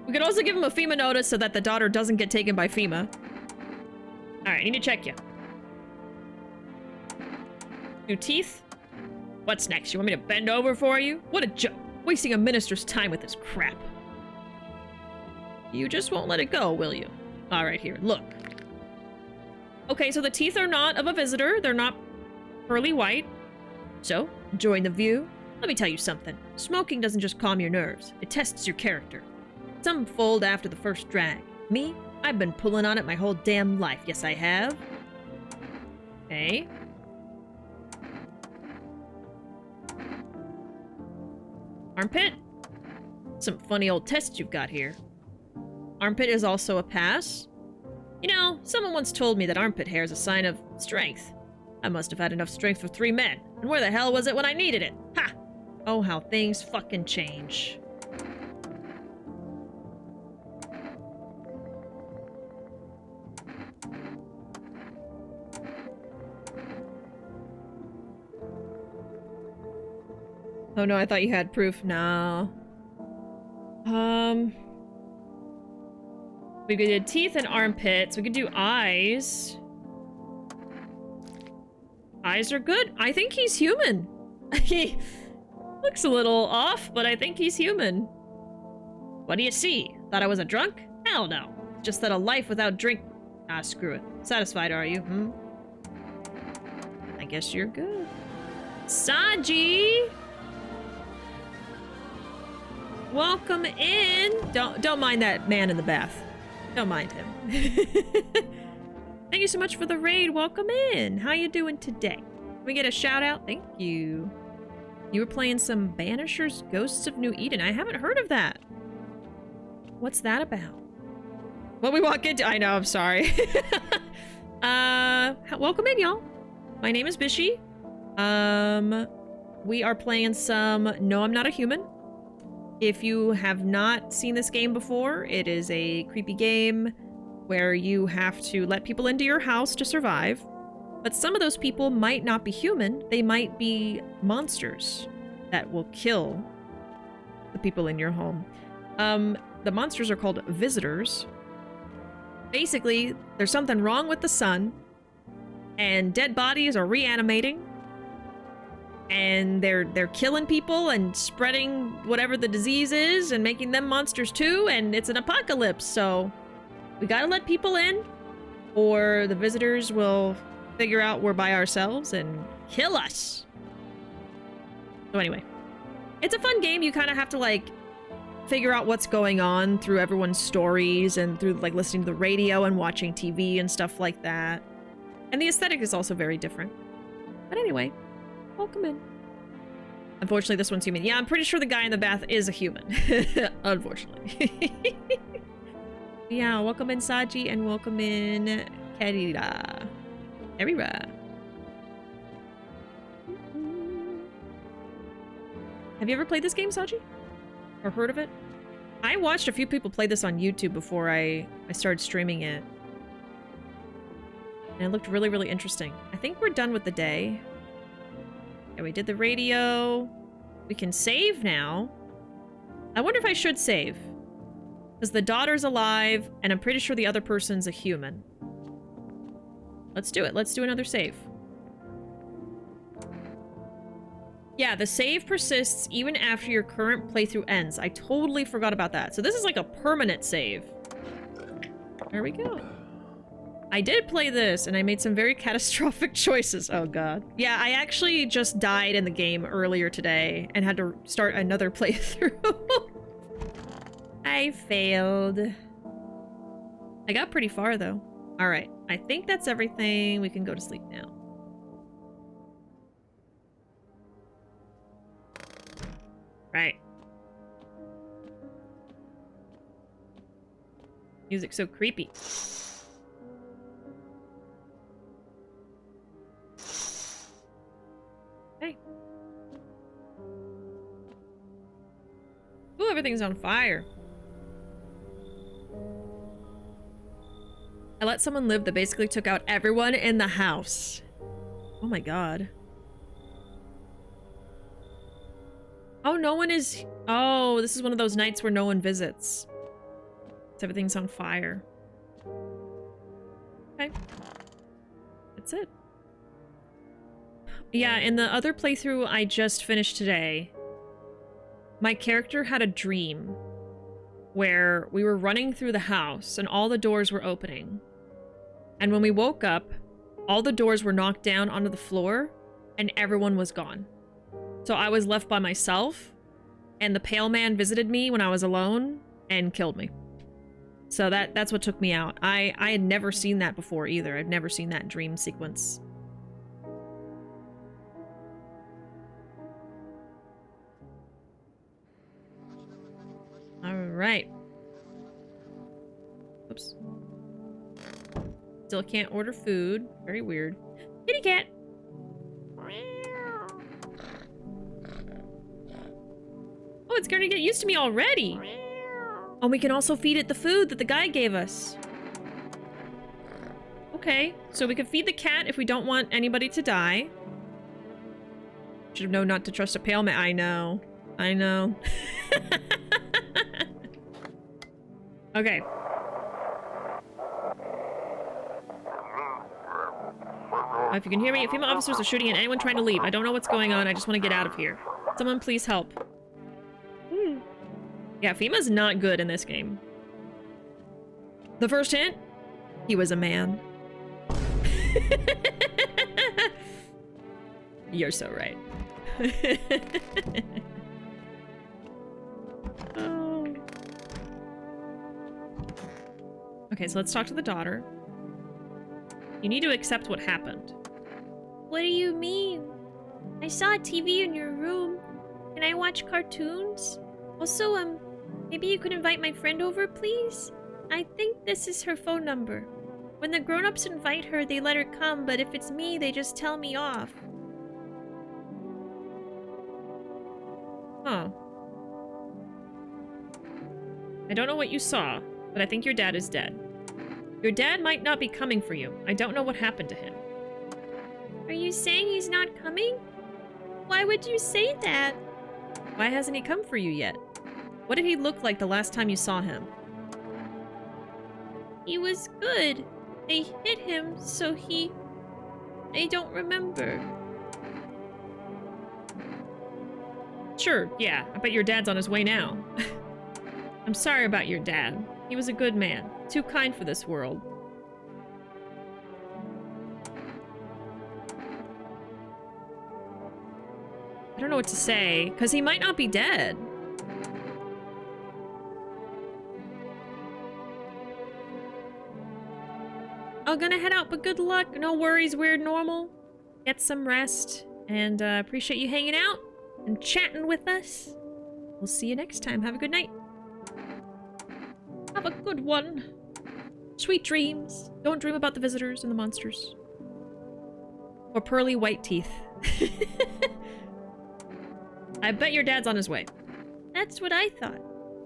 We could also give him a FEMA notice so that the daughter doesn't get taken by FEMA. All right, I need to check you. New teeth? What's next? You want me to bend over for you? What a joke. Wasting a minister's time with this crap. You just won't let it go, will you? All right, here, look. Okay, so the teeth are not of a visitor. They're not pearly white. So, enjoying the view? Let me tell you something. Smoking doesn't just calm your nerves. It tests your character. Some fold after the first drag. Me? I've been pulling on it my whole damn life. Yes, I have. Okay. Armpit? Some funny old tests you've got here. Armpit is also a pass. You know, someone once told me that armpit hair is a sign of strength. I must have had enough strength for 3 men. And where the hell was it when I needed it? Ha! Oh, how things fucking change. Oh no, I thought you had proof. No. We did teeth and armpits. We could do eyes. Eyes are good. I think he's human. He looks a little off, but I think he's human. What do you see? Thought I was a drunk? Hell no. Just that a life without drink... Ah, screw it. Satisfied, are you? Hmm? I guess you're good. Saji! Welcome in. Don't mind that man in the bath. Don't mind him. Thank you so much for the raid. Welcome in. How you doing today? Can we get a shout out? Thank you. You were playing some Banishers Ghosts of New Eden. I haven't heard of that. What's that about? What we walk into? I know, I'm sorry. Welcome in, y'all. My name is Bishi. We are playing some No, I'm Not a Human. If you have not seen this game before, it is a creepy game where you have to let people into your house to survive. But some of those people might not be human. They might be monsters that will kill the people in your home. The monsters are called visitors. Basically, there's something wrong with the sun, and dead bodies are reanimating. and they're killing people and spreading whatever the disease is and making them monsters too, and it's an apocalypse, so we gotta let people in or the visitors will figure out we're by ourselves and kill us. So anyway, it's a fun game. You kind of have to like figure out what's going on through everyone's stories and through like listening to the radio and watching TV and stuff like that. And the aesthetic is also very different. But anyway, welcome in. Unfortunately, this one's human. Yeah, I'm pretty sure the guy in the bath is a human. Unfortunately. Yeah, welcome in Saji and welcome in Kerira. Kerira. Have you ever played this game, Saji? Or heard of it? I watched a few people play this on YouTube before I started streaming it. And it looked really, really interesting. I think we're done with the day. Yeah, we did the radio. We can save now. I wonder if I should save. Because the daughter's alive, and I'm pretty sure the other person's a human. Let's do it. Let's do another save. Yeah, the save persists even after your current playthrough ends. I totally forgot about that. So this is like a permanent save. There we go. I did play this, and I made some very catastrophic choices. Oh, God. Yeah, I actually just died in the game earlier today and had to start another playthrough. I failed. I got pretty far, though. All right. I think that's everything. We can go to sleep now. Right. Music's so creepy. Hey. Ooh, everything's on fire. I let someone live that basically took out everyone in the house. Oh my god. Oh, no one is... Oh, this is one of those nights where no one visits. So everything's on fire. Okay. That's it. Yeah, in the other playthrough I just finished today, my character had a dream where we were running through the house and all the doors were opening. And when we woke up, all the doors were knocked down onto the floor and everyone was gone. So I was left by myself, and the pale man visited me when I was alone and killed me. So that's what took me out. I had never seen that before either. I've never seen that dream sequence. All right. Oops. Still can't order food. Very weird. Kitty cat. Oh, it's gonna get used to me already. Oh, we can also feed it the food that the guy gave us. Okay, so we can feed the cat if we don't want anybody to die. Should have known not to trust a pale man. I know. I know. Okay. If you can hear me, female officers are shooting at anyone trying to leave. I don't know what's going on. I just want to get out of here. Someone please help. Yeah, FEMA's not good in this game. The first hint? He was a man. You're so right. Oh. Okay, so let's talk to the daughter. You need to accept what happened. What do you mean? I saw a TV in your room. Can I watch cartoons? Also, maybe you could invite my friend over, please? I think this is her phone number. When the grown-ups invite her, they let her come, but if it's me, they just tell me off. Huh. I don't know what you saw, but I think your dad is dead. Your dad might not be coming for you. I don't know what happened to him. Are you saying he's not coming? Why would you say that? Why hasn't he come for you yet? What did he look like the last time you saw him? He was good. I hit him, so I don't remember. Sure, yeah. I bet your dad's on his way now. I'm sorry about your dad. He was a good man. Too kind for this world. I don't know what to say, because he might not be dead. I'm gonna head out, but good luck. No worries, weird normal. Get some rest, and appreciate you hanging out and chatting with us. We'll see you next time. Have a good night. Have a good one. Sweet dreams. Don't dream about the visitors and the monsters. Or pearly white teeth. I bet your dad's on his way. That's what I thought.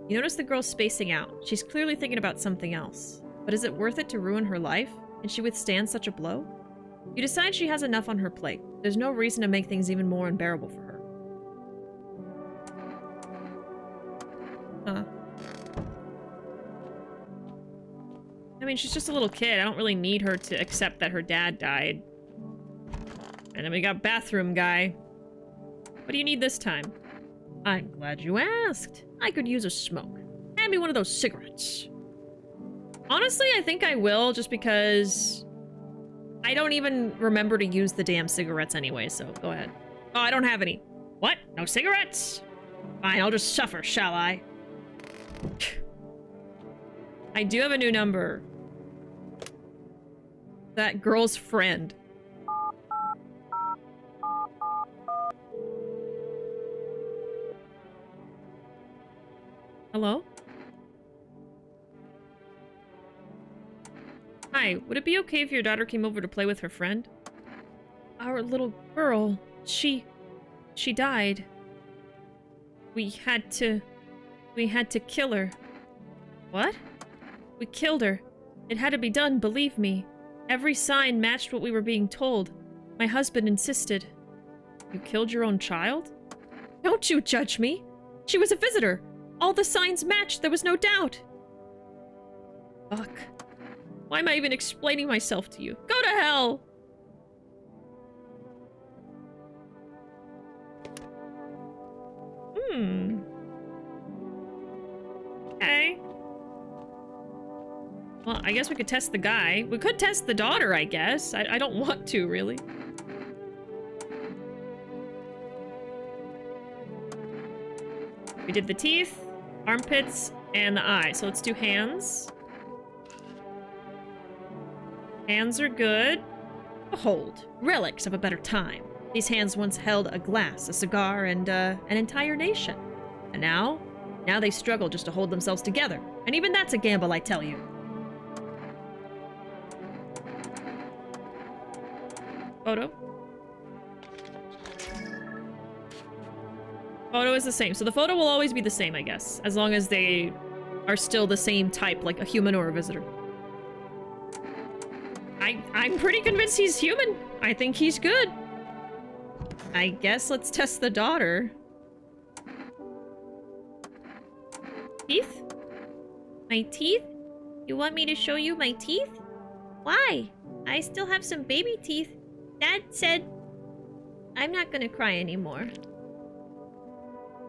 You notice the girl's spacing out. She's clearly thinking about something else. But is it worth it to ruin her life? Can she withstand such a blow? You decide she has enough on her plate. There's no reason to make things even more unbearable for her. Huh. I mean, she's just a little kid. I don't really need her to accept that her dad died. And then we got bathroom guy. What do you need this time? I'm glad you asked. I could use a smoke. Hand me one of those cigarettes. Honestly, I think I will, just because I don't even remember to use the damn cigarettes anyway, so go ahead. Oh, I don't have any. What? No cigarettes? Fine, I'll just suffer, shall I? I do have a new number. That girl's friend. Hello? Hi, would it be okay if your daughter came over to play with her friend? Our little girl, she died. We had to kill her. What? We killed her. It had to be done, believe me. Every sign matched what we were being told. My husband insisted. You killed your own child? Don't you judge me. She was a visitor. All the signs matched, there was no doubt. Fuck. Why am I even explaining myself to you? Go to hell! Okay. Well, I guess we could test the guy. We could test the daughter, I guess. I don't want to, really. We did the teeth, armpits, and the eye. So let's do hands. Hands are good. Behold, relics of a better time. These hands once held a glass, a cigar, and an entire nation. And now they struggle just to hold themselves together. And even that's a gamble, I tell you. Photo. Photo is the same. So the photo will always be the same, I guess. As long as they are still the same type, like a human or a visitor. I'm pretty convinced he's human. I think he's good. I guess let's test the daughter. Teeth? My teeth? You want me to show you my teeth? Why? I still have some baby teeth. Dad said I'm not gonna cry anymore.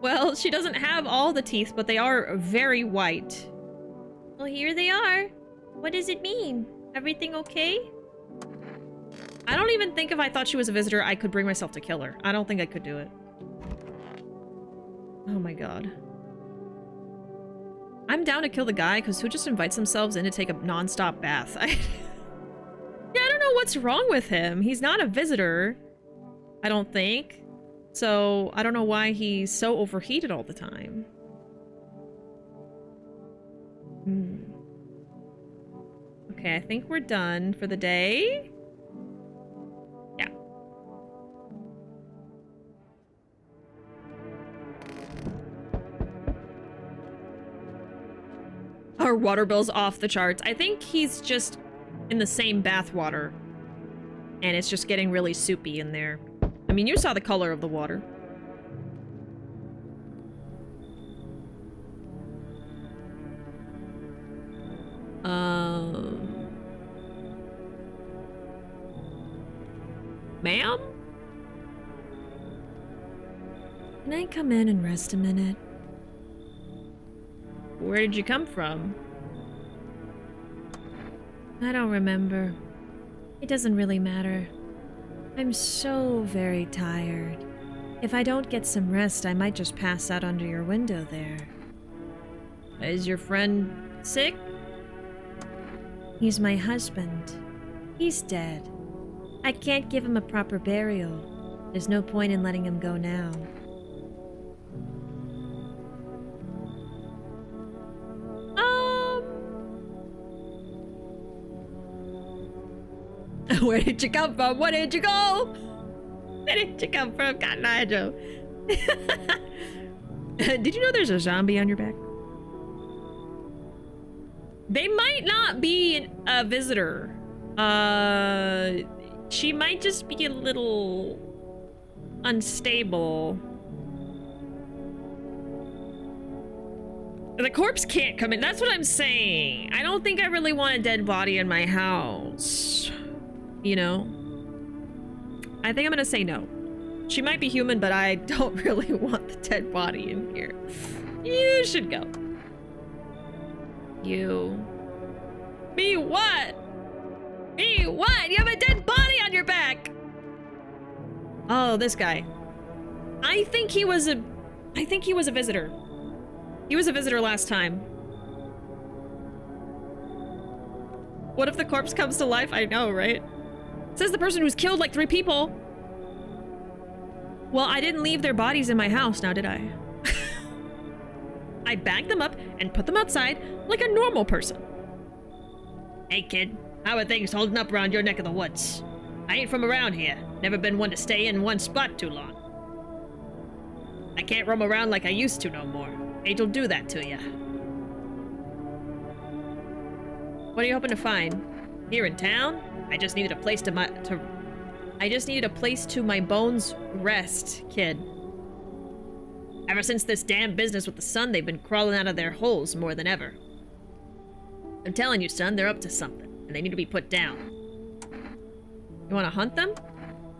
Well, she doesn't have all the teeth, but they are very white. Well, here they are. What does it mean? Everything okay? I don't even think if I thought she was a visitor, I could bring myself to kill her. I don't think I could do it. Oh my god. I'm down to kill the guy, because who just invites themselves in to take a non-stop bath? Yeah, I don't know what's wrong with him. He's not a visitor, I don't think. So, I don't know why he's so overheated all the time. Okay, I think we're done for the day. Yeah. Our water bill's off the charts. I think he's just in the same bath water. And it's just getting really soupy in there. I mean, you saw the color of the water. Ma'am? Can I come in and rest a minute? Where did you come from? I don't remember. It doesn't really matter. I'm so very tired. If I don't get some rest, I might just pass out under your window there. Is your friend sick? He's my husband. He's dead. I can't give him a proper burial. There's no point in letting him go now. Where did you come from? Where did you go? Where did you come from? God, Nigel. Did you know there's a zombie on your back? They might not be a visitor. She might just be a little unstable. The corpse can't come in. That's what I'm saying. I don't think I really want a dead body in my house. You know? I think I'm gonna say no. She might be human, but I don't really want the dead body in here. You should go. You. Me what? Me what? You have a dead body on your back! Oh, this guy. I think he was a visitor. He was a visitor last time. What if the corpse comes to life? I know, right? Says the person who's killed like 3 people. Well, I didn't leave their bodies in my house now, did I? I bagged them up and put them outside like a normal person. Hey kid, how are things holding up around your neck of the woods? I ain't from around here. Never been one to stay in one spot too long. I can't roam around like I used to no more. Age'll do that to ya. What are you hoping to find? Here in town? I just needed a place to my bones rest, kid. Ever since this damn business with the sun, they've been crawling out of their holes more than ever. I'm telling you, son, they're up to something, and they need to be put down. You want to hunt them?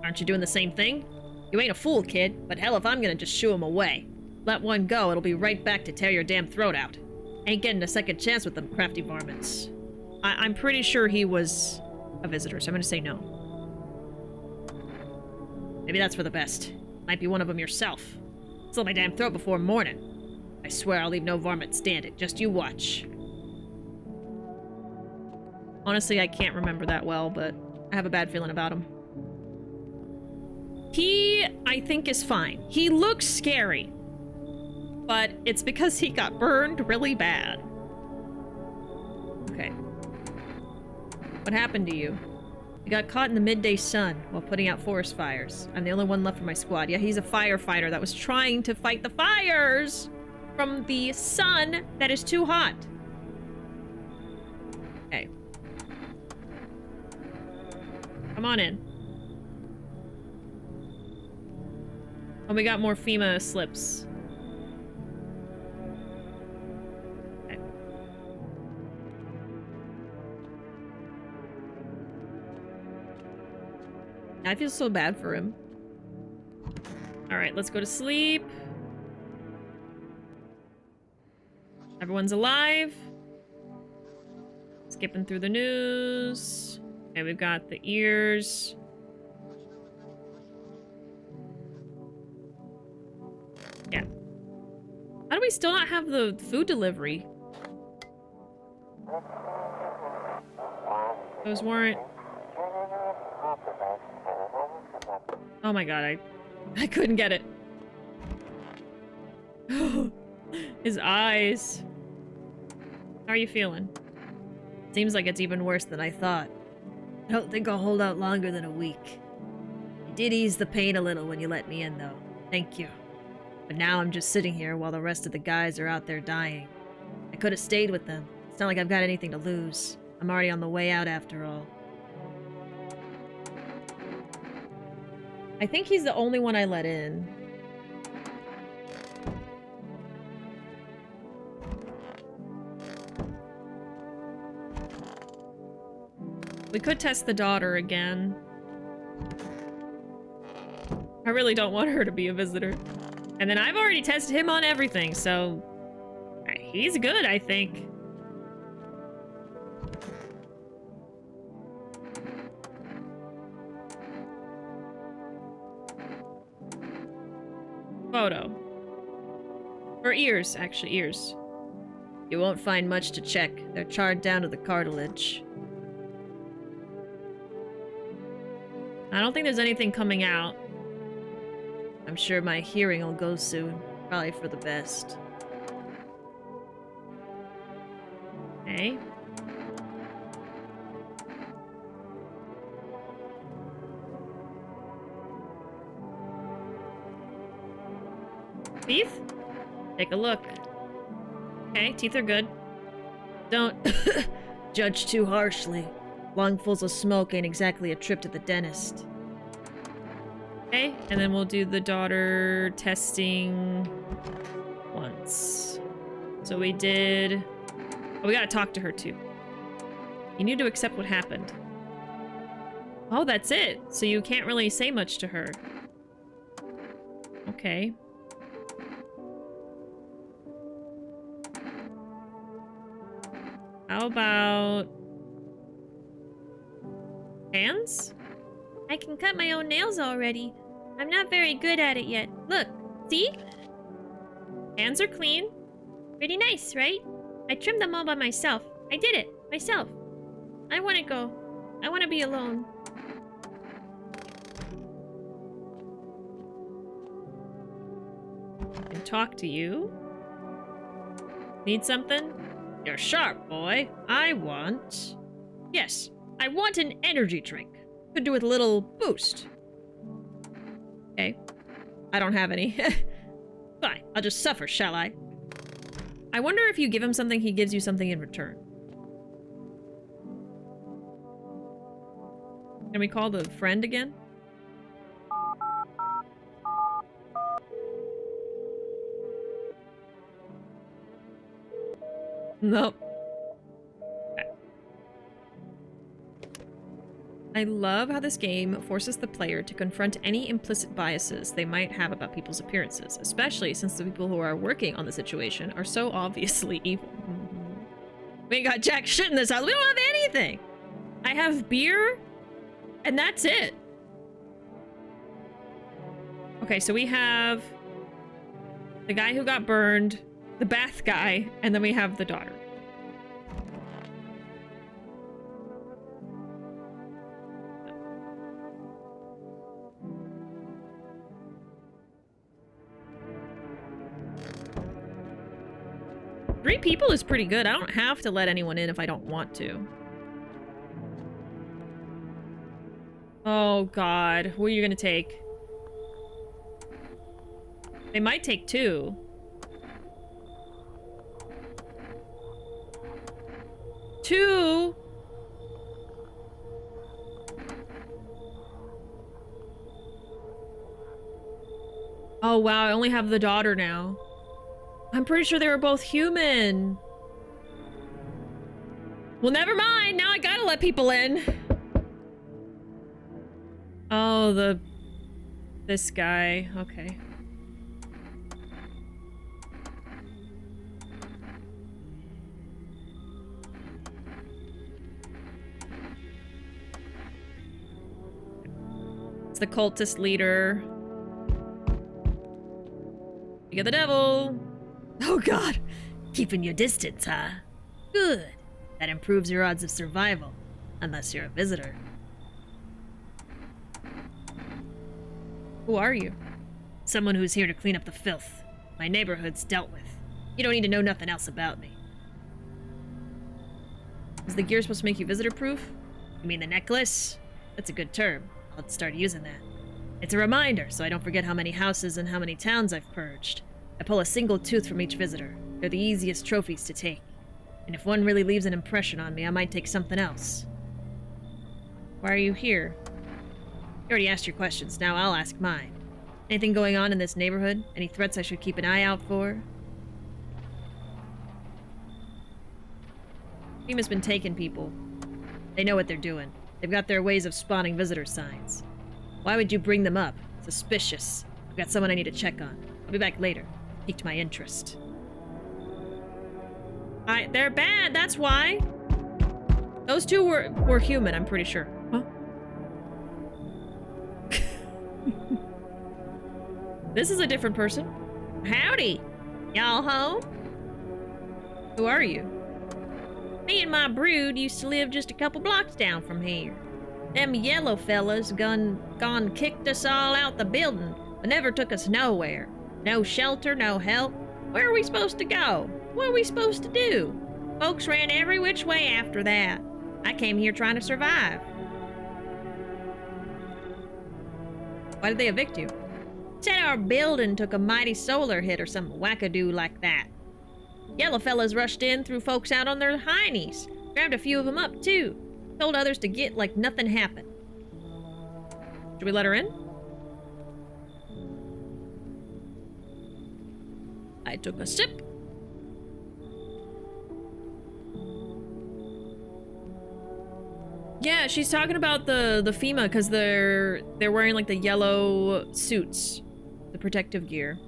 Aren't you doing the same thing? You ain't a fool, kid, but hell if I'm gonna just shoo them away. Let one go, it'll be right back to tear your damn throat out. Ain't getting a second chance with them crafty varmints. I'm pretty sure he was a visitor, so I'm gonna say no. Maybe that's for the best. Might be one of them yourself. Slit my damn throat before morning. I swear I'll leave no varmint standing. Just you watch. Honestly, I can't remember that well, but I have a bad feeling about him. He, I think, is fine. He looks scary. But it's because he got burned really bad. Okay. What happened to you? You got caught in the midday sun while putting out forest fires. I'm the only one left for my squad. Yeah, he's a firefighter that was trying to fight the fires from the sun that is too hot. Okay. Come on in. Oh, we got more FEMA slips. Okay. I feel so bad for him. Alright, let's go to sleep. Everyone's alive. Skipping through the news. Okay, we've got the ears. Yeah. How do we still not have the food delivery? Those weren't... Oh my god, I couldn't get it. His eyes. How are you feeling? Seems like it's even worse than I thought. I don't think I'll hold out longer than a week. You did ease the pain a little when you let me in, though. Thank you. But now I'm just sitting here while the rest of the guys are out there dying. I could have stayed with them. It's not like I've got anything to lose. I'm already on the way out after all. I think he's the only one I let in. We could test the daughter again. I really don't want her to be a visitor. And then I've already tested him on everything, so he's good, I think. Photo. Or ears, actually, ears. You won't find much to check. They're charred down to the cartilage. I don't think there's anything coming out. I'm sure my hearing will go soon. Probably for the best. Okay. Teeth? Take a look. Okay, teeth are good. Don't judge too harshly. Lungfuls of smoke ain't exactly a trip to the dentist. Okay, and then we'll do the daughter testing once. So we did... Oh, we gotta talk to her too. You need to accept what happened. Oh, that's it. So you can't really say much to her. Okay. How about... hands? I can cut my own nails already. I'm not very good at it yet. Look, see? Hands are clean. Pretty nice, right? I trimmed them all by myself. I did it, myself. I want to go. I want to be alone. And talk to you. Need something? You're sharp, boy. I want... Yes, I want an energy drink. Could do with a little boost. Okay. I don't have any. Fine, I'll just suffer, shall I? I wonder if you give him something, he gives you something in return. Can we call the friend again? Nope. Okay. I love how this game forces the player to confront any implicit biases they might have about people's appearances, especially since the people who are working on the situation are so obviously evil. We ain't got jack shit in this house. We don't have anything. I have beer, and that's it. Okay, so we have the guy who got burned, the bath guy, and then we have the daughter. Three people is pretty good. I don't have to let anyone in if I don't want to. Oh god, who are you gonna take? They might take two. Two? Oh wow, I only have the daughter now. I'm pretty sure they were both human. Well, never mind. Now I gotta let people in. Oh, this guy. Okay. It's the cultist leader. You get the devil. Oh god, keeping your distance, huh? Good. That improves your odds of survival, unless you're a visitor. Who are you? Someone who's here to clean up the filth. My neighborhood's dealt with. You don't need to know nothing else about me. Is the gear supposed to make you visitor-proof? You mean the necklace? That's a good term. I'll start using that. It's a reminder, so I don't forget how many houses and how many towns I've purged. I pull a single tooth from each visitor. They're the easiest trophies to take. And if one really leaves an impression on me, I might take something else. Why are you here? You already asked your questions, now I'll ask mine. Anything going on in this neighborhood? Any threats I should keep an eye out for? Team has been taking people. They know what they're doing. They've got their ways of spawning visitor signs. Why would you bring them up? Suspicious. I've got someone I need to check on. I'll be back later. Piqued my interest. They're bad, that's why. Those two were human, I'm pretty sure. Huh? This is a different person. Howdy. Y'all home? Who are you? Me and my brood used to live just a couple blocks down from here. Them yellow fellas gone kicked us all out the building, but never took us nowhere. No shelter, no help. Where are we supposed to go? What are we supposed to do? Folks ran every which way after that. I came here trying to survive. Why did they evict you? Said our building took a mighty solar hit or some wackadoo like that. Yellow fellas rushed in, threw folks out on their heinies. Grabbed a few of them up, too. Told others to get like nothing happened. Should we let her in? I took a sip. Yeah, she's talking about the FEMA because they're wearing like the yellow suits, the protective gear.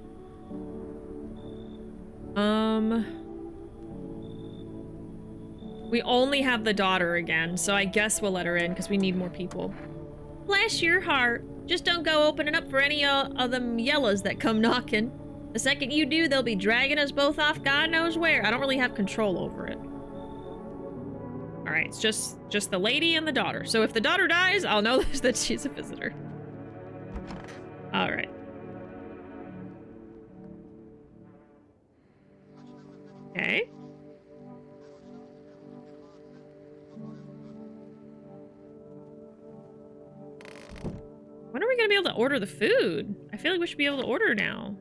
We only have the daughter again, so I guess we'll let her in because we need more people. Bless your heart. Just don't go opening up for any of them yellows that come knocking. The second you do, they'll be dragging us both off God knows where. I don't really have control over it. All right, it's just the lady and the daughter. So if the daughter dies, I'll know that she's a visitor. All right. Okay. When are we gonna be able to order the food? I feel like we should be able to order now.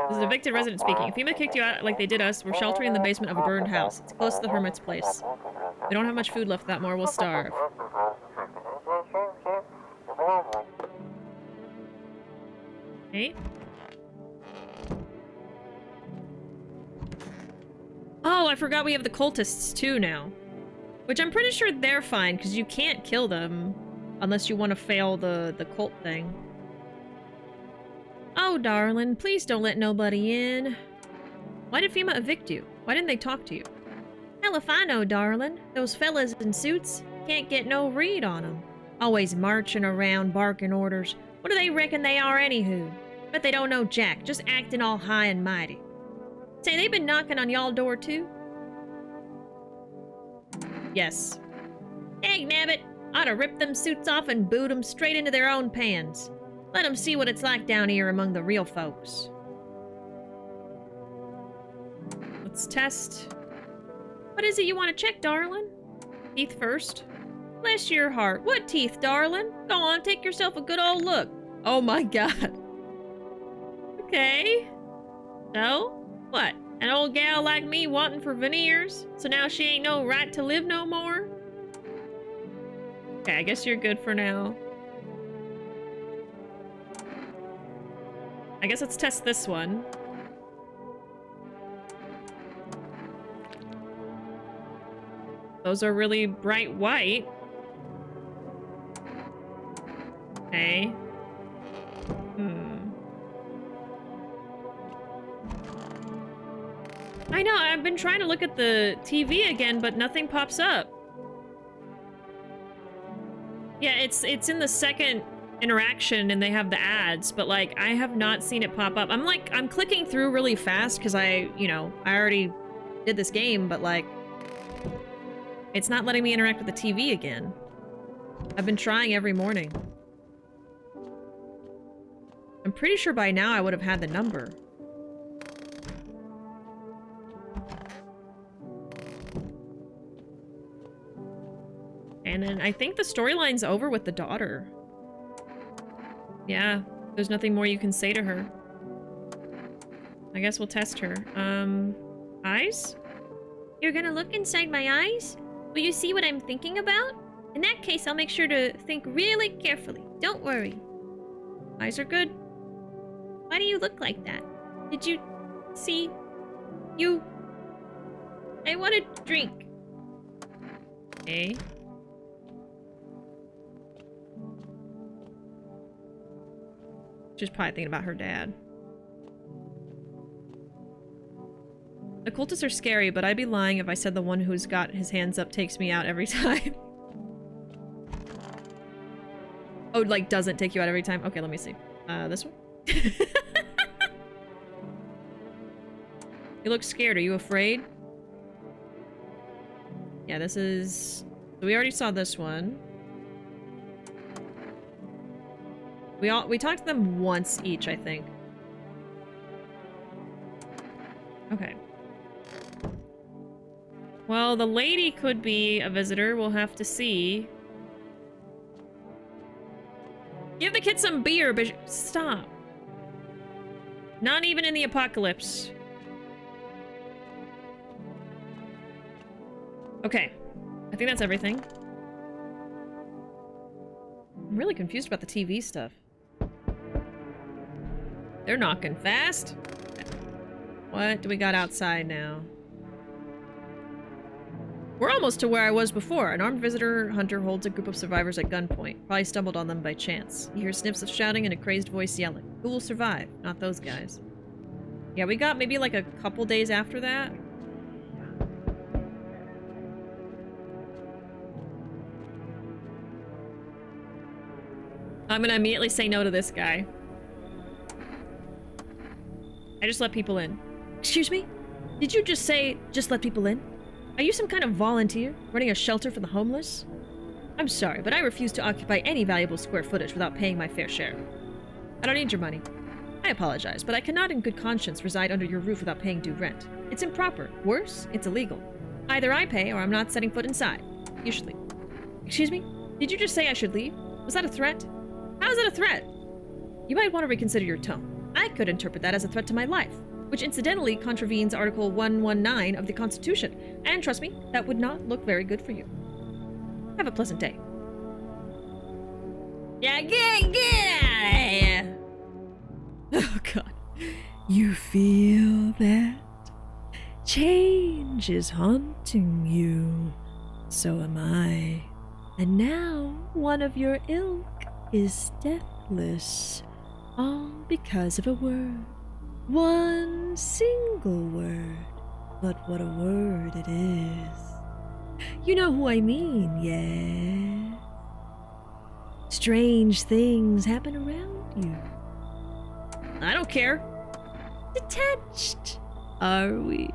This is an evicted resident speaking. If FEMA kicked you out like they did us, we're sheltering in the basement of a burned house. It's close to the hermit's place. We don't have much food left that more. We'll starve. Okay. Oh, I forgot we have the cultists too now. Which I'm pretty sure they're fine, because you can't kill them unless you want to fail the cult thing. Oh, darling, please don't let nobody in. Why did FEMA evict you? Why didn't they talk to you? Hell if I know, darling. Those fellas in suits, can't get no read on them. Always marching around, barking orders. What do they reckon they are anywho? Bet they don't know jack, just acting all high and mighty. Say, they been knocking on y'all door too? Yes. Dang nabbit, oughta rip them suits off and boot them straight into their own pans. Let them see what it's like down here among the real folks. Let's test. What is it you want to check, darling? Teeth first. Bless your heart. What teeth, darling? Go on, take yourself a good old look. Oh my god. Okay. So, what? An old gal like me wanting for veneers? So now she ain't no right to live no more? Okay, I guess you're good for now. I guess let's test this one. Those are really bright white. Okay. I know, I've been trying to look at the TV again, but nothing pops up. Yeah, it's in the second interaction and they have the ads, but like I have not seen it pop up. I'm clicking through really fast because I already did this game, but like it's not letting me interact with the TV again. I've been trying every morning. I'm pretty sure by now I would have had the number. And then I think the storyline's over with the daughter. Yeah, there's nothing more you can say to her. I guess we'll test her. Eyes? You're gonna look inside my eyes? Will you see what I'm thinking about? In that case, I'll make sure to think really carefully. Don't worry. Eyes are good. Why do you look like that? Did you see? You... I want a drink. Okay. She's probably thinking about her dad. The cultists are scary, but I'd be lying if I said the one who's got his hands up takes me out every time. Oh, like, doesn't take you out every time? Okay, let me see. This one? You look scared. Are you afraid? Yeah, this is... So we already saw this one. We talked to them once each, I think. Okay. Well, the lady could be a visitor. We'll have to see. Give the kid some beer, but stop. Not even in the apocalypse. Okay. I think that's everything. I'm really confused about the TV stuff. They're knocking fast. What do we got outside now? We're almost to where I was before. An armed visitor hunter holds a group of survivors at gunpoint. Probably stumbled on them by chance. You hear sniffs of shouting and a crazed voice yelling. Who will survive? Not those guys. Yeah, we got maybe like a couple days after that. I'm gonna immediately say no to this guy. I just let people in. Excuse me? Did you just say, just let people in? Are you some kind of volunteer, running a shelter for the homeless? I'm sorry, but I refuse to occupy any valuable square footage without paying my fair share. I don't need your money. I apologize, but I cannot in good conscience reside under your roof without paying due rent. It's improper. Worse, it's illegal. Either I pay or I'm not setting foot inside. You should leave. Excuse me? Did you just say I should leave? Was that a threat? How is that a threat? You might want to reconsider your tone. I could interpret that as a threat to my life, which incidentally contravenes Article 119 of the Constitution, and trust me, that would not look very good for you. Have a pleasant day. Yeah, get out of here! Oh, God. You feel that? Change is haunting you. So am I. And now one of your ilk is deathless, all because of a word. One single word, but what a word it is. You know who I mean, yeah? Strange things happen around you. I don't care. Detached, are we?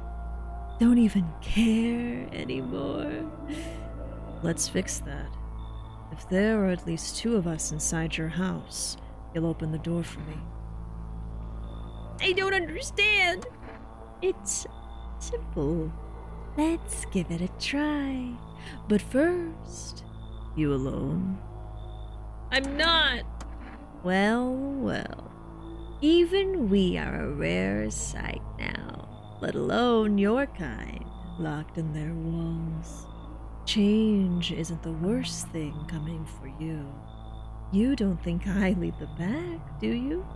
Don't even care anymore. Let's fix that. If there are at least 2 of us inside your house, you'll open the door for me. I don't understand. It's simple. Let's give it a try. But first, you alone? I'm not. Well, well. Even we are a rare sight now, let alone your kind, locked in their walls. Change isn't the worst thing coming for you. You don't think I lead the pack, do you?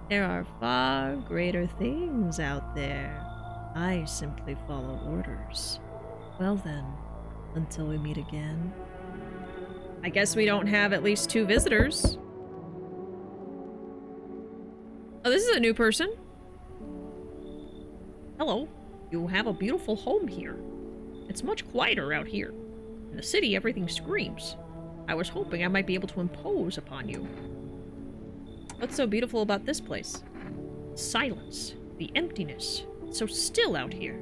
There are far greater things out there. I simply follow orders. Well then, until we meet again. I guess we don't have at least 2 visitors. Oh, this is a new person. Hello. You have a beautiful home here. It's much quieter out here. In the city, everything screams. I was hoping I might be able to impose upon you. What's so beautiful about this place? Silence. The emptiness. It's so still out here.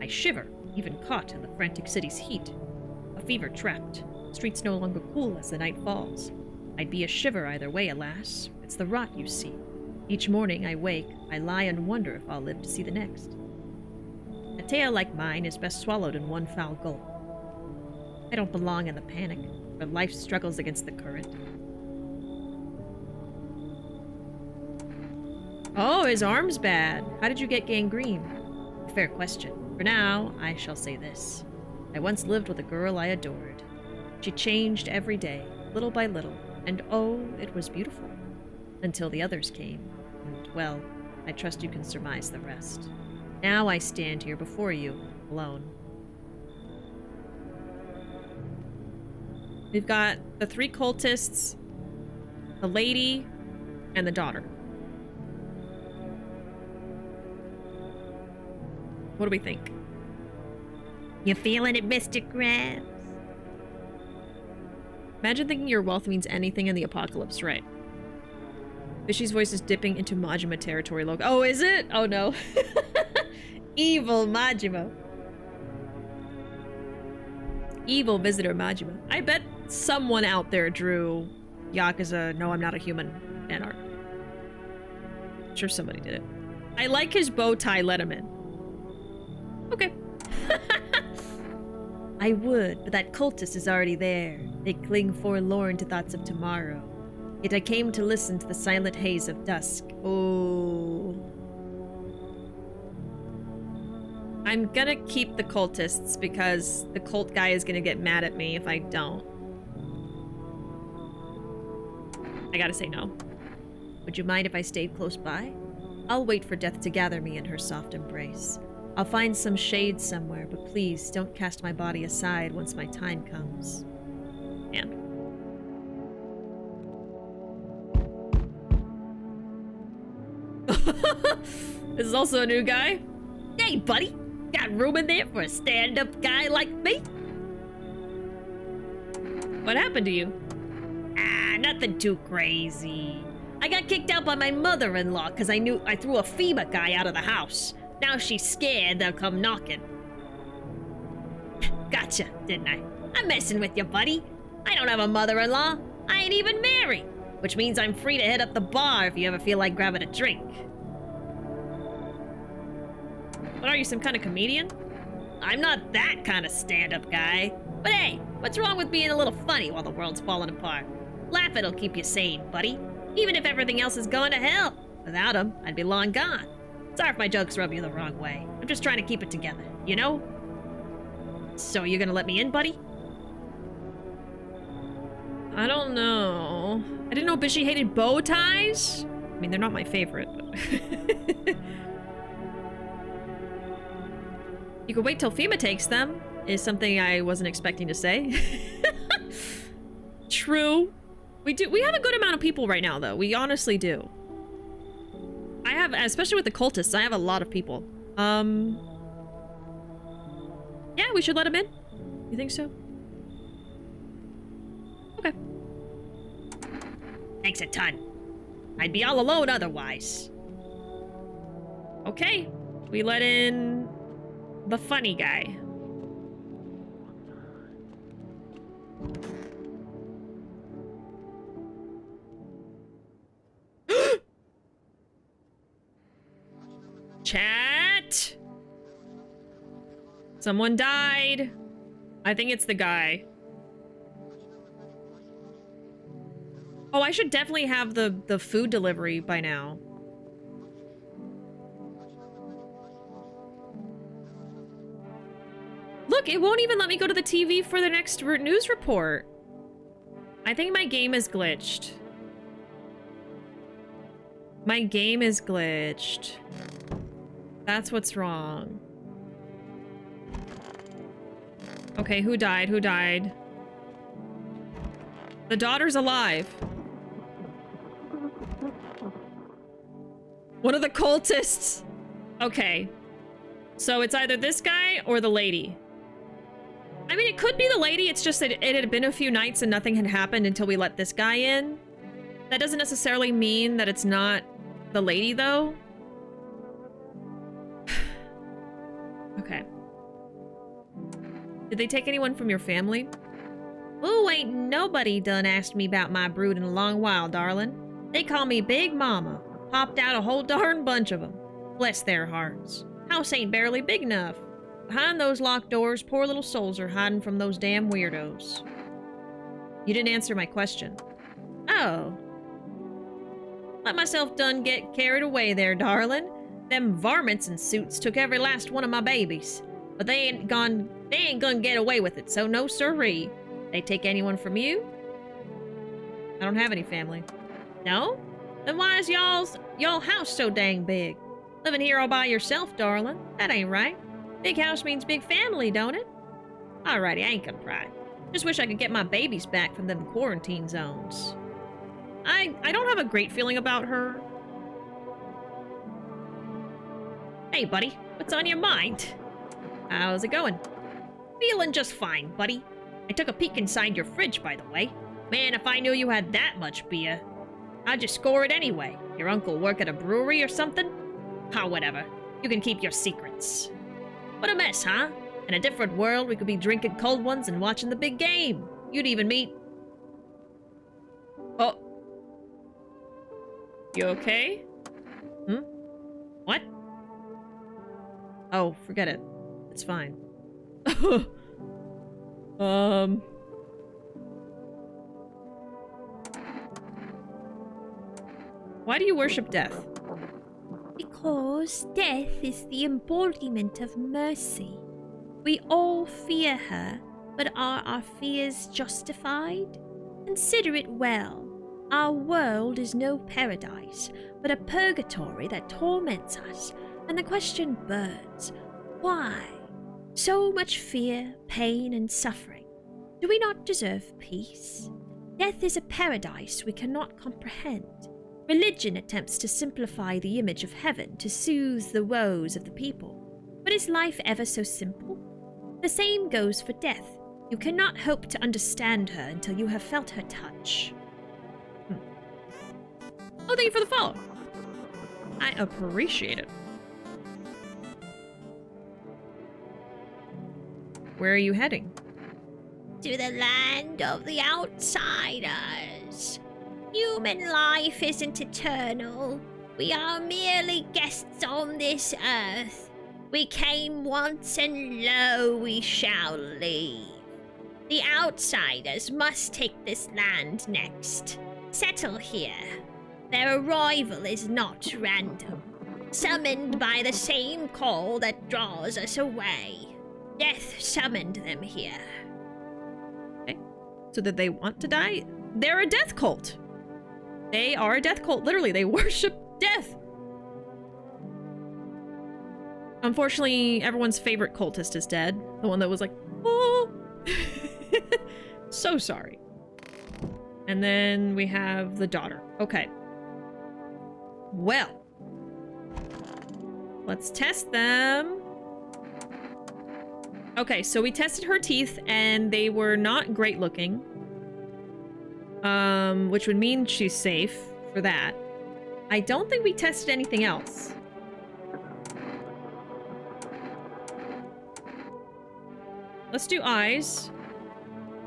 I shiver, even caught in the frantic city's heat. A fever trapped. Streets no longer cool as the night falls. I'd be a shiver either way, alas. It's the rot you see. Each morning I wake, I lie and wonder if I'll live to see the next. A tale like mine is best swallowed in one foul gulp. I don't belong in the panic, where life struggles against the current. Oh, his arm's bad. How did you get gangrene? Fair question. For now, I shall say this. I once lived with a girl I adored. She changed every day, little by little, and oh, it was beautiful. Until the others came. And, well, I trust you can surmise the rest. Now I stand here before you, alone. We've got the 3 cultists, the lady, and the daughter. What do we think? You feeling it, Mr. Krabs? Imagine thinking your wealth means anything in the apocalypse, right? Bishy's voice is dipping into Majima territory. Oh, is it? Oh no. Evil Majima. Evil visitor Majima. I bet someone out there drew Yakuza, no, I'm not a human fan art. I'm sure somebody did it. I like his bow tie, let him in. Okay. I would, but that cultist is already there. They cling forlorn to thoughts of tomorrow. Yet I came to listen to the silent haze of dusk. Oh. I'm gonna keep the cultists because the cult guy is gonna get mad at me if I don't. I gotta say no. Would you mind if I stayed close by? I'll wait for death to gather me in her soft embrace. I'll find some shade somewhere, but please don't cast my body aside once my time comes. Man. This is also a new guy. Hey, buddy. Got room in there for a stand-up guy like me? What happened to you? Nothing too crazy. I got kicked out by my mother-in-law because I knew I threw a FEMA guy out of the house. Now she's scared they'll come knocking. Gotcha, didn't I? I'm messing with you, buddy. I don't have a mother-in-law. I ain't even married. Which means I'm free to hit up the bar if you ever feel like grabbing a drink. What are you, some kind of comedian? I'm not that kind of stand-up guy. But hey, what's wrong with being a little funny while the world's falling apart? Laugh, it'll keep you sane, buddy. Even if everything else is going to hell. Without him, I'd be long gone. Sorry if my jokes rub you the wrong way. I'm just trying to keep it together, you know? So you gonna let me in, buddy? I don't know. I didn't know Bishy hated bow ties. I mean, they're not my favorite, but... You could wait till FEMA takes them, is something I wasn't expecting to say. True. We have a good amount of people right now, though. We honestly do. I have, especially with the cultists, I have a lot of people. Yeah, we should let them in. You think so? Okay. Thanks a ton. I'd be all alone otherwise. Okay. We let in the funny guy. Chat! Someone died. I think it's the guy. Oh, I should definitely have the food delivery by now. Look, it won't even let me go to the TV for the next news report. I think my game is glitched. My game is glitched. That's what's wrong. Okay, who died? Who died? The daughter's alive. One of the cultists. Okay. So it's either this guy or the lady. I mean, it could be the lady. It's just that it had been a few nights and nothing had happened until we let this guy in. That doesn't necessarily mean that it's not the lady, though. Okay. Did they take anyone from your family? Ooh, ain't nobody done asked me about my brood in a long while, darling. They call me Big Mama. Popped out a whole darn bunch of them. Bless their hearts. House ain't barely big enough. Behind those locked doors, poor little souls are hiding from those damn weirdos. You didn't answer my question. Oh. Let myself done get carried away there, darling. Them varmints in suits took every last one of my babies. But they ain't gonna get away with it, so no siree. They take anyone from you? I don't have any family. No? Then why is y'all house so dang big? Living here all by yourself, darling. That ain't right. Big house means big family, don't it? Alrighty, I ain't gonna cry. Just wish I could get my babies back from them quarantine zones. I don't have a great feeling about her. Hey, buddy. What's on your mind? How's it going? Feeling just fine, buddy. I took a peek inside your fridge, by the way. Man, if I knew you had that much beer, I'd just score it anyway. Your uncle work at a brewery or something? Ah, whatever. You can keep your secrets. What a mess, huh? In a different world, we could be drinking cold ones and watching the big game. You'd even meet... Oh. You okay? Hmm? What? Oh, forget it. It's fine. Why do you worship death? Because death is the embodiment of mercy. We all fear her, but are our fears justified? Consider it well. Our world is no paradise, but a purgatory that torments us, and the question burns, why? So much fear, pain, and suffering. Do we not deserve peace? Death is a paradise we cannot comprehend. Religion attempts to simplify the image of heaven to soothe the woes of the people. But is life ever so simple? The same goes for death. You cannot hope to understand her until you have felt her touch. Oh, thank you for the follow. I appreciate it. Where are you heading? To the land of the outsiders. Human life isn't eternal. We are merely guests on this earth. We came once and lo, we shall leave. The outsiders must take this land next. Settle here. Their arrival is not random. Summoned by the same call that draws us away. Death summoned them here. Okay. So did they want to die? They're a death cult. They are a death cult. Literally, they worship death. Unfortunately, everyone's favorite cultist is dead. The one that was like, oh. So sorry. And then we have the daughter. Okay. Well. Let's test them. Okay, so we tested her teeth, and they were not great looking. Which would mean she's safe for that. I don't think we tested anything else. Let's do eyes.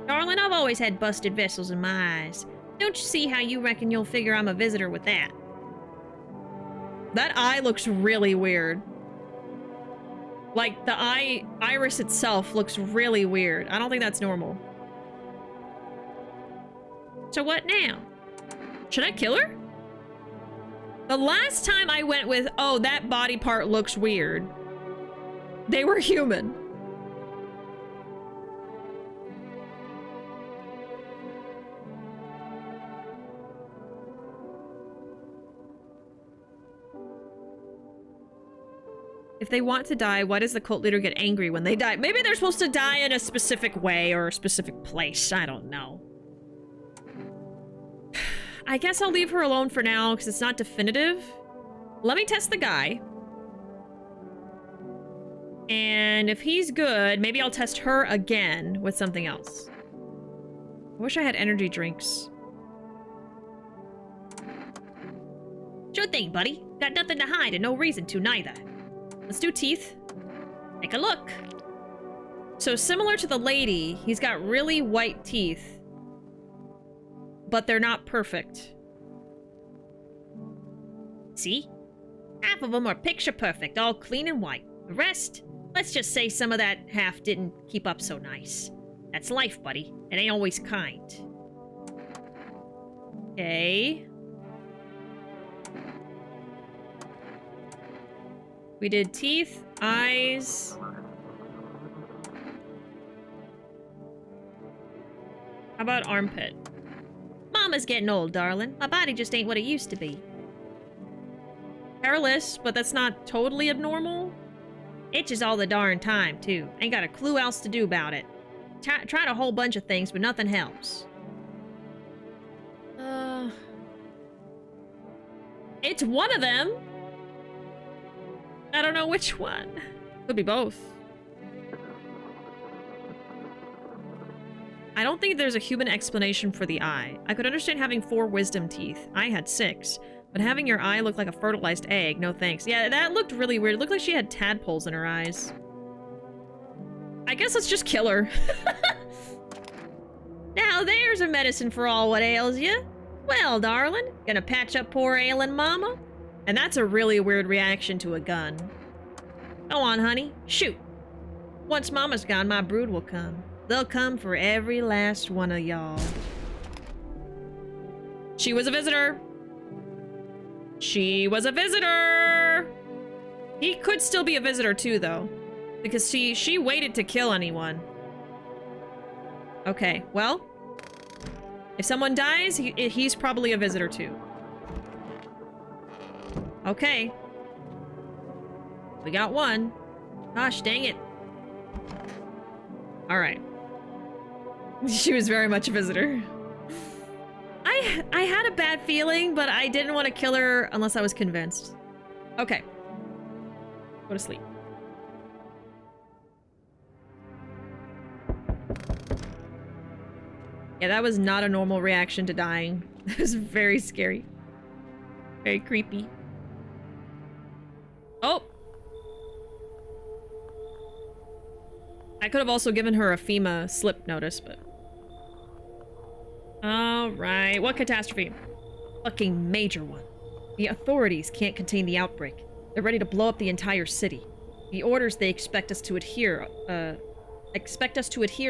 Darling, I've always had busted vessels in my eyes. Don't you see how you reckon you'll figure I'm a visitor with that? That eye looks really weird. Like, the iris itself looks really weird. I don't think that's normal. So what now? Should I kill her? The last time I went with, oh, that body part looks weird, they were human. If they want to die, why does the cult leader get angry when they die? Maybe they're supposed to die in a specific way or a specific place. I don't know. I guess I'll leave her alone for now because it's not definitive. Let me test the guy. And if he's good, maybe I'll test her again with something else. I wish I had energy drinks. Sure thing, buddy. Got nothing to hide and no reason to neither. Let's do teeth. Take a look. So similar to the lady, he's got really white teeth. But they're not perfect. See? Half of them are picture perfect, all clean and white. The rest, let's just say some of that half didn't keep up so nice. That's life, buddy. It ain't always kind. Okay. We did teeth, eyes. How about armpit? Mama's getting old, darling. My body just ain't what it used to be. Hairless, but that's not totally abnormal. Itches all the darn time, too. Ain't got a clue else to do about it. Tried a whole bunch of things, but nothing helps. It's one of them. I don't know which one. Could be both. I don't think there's a human explanation for the eye. I could understand having 4 wisdom teeth. I had 6. But having your eye look like a fertilized egg, no thanks. Yeah, that looked really weird. It looked like she had tadpoles in her eyes. I guess let's just kill her. Now there's a medicine for all what ails you. Well, darling, gonna patch up poor ailing mama? And that's a really weird reaction to a gun. Go on, honey. Shoot. Once mama's gone, my brood will come. They'll come for every last one of y'all. She was a visitor. She was a visitor! He could still be a visitor too, though. Because she waited to kill anyone. Okay, well. If someone dies, he's probably a visitor too. Okay. We got one. Gosh, dang it. Alright. She was very much a visitor. I had a bad feeling, but I didn't want to kill her unless I was convinced. Okay. Go to sleep. Yeah, that was not a normal reaction to dying. It was very scary. Very creepy. Oh! I could have also given her a FEMA slip notice, but... Alright, what catastrophe? Fucking major one. The authorities can't contain the outbreak. They're ready to blow up the entire city. The orders they expect us to adhere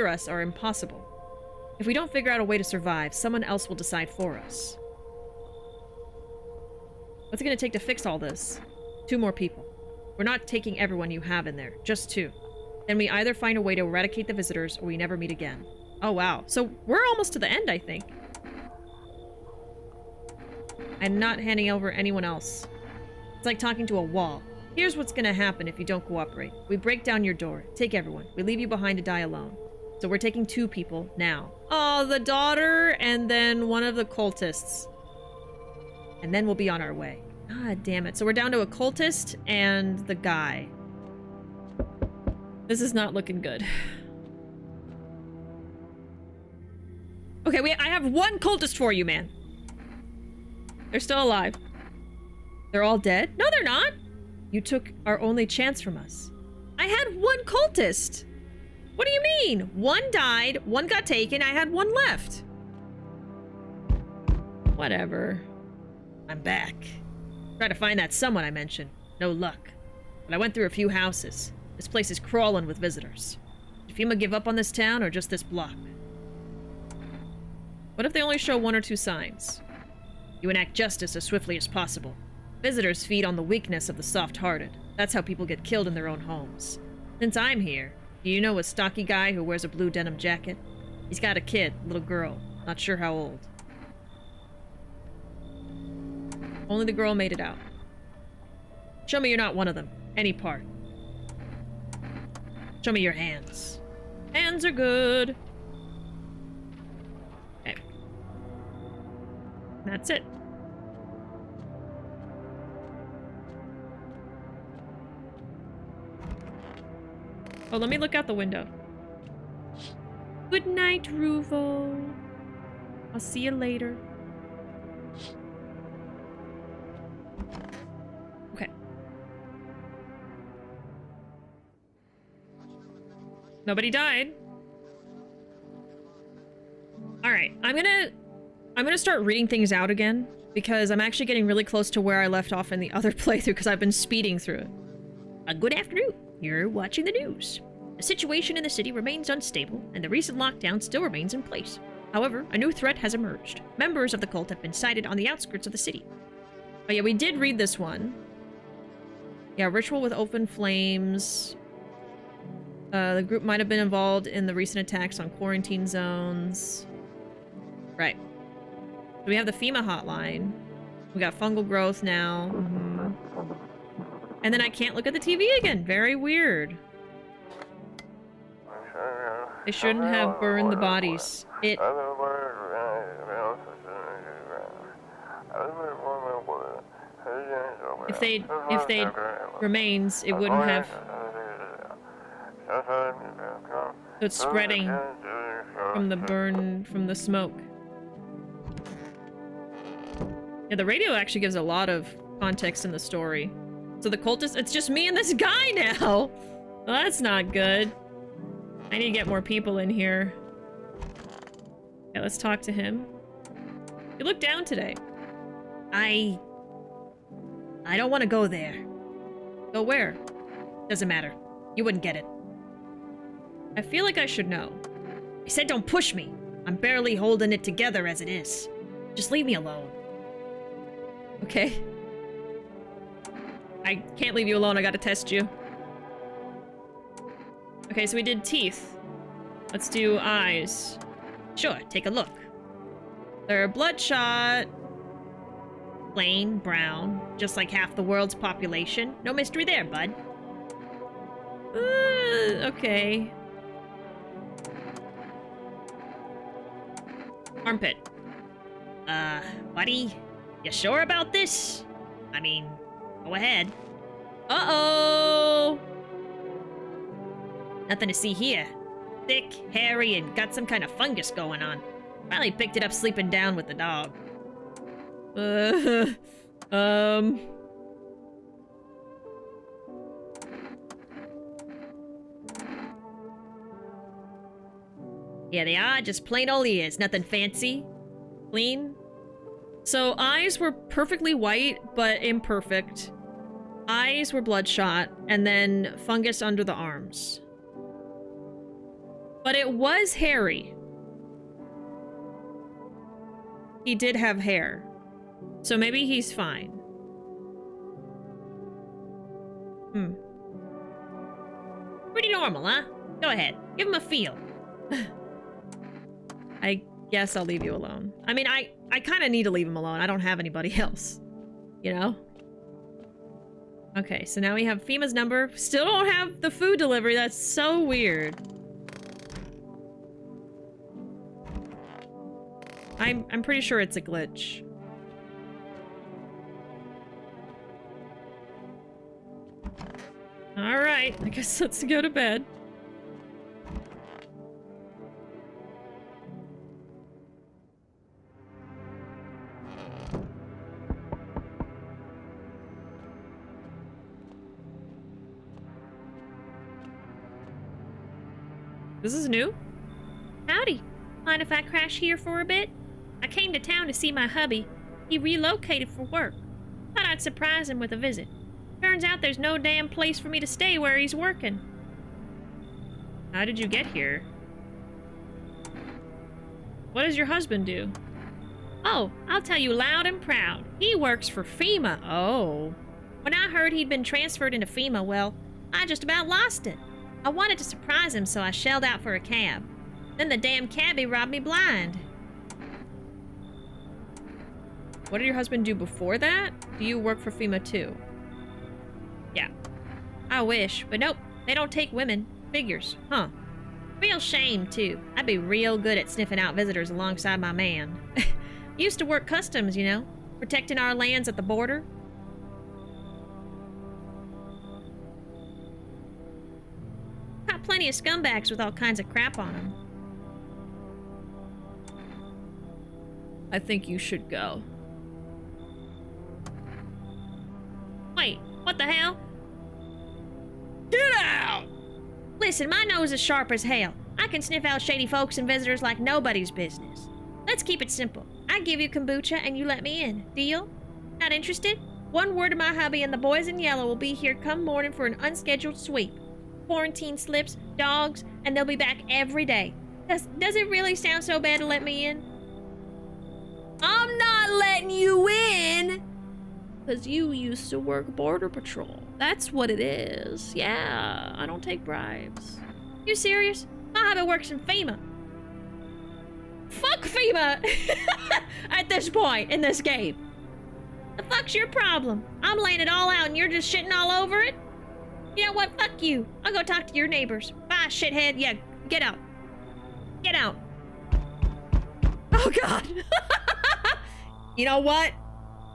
us are impossible. If we don't figure out a way to survive, someone else will decide for us. What's it gonna take to fix all this? 2 more people. We're not taking everyone you have in there, just 2. Then we either find a way to eradicate the visitors, or we never meet again. Oh, wow. So we're almost to the end, I think. I'm not handing over anyone else. It's like talking to a wall. Here's what's gonna happen if you don't cooperate. We break down your door, take everyone. We leave you behind to die alone. So we're taking 2 people now. Oh, the daughter and then one of the cultists. And then we'll be on our way. God damn it. So we're down to a cultist and the guy. This is not looking good. Okay, I have 1 cultist for you, man. They're still alive. They're all dead? No, they're not. You took our only chance from us. I had 1 cultist. What do you mean? 1 died, 1 got taken, I had 1 left. Whatever. I'm back. Tried to find that someone I mentioned. No luck. But I went through a few houses. This place is crawling with visitors. Did FEMA give up on this town or just this block? What if they only show 1 or 2 signs? You enact justice as swiftly as possible. Visitors feed on the weakness of the soft-hearted. That's how people get killed in their own homes. Since I'm here, do you know a stocky guy who wears a blue denim jacket? He's got a kid, a little girl. Not sure how old. Only the girl made it out. Show me you're not one of them. Any part. Show me your hands. Hands are good. Okay. That's it. Oh, let me look out the window. Good night, Ruuuvo. I'll see you later. Okay. Nobody died. All right, I'm gonna start reading things out again because I'm actually getting really close to where I left off in the other playthrough because I've been speeding through it. Good afternoon. You're watching the news. The situation in the city remains unstable, and the recent lockdown still remains in place. However, a new threat has emerged. Members of the cult have been sighted on the outskirts of the city. Oh yeah, we did read this one. Yeah, ritual with open flames. The group might have been involved in the recent attacks on quarantine zones. Right. So we have the FEMA hotline. We got fungal growth now. And then I can't look at the TV again. Very weird. They shouldn't have burned the bodies. If they'd remains, it wouldn't have... So it's spreading from the burn, from the smoke. Yeah, the radio actually gives a lot of context in the story. So the cultist, it's just me and this guy now! Well, that's not good. I need to get more people in here. Okay, let's talk to him. You look down today. I don't want to go there. Go where? Doesn't matter. You wouldn't get it. I feel like I should know. I said don't push me. I'm barely holding it together as it is. Just leave me alone. Okay. I can't leave you alone, I gotta test you. Okay, so we did teeth. Let's do eyes. Sure, take a look. They're bloodshot. Plain, brown, just like half the world's population. No mystery there, bud. Okay. Armpit. Buddy, you sure about this? I mean, go ahead. Uh-oh! Nothing to see here. Thick, hairy, and got some kind of fungus going on. Probably picked it up sleeping down with the dog. Yeah, they are. Just plain old ears. Nothing fancy. Clean. So eyes were perfectly white, but imperfect. Eyes were bloodshot, and then fungus under the arms. But it was hairy. He did have hair. So maybe he's fine. Pretty normal, huh? Go ahead. Give him a feel. I guess I'll leave you alone. I mean, I kind of need to leave him alone. I don't have anybody else. You know? Okay, so now we have FEMA's number. Still don't have the food delivery. That's so weird. I'm pretty sure it's a glitch. Alright, I guess let's go to bed. This is new? Howdy. Mind if I crash here for a bit? I came to town to see my hubby. He relocated for work. Thought I'd surprise him with a visit. Turns out there's no damn place for me to stay where he's working. How did you get here? What does your husband do? Oh, I'll tell you loud and proud. He works for FEMA. Oh. When I heard he'd been transferred into FEMA, well, I just about lost it. I wanted to surprise him, so I shelled out for a cab. Then the damn cabbie robbed me blind. What did your husband do before that? Do you work for FEMA too? Yeah. I wish, but nope. They don't take women. Figures. Huh. Real shame, too. I'd be real good at sniffing out visitors alongside my man. Used to work customs, you know, protecting our lands at the border. Got plenty of scumbags with all kinds of crap on them. I think you should go. Wait, what the hell? Get out! Listen, my nose is sharp as hell. I can sniff out shady folks and visitors like nobody's business. Let's keep it simple. I give you kombucha and you let me in. Deal? Not interested? One word to my hubby and the boys in yellow will be here come morning for an unscheduled sweep. Quarantine slips, dogs, and they'll be back every day. Does it really sound so bad to let me in? I'm not letting you in! Because you used to work Border Patrol. That's what it is. Yeah, I don't take bribes. You serious? My hubby works in FEMA. Fuck FEMA! At this point in this game. The fuck's your problem? I'm laying it all out and you're just shitting all over it? You know what? Fuck you. I'll go talk to your neighbors. Bye, shithead. Yeah, get out. Get out. Oh, God. You know what?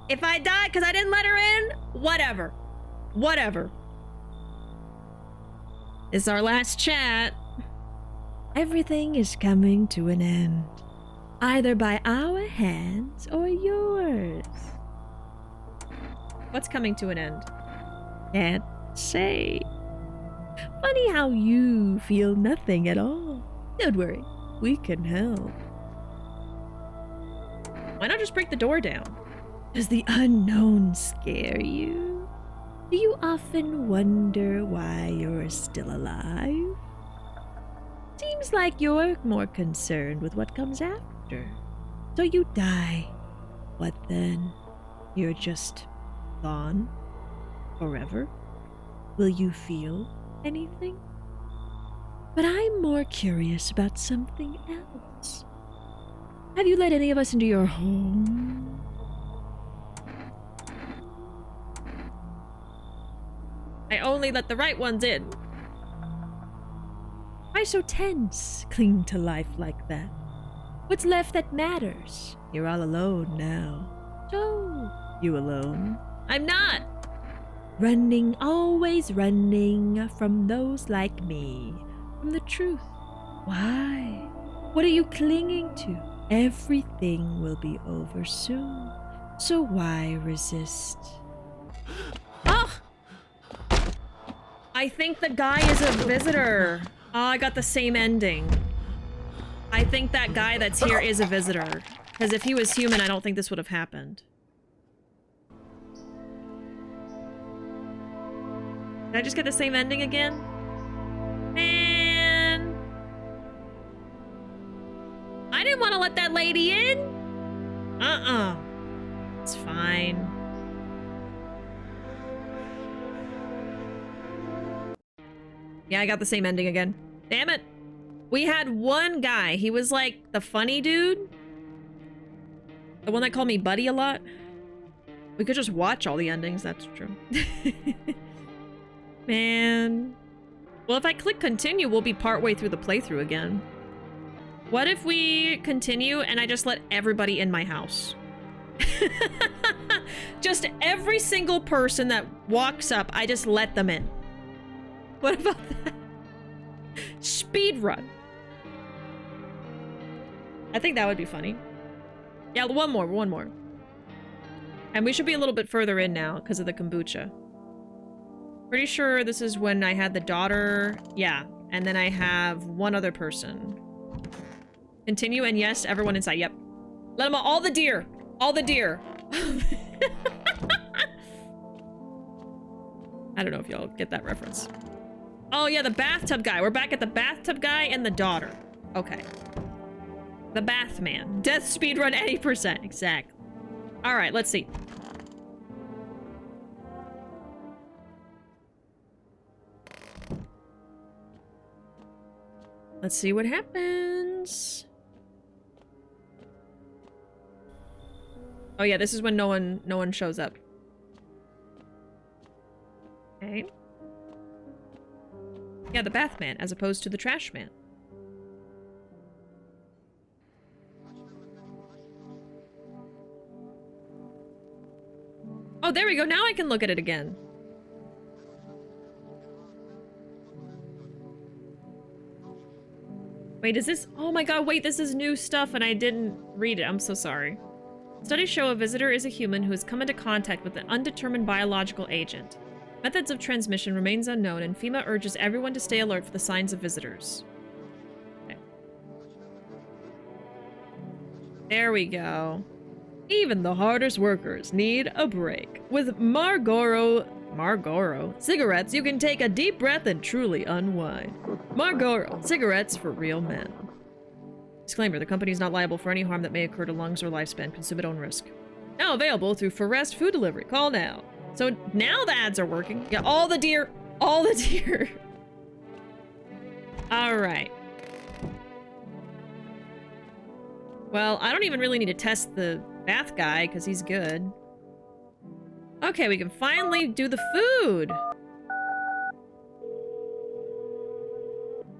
If I die because I didn't let her in, whatever. Whatever. It's our last chat. Everything is coming to an end, either by our hands or yours. What's coming to an end? Can't say. Funny how you feel nothing at all. Don't worry, we can help. Why not just break the door down? Does the unknown scare you? Do you often wonder why you're still alive? Seems like you're more concerned with what comes after. So you die. What then? You're just gone? Forever? Will you feel anything? But I'm more curious about something else. Have you let any of us into your home? I only let the right ones in. Why so tense? Cling to life like that. What's left that matters? You're all alone now. So, you alone? I'm not. Running, always running from those like me, from the truth. Why? What are you clinging to? Everything will be over soon. So why resist? Oh! I think the guy is a visitor. Oh, I got the same ending. I think that guy that's here is a visitor. Because if he was human, I don't think this would have happened. Did I just get the same ending again? Man. I didn't want to let that lady in. Uh-uh. It's fine. Yeah, I got the same ending again. Damn it. We had one guy. He was like the funny dude. The one that called me buddy a lot. We could just watch all the endings. That's true. Man. Well, if I click continue, we'll be partway through the playthrough again. What if we continue and I just let everybody in my house? Just every single person that walks up, I just let them in. What about that? Speed run. I think that would be funny. Yeah, one more. And we should be a little bit further in now because of the kombucha. Pretty sure this is when I had the daughter. Yeah, and then I have one other person. Continue, and yes, everyone inside. Yep. Let them all the deer. All the deer. I don't know if y'all get that reference. Oh yeah, the bathtub guy. We're back at the bathtub guy and the daughter. Okay. The bath man. Death speedrun 80%. Exactly. All right, let's see. Let's see what happens. Oh yeah, this is when no one shows up. Okay. Yeah, the bath man as opposed to the trash man. Oh, there we go. Now I can look at it again. Wait, is this... Oh my god, wait, this is new stuff and I didn't read it. I'm so sorry. Studies show a visitor is a human who has come into contact with an undetermined biological agent. Methods of transmission remains unknown, and FEMA urges everyone to stay alert for the signs of visitors. Okay. There we go. Even the hardest workers need a break. With Marlboro cigarettes, you can take a deep breath and truly unwind. Marlboro cigarettes for real men. Disclaimer, the company is not liable for any harm that may occur to lungs or lifespan. Consume at own risk. Now available through Forest Food Delivery. Call now. So now the ads are working. Yeah, all the deer. All the deer. All right. Well, I don't even really need to test the bath guy because he's good. Okay, we can finally do the food.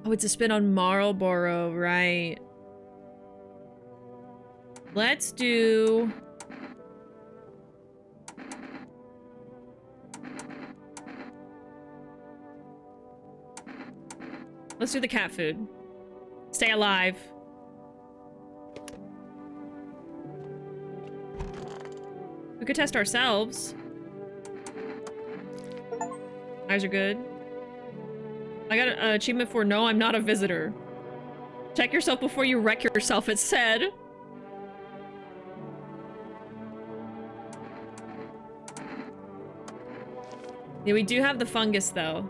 Oh, it's a spin on Marlboro, right? Let's do... Let's do the cat food. Stay alive. We could test ourselves. Eyes are good. I got an achievement for no, I'm not a visitor. Check yourself before you wreck yourself, it said. Yeah, we do have the fungus, though.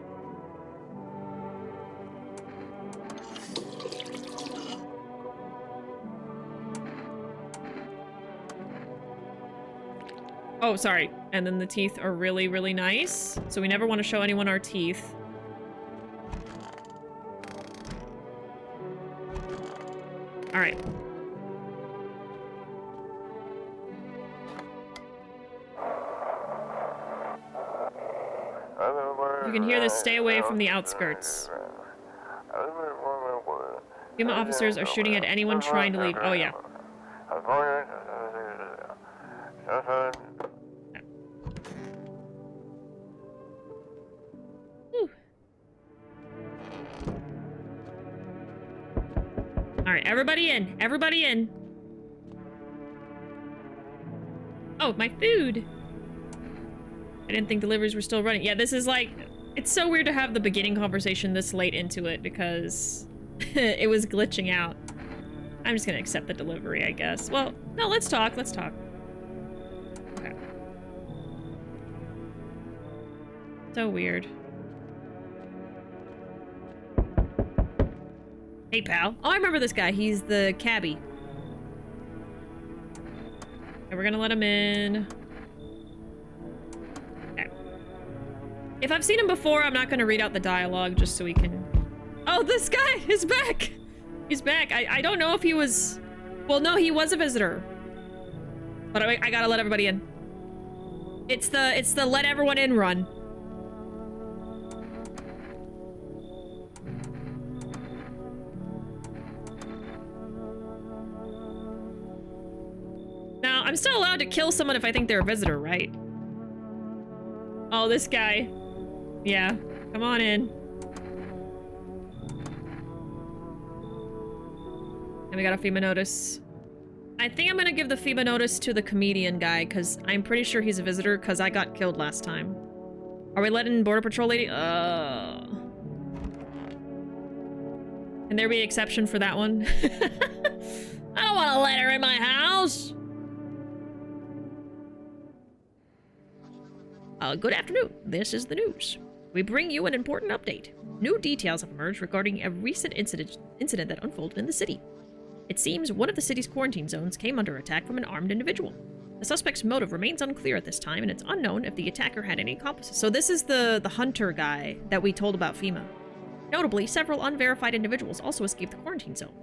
Oh, sorry. And then the teeth are really, really nice. So we never want to show anyone our teeth. All right. If you can hear this, stay away from the outskirts. FEMA officers are shooting at anyone trying to leave. Oh, yeah. Alright, everybody in. Everybody in. Oh, my food. I didn't think deliveries were still running. Yeah, this is like... It's so weird to have the beginning conversation this late into it because it was glitching out. I'm just gonna accept the delivery, I guess. Well, no, let's talk. Let's talk. Okay. So weird. Hey, pal. Oh, I remember this guy. He's the cabbie. Okay, we're gonna let him in. Okay. If I've seen him before, I'm not gonna read out the dialogue just so we can... Oh, this guy is back! He's back. I don't know if he was... Well, no, he was a visitor. But I gotta let everybody in. It's the let everyone in run. Now, I'm still allowed to kill someone if I think they're a visitor, right? Oh, this guy. Yeah, come on in. And we got a FEMA notice. I think I'm gonna give the FEMA notice to the comedian guy, because I'm pretty sure he's a visitor, because I got killed last time. Are we letting Border Patrol lady? Can there be an exception for that one? I don't want to let her in my house! Good afternoon. This is the news. We bring you an important update. New details have emerged regarding a recent incident that unfolded in the city. It seems one of the city's quarantine zones came under attack from an armed individual. The suspect's motive remains unclear at this time, and it's unknown if the attacker had any accomplices. So this is the hunter guy that we told about FEMA. Notably, several unverified individuals also escaped the quarantine zone.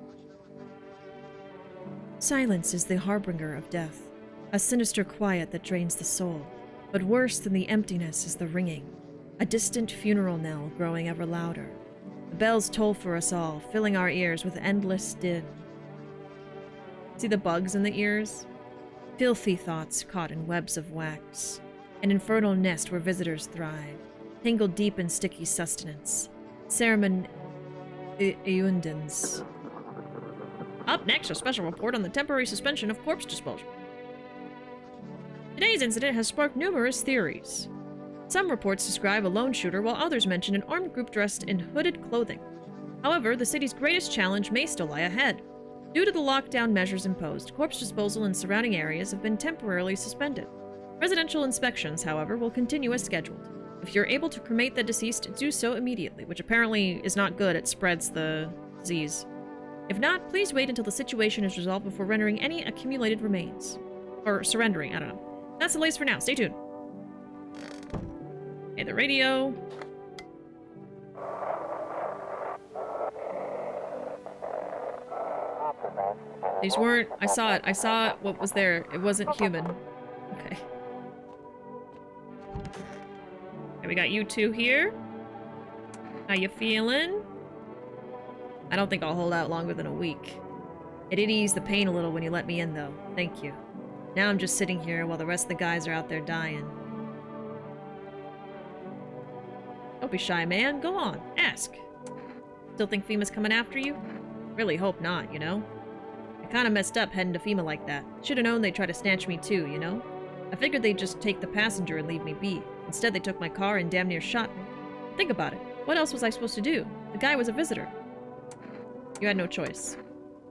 Silence is the harbinger of death, a sinister quiet that drains the soul. But worse than the emptiness is the ringing, a distant funeral knell growing ever louder. The bells toll for us all, filling our ears with endless din. See the bugs in the ears? Filthy thoughts caught in webs of wax. An infernal nest where visitors thrive, tangled deep in sticky sustenance. Ceremon Eundens. Up next, a special report on the temporary suspension of corpse disposal. Today's incident has sparked numerous theories. Some reports describe a lone shooter, while others mention an armed group dressed in hooded clothing. However, the city's greatest challenge may still lie ahead. Due to the lockdown measures imposed, corpse disposal in surrounding areas have been temporarily suspended. Residential inspections, however, will continue as scheduled. If you're able to cremate the deceased, do so immediately, which apparently is not good. It spreads the disease. If not, please wait until the situation is resolved before rendering any accumulated remains. Or surrendering, I don't know. That's the latest for now. Stay tuned. Okay, the radio. These weren't... I saw it. I saw what was there. It wasn't human. Okay. Okay, we got you two here. How you feeling? I don't think I'll hold out longer than a week. It did ease the pain a little when you let me in, though. Thank you. Now I'm just sitting here while the rest of the guys are out there dying. Don't be shy, man. Go on. Ask. Still think FEMA's coming after you? Really hope not, you know? I kinda messed up heading to FEMA like that. Should've known they'd try to snatch me too, you know? I figured they'd just take the passenger and leave me be. Instead, they took my car and damn near shot me. Think about it. What else was I supposed to do? The guy was a visitor. You had no choice.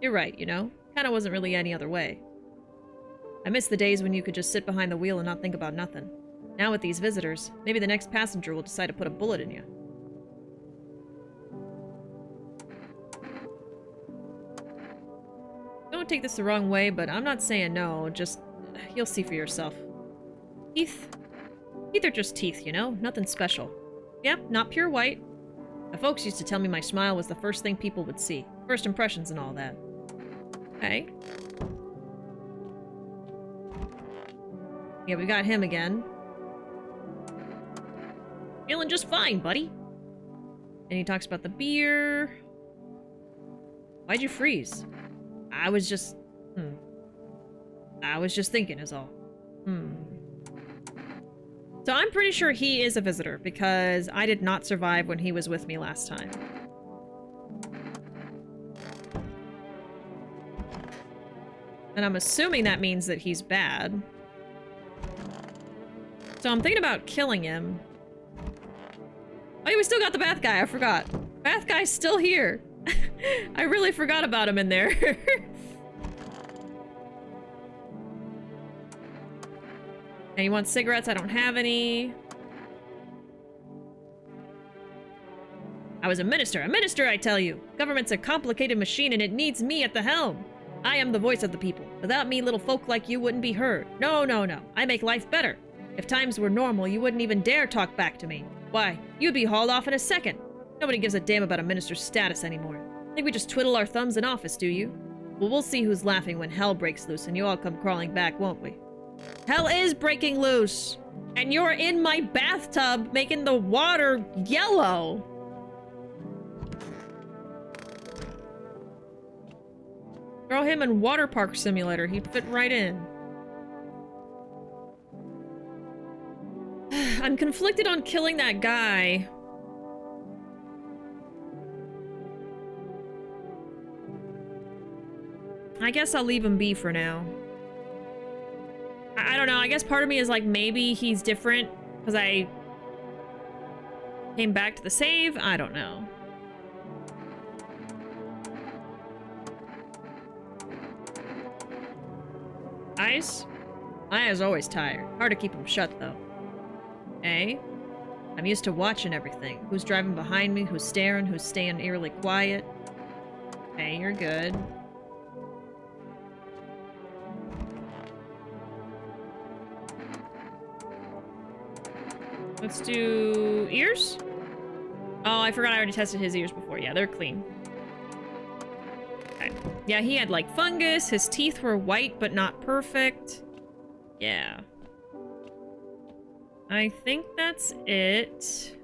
You're right, you know? Kinda wasn't really any other way. I miss the days when you could just sit behind the wheel and not think about nothing. Now with these visitors, maybe the next passenger will decide to put a bullet in you. Don't take this the wrong way, but I'm not saying no, just... you'll see for yourself. Teeth? Teeth are just teeth, you know? Nothing special. Yep, not pure white. My folks used to tell me my smile was the first thing people would see. First impressions and all that. Okay. Yeah, we got him again. Feeling just fine, buddy. And he talks about the beer. Why'd you freeze? I was just... I was just thinking is all. So I'm pretty sure he is a visitor, because I did not survive when he was with me last time. And I'm assuming that means that he's bad. So I'm thinking about killing him. Oh yeah, we still got the bath guy, I forgot. Bath guy's still here. I really forgot about him in there. And you want cigarettes? I don't have any. I was a minister, I tell you. Government's a complicated machine and it needs me at the helm. I am the voice of the people. Without me, little folk like you wouldn't be heard. No, no, no. I make life better. If times were normal, you wouldn't even dare talk back to me. Why, you'd be hauled off in a second. Nobody gives a damn about a minister's status anymore. Think we just twiddle our thumbs in office, do you? Well, we'll see who's laughing when hell breaks loose and you all come crawling back, won't we? Hell is breaking loose! And you're in my bathtub making the water yellow! Throw him in Water Park Simulator, he'd fit right in. I'm conflicted on killing that guy. I guess I'll leave him be for now. I don't know, I guess part of me is like, maybe he's different because I came back to the save? I don't know. Eyes? My eye's always tired. Hard to keep them shut, though. Eh? I'm used to watching everything. Who's driving behind me, who's staring, who's staying eerily quiet. Okay, you're good. Let's do ears? Oh, I forgot I already tested his ears before. Yeah, they're clean. Okay. Yeah, he had like fungus. His teeth were white, but not perfect. Yeah. I think that's it.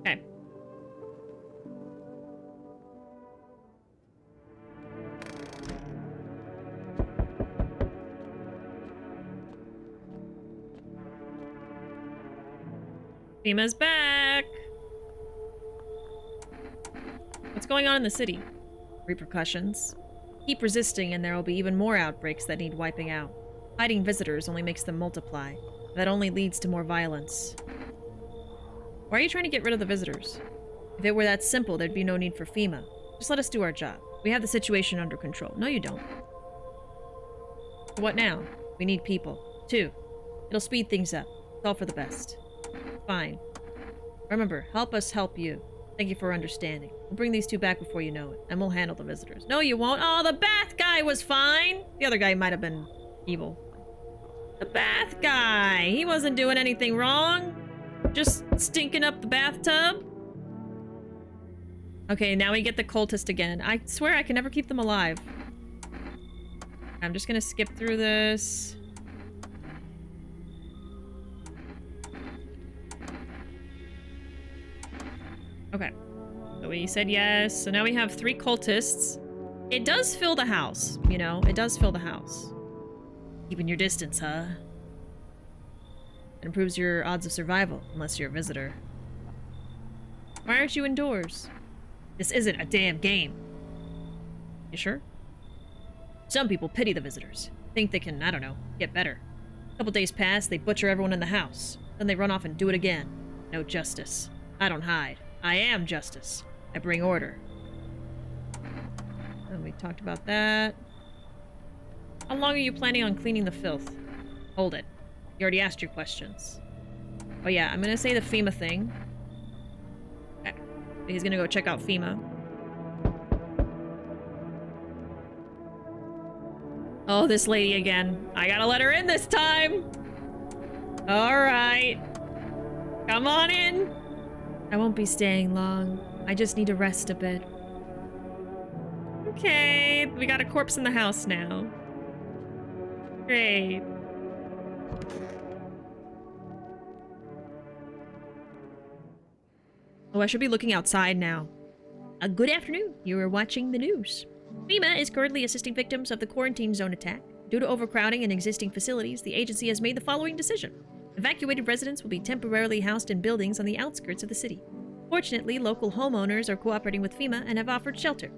Okay. FEMA's back! What's going on in the city? Repercussions. Keep resisting and there will be even more outbreaks that need wiping out. Hiding visitors only makes them multiply. That only leads to more violence. Why are you trying to get rid of the visitors? If it were that simple, there'd be no need for FEMA. Just let us do our job. We have the situation under control. No, you don't. What now? We need people. 2. It'll speed things up. It's all for the best. Fine. Remember, help us help you. Thank you for understanding. We'll bring these 2 back before you know it, and we'll handle the visitors. No, you won't. Oh, the bath guy was fine. The other guy might have been evil. The bath guy. He wasn't doing anything wrong. Just stinking up the bathtub. Okay, now we get the cultist again. I swear I can never keep them alive. I'm just gonna skip through this. Okay. So we said yes. So now we have 3 cultists. It does fill the house, you know? It does fill the house. Keeping your distance, huh? It improves your odds of survival, unless you're a visitor. Why aren't you indoors? This isn't a damn game. You sure? Some people pity the visitors. Think they can, I don't know, get better. A couple days pass, they butcher everyone in the house. Then they run off and do it again. No justice. I don't hide. I am justice. I bring order. And we talked about that. How long are you planning on cleaning the filth? Hold it. You already asked your questions. Oh yeah, I'm gonna say the FEMA thing. Okay. He's gonna go check out FEMA. Oh, this lady again. I gotta let her in this time! Alright. Come on in! I won't be staying long. I just need to rest a bit. Okay, we got a corpse in the house now. Great. Oh, I should be looking outside now. Good afternoon. You are watching the news. FEMA is currently assisting victims of the quarantine zone attack. Due to overcrowding in existing facilities, the agency has made the following decision. Evacuated residents will be temporarily housed in buildings on the outskirts of the city. Fortunately, local homeowners are cooperating with FEMA and have offered shelter.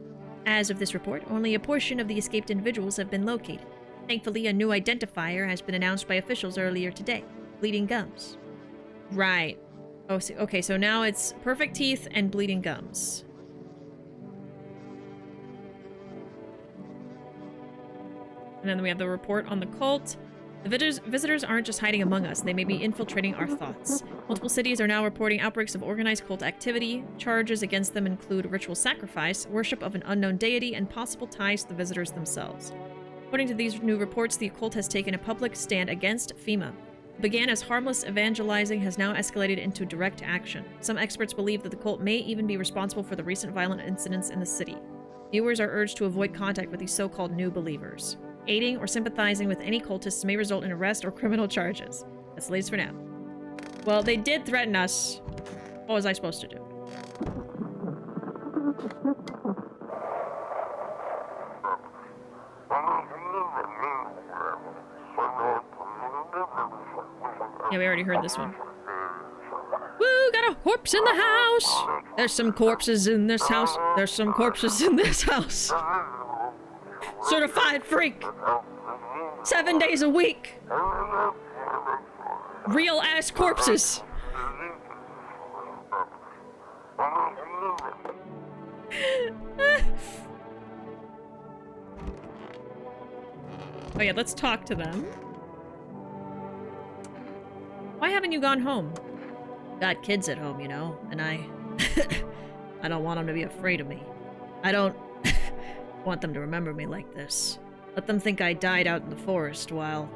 As of this report, only a portion of the escaped individuals have been located. Thankfully, a new identifier has been announced by officials earlier today. Bleeding gums. Right. Oh, so, okay, so now it's perfect teeth and bleeding gums. And then we have the report on the cult. The visitors aren't just hiding among us. They may be infiltrating our thoughts. Multiple cities are now reporting outbreaks of organized cult activity. Charges against them include ritual sacrifice, worship of an unknown deity, and possible ties to the visitors themselves. According to these new reports, the occult has taken a public stand against FEMA. What began as harmless evangelizing has now escalated into direct action. Some experts believe that the cult may even be responsible for the recent violent incidents in the city. Viewers are urged to avoid contact with these so-called new believers. Aiding or sympathizing with any cultists may result in arrest or criminal charges. That's the latest for now. Well, they did threaten us. What was I supposed to do? Yeah, we already heard this one. Woo, got a corpse in the house! There's some corpses in this house. There's some corpses in this house. Certified freak. 7 days a week. Real ass corpses. Oh yeah, let's talk to them. Why haven't you gone home? Got kids at home, you know, and I don't want them to be afraid of me. I don't want them to remember me like this. Let them think I died out in the forest while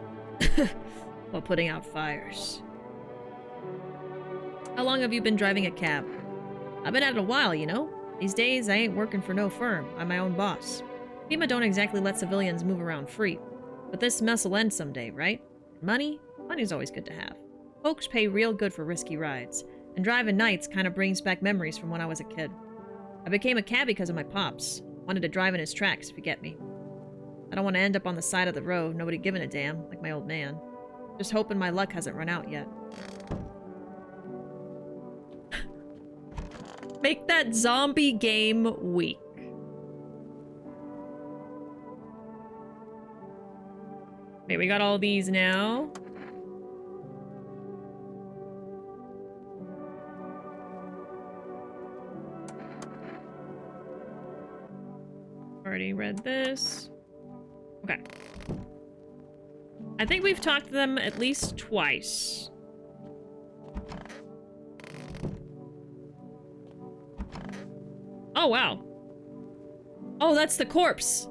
putting out fires. How long have you been driving a cab? I've been at it a while, you know. These days, I ain't working for no firm. I'm my own boss. FEMA don't exactly let civilians move around free. But this mess will end someday, right? Money? Money's always good to have. Folks pay real good for risky rides. And driving nights kind of brings back memories from when I was a kid. I became a cab because of my pops. Wanted to drive in his tracks, if you get me. I don't want to end up on the side of the road, nobody giving a damn, like my old man. Just hoping my luck hasn't run out yet. Make that zombie game weak. Okay, we got all these now. Already read this. Okay. I think we've talked to them at least twice. Oh, wow. Oh, that's the corpse.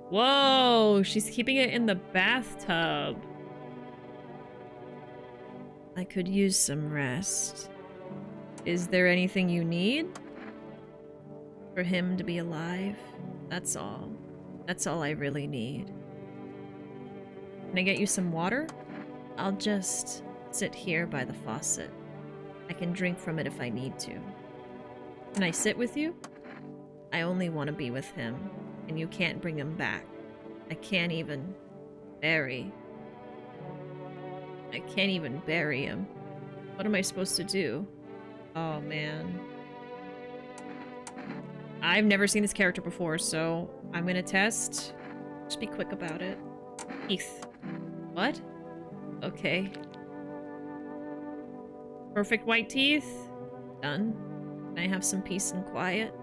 Whoa, she's keeping it in the bathtub. I could use some rest. Is there anything you need? For him to be alive? That's all. That's all I really need. Can I get you some water? I'll just sit here by the faucet. I can drink from it if I need to. Can I sit with you? I only want to be with him, and you can't bring him back. I can't even bury. I can't even bury him. What am I supposed to do? Oh, man. I've never seen this character before, so I'm gonna test. Just be quick about it. Teeth. What? Okay. Perfect white teeth. Done. Can I have some peace and quiet?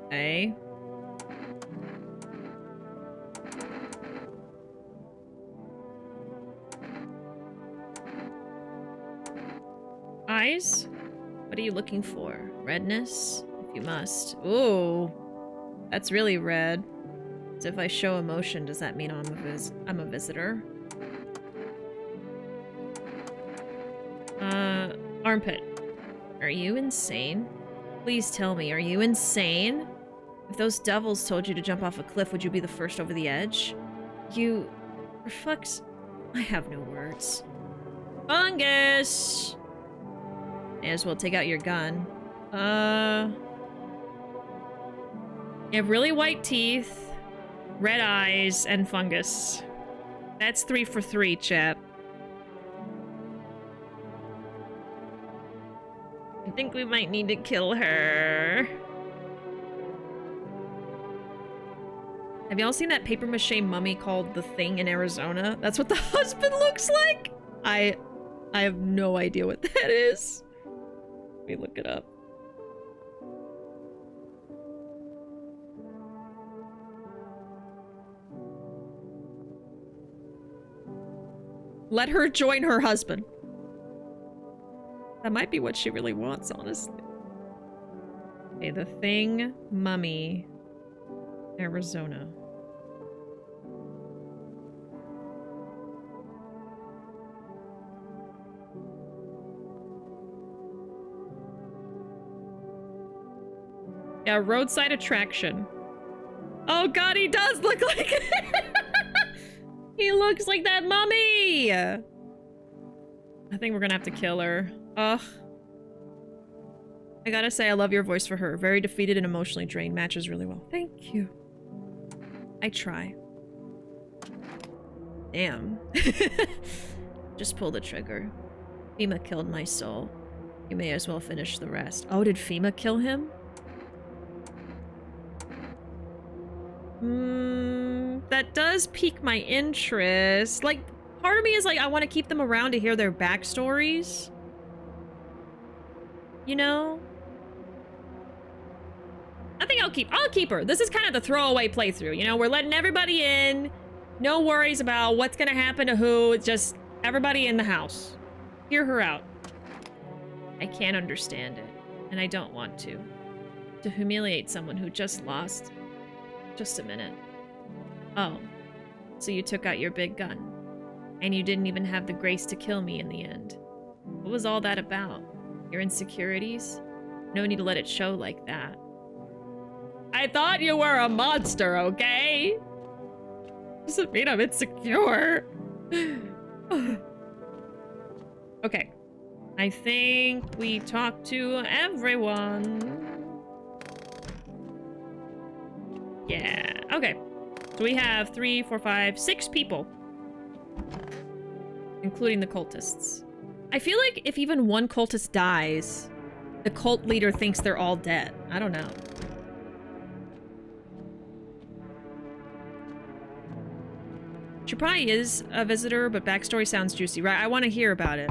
Okay. Eyes? What are you looking for? Redness? If you must. Ooh. That's really red. So if I show emotion, does that mean I'm a visitor? Armpit. Are you insane? Please tell me, are you insane? If those devils told you to jump off a cliff, would you be the first over the edge? You... For fuck's... I have no words. Fungus! May as well take out your gun. You have really white teeth, red eyes, and fungus. That's 3 for 3, chat. I think we might need to kill her. Have y'all seen that papier-mâché mummy called The Thing in Arizona? That's what the husband looks like? I have no idea what that is. Let me look it up. Let her join her husband. That might be what she really wants, honestly. Okay, The Thing, Mummy, Arizona. Yeah, roadside attraction. Oh god, he does look like he looks like that mummy! I think we're gonna have to kill her. Ugh. I gotta say, I love your voice for her. Very defeated and emotionally drained. Matches really well. Thank you. I try. Damn. Just pull the trigger. FEMA killed my soul. You may as well finish the rest. Oh, did FEMA kill him? That does pique my interest. Like, part of me is like, I want to keep them around to hear their backstories. You know? I think I'll keep her. This is kind of the throwaway playthrough, you know? We're letting everybody in. No worries about what's gonna happen to who. It's just everybody in the house. Hear her out. I can't understand it, and I don't want to. To humiliate someone who just lost. Just a minute. Oh, so you took out your big gun, and you didn't even have the grace to kill me in the end. What was all that about? Your insecurities? No need to let it show like that. I thought you were a monster, okay? Doesn't mean I'm insecure. Okay. I think we talked to everyone. Yeah, okay. So we have 3, 4, 5, 6 people. Including the cultists. I feel like if even one cultist dies, the cult leader thinks they're all dead. I don't know. She probably is a visitor, but backstory sounds juicy, right? I want to hear about it.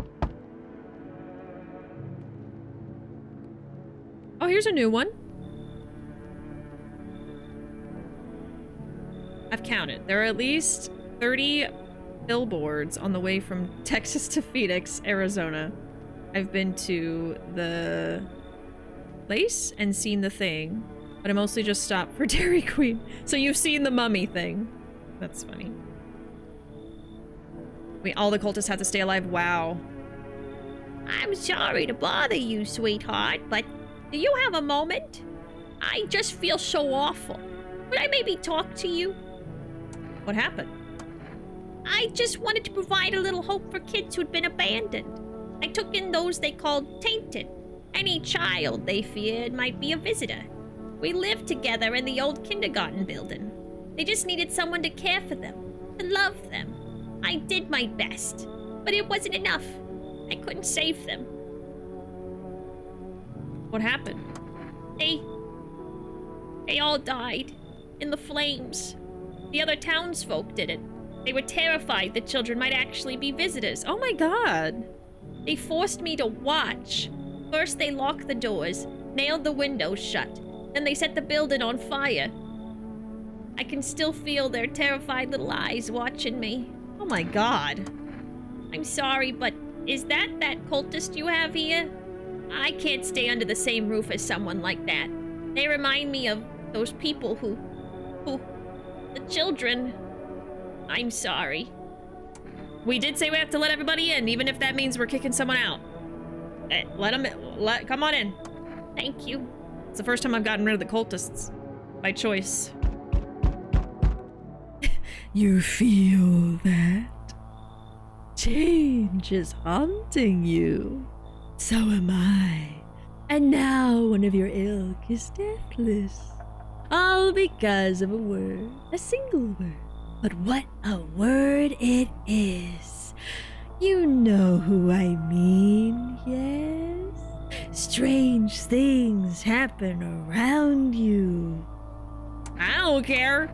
Oh, here's a new one. I've counted. There are at least 30 billboards on the way from Texas to Phoenix, Arizona. I've been to the place and seen the thing, but I mostly just stopped for Dairy Queen. So you've seen the mummy thing. That's funny. All the cultists have to stay alive. Wow. I'm sorry to bother you, sweetheart, but do you have a moment? I just feel so awful. Could I maybe talk to you? What happened? I just wanted to provide a little hope for kids who'd been abandoned. I took in those they called tainted. Any child they feared might be a visitor. We lived together in the old kindergarten building. They just needed someone to care for them, to love them. I did my best. But it wasn't enough. I couldn't save them. What happened? They all died in the flames. The other townsfolk did it. They were terrified the children might actually be visitors. Oh my god. They forced me to watch. First they locked the doors, nailed the windows shut, then they set the building on fire. I can still feel their terrified little eyes watching me. Oh my god. I'm sorry, but is that cultist you have here? I can't stay under the same roof as someone like that. They remind me of those people who... the children. I'm sorry. We did say we have to let everybody in, even if that means we're kicking someone out. Come on in. Thank you. It's the first time I've gotten rid of the cultists. By choice. You feel that? Change is haunting you. So am I. And now one of your ilk is deathless. All because of a word. A single word. But what a word it is. You know who I mean, yes? Strange things happen around you. I don't care.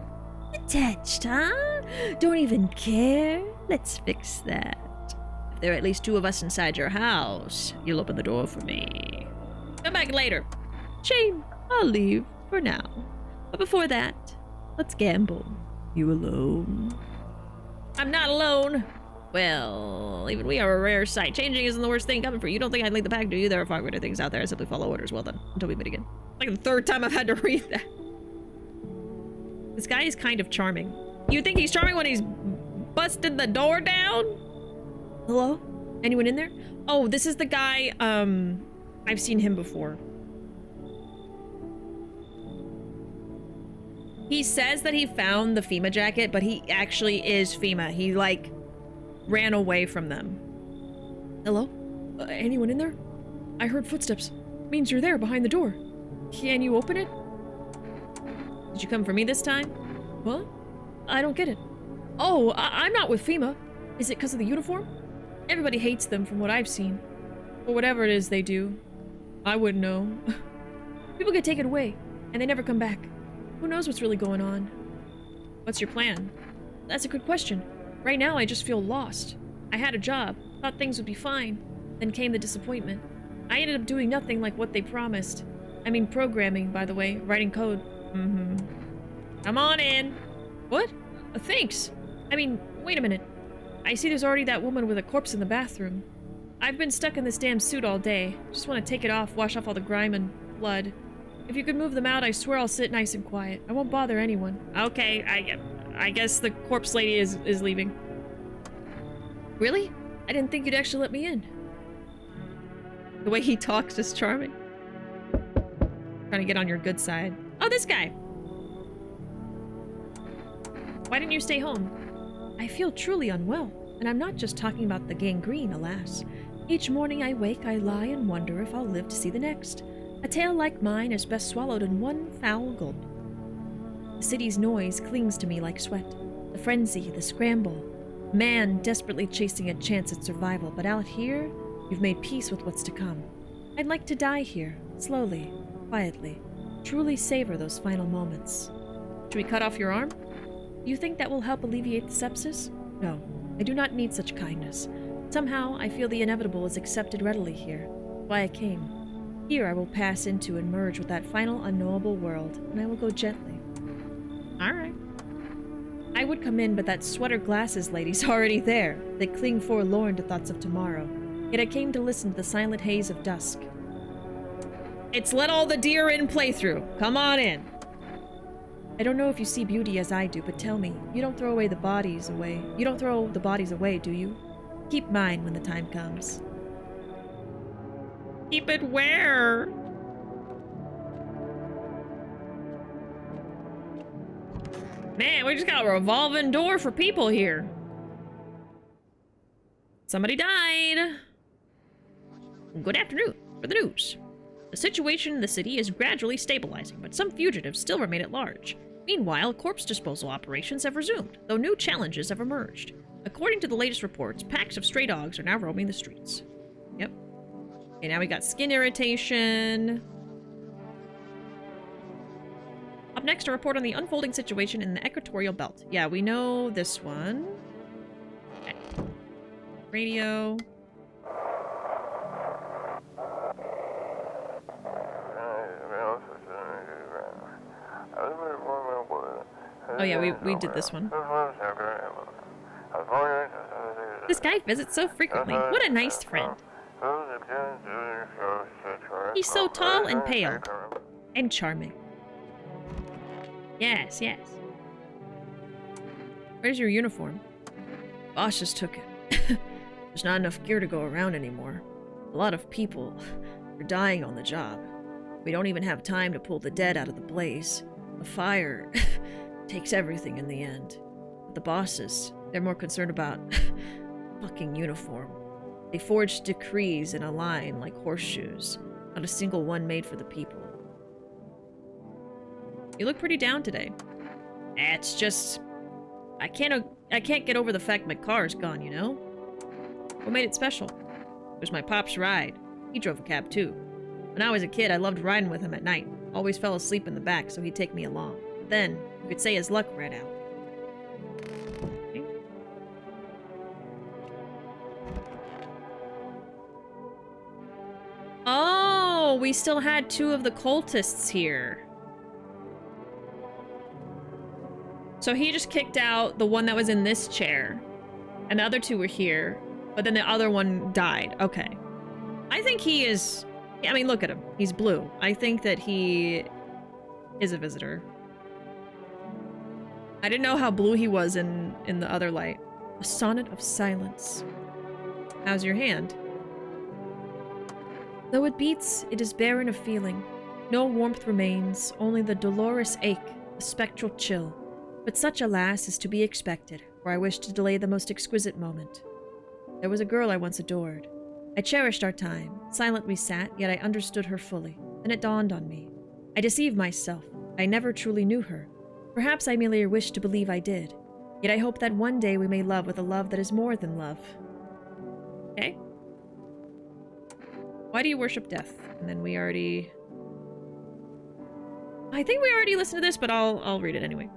Attached, huh? Don't even care? Let's fix that. If there are at least 2 of us inside your house, you'll open the door for me. Come back later. Shame. I'll leave for now. But before that, let's gamble. You alone? I'm not alone. Well, even we are a rare sight. Changing isn't the worst thing coming for you. You don't think I'd lead the pack, do you? There are far greater things out there. I simply follow orders. Well done. Until we meet again. Like the 3rd time I've had to read that. This guy is kind of charming. You think he's charming when he's busted the door down? Hello? Anyone in there? Oh, this is the guy, I've seen him before. He says that he found the FEMA jacket, but he actually is FEMA. He, like, ran away from them. Hello? Anyone in there? I heard footsteps. Means you're there behind the door. Can you open it? Did you come for me this time? What? I don't get it. Oh, I'm not with FEMA. Is it because of the uniform? Everybody hates them from what I've seen. Or whatever it is they do. I wouldn't know. People get taken away, and they never come back. Who knows what's really going on? What's your plan? That's a good question. Right now, I just feel lost. I had a job, thought things would be fine. Then came the disappointment. I ended up doing nothing like what they promised. I mean programming, by the way, writing code. Mm-hmm. Come on in. What? Thanks. I mean, wait a minute. I see there's already that woman with a corpse in the bathroom. I've been stuck in this damn suit all day. Just want to take it off, wash off all the grime and blood. If you could move them out, I swear I'll sit nice and quiet. I won't bother anyone. Okay, I guess the corpse lady is leaving. Really? I didn't think you'd actually let me in. The way he talks is charming. Trying to get on your good side. Oh, this guy! Why didn't you stay home? I feel truly unwell, and I'm not just talking about the gangrene, alas. Each morning I wake, I lie and wonder if I'll live to see the next. A tale like mine is best swallowed in one foul gulp. The city's noise clings to me like sweat. The frenzy, the scramble. Man desperately chasing a chance at survival, but out here, you've made peace with what's to come. I'd like to die here, slowly, quietly, truly savor those final moments. Should we cut off your arm? Do you think that will help alleviate the sepsis? No, I do not need such kindness. Somehow, I feel the inevitable is accepted readily here. Why I came. Here I will pass into and merge with that final unknowable world, and I will go gently. Alright. I would come in, but that sweater glasses lady's already there. They cling forlorn to thoughts of tomorrow. Yet I came to listen to the silent haze of dusk. It's let all the deer in playthrough. Come on in. I don't know if you see beauty as I do, but tell me, you don't throw the bodies away, do you? Keep mine when the time comes. Keep it where? Man, we just got a revolving door for people here. Somebody died. Good afternoon. For the news. The situation in the city is gradually stabilizing, but some fugitives still remain at large. Meanwhile, corpse disposal operations have resumed, though new challenges have emerged. According to the latest reports, packs of stray dogs are now roaming the streets. Yep. Okay, now we got skin irritation. Up next, a report on the unfolding situation in the equatorial belt. Yeah, we know this one. Okay. Radio. Oh yeah, we did this one. This guy visits so frequently. What a nice friend. He's so tall and pale. And charming. Yes, yes. Where's your uniform? Boss just took it. There's not enough gear to go around anymore. A lot of people are dying on the job. We don't even have time to pull the dead out of the blaze. A fire takes everything in the end. But the bosses, they're more concerned about fucking uniform. They forged decrees in a line like horseshoes. Not a single one made for the people. You look pretty down today. It's just... I can't get over the fact my car's gone, you know? What made it special? It was my pop's ride. He drove a cab too. When I was a kid, I loved riding with him at night. Always fell asleep in the back, so he'd take me along. Then, you could say his luck ran out. Okay. Oh, we still had two of the cultists here. So he just kicked out the one that was in this chair. And the other two were here. But then the other one died. Okay. I think he is... I mean, look at him. He's blue. I think that he is a visitor. I didn't know how blue he was in the other light. A sonnet of silence. How's your hand? Though it beats, it is barren of feeling. No warmth remains, only the dolorous ache, the spectral chill. But such, alas, is to be expected, for I wish to delay the most exquisite moment. There was a girl I once adored. I cherished our time. Silent we sat, yet I understood her fully. Then it dawned on me. I deceived myself. I never truly knew her. Perhaps I merely wished to believe I did. Yet I hope that one day we may love with a love that is more than love. Okay. Why do you worship death? And then we already... I think we already listened to this, but I'll read it anyway.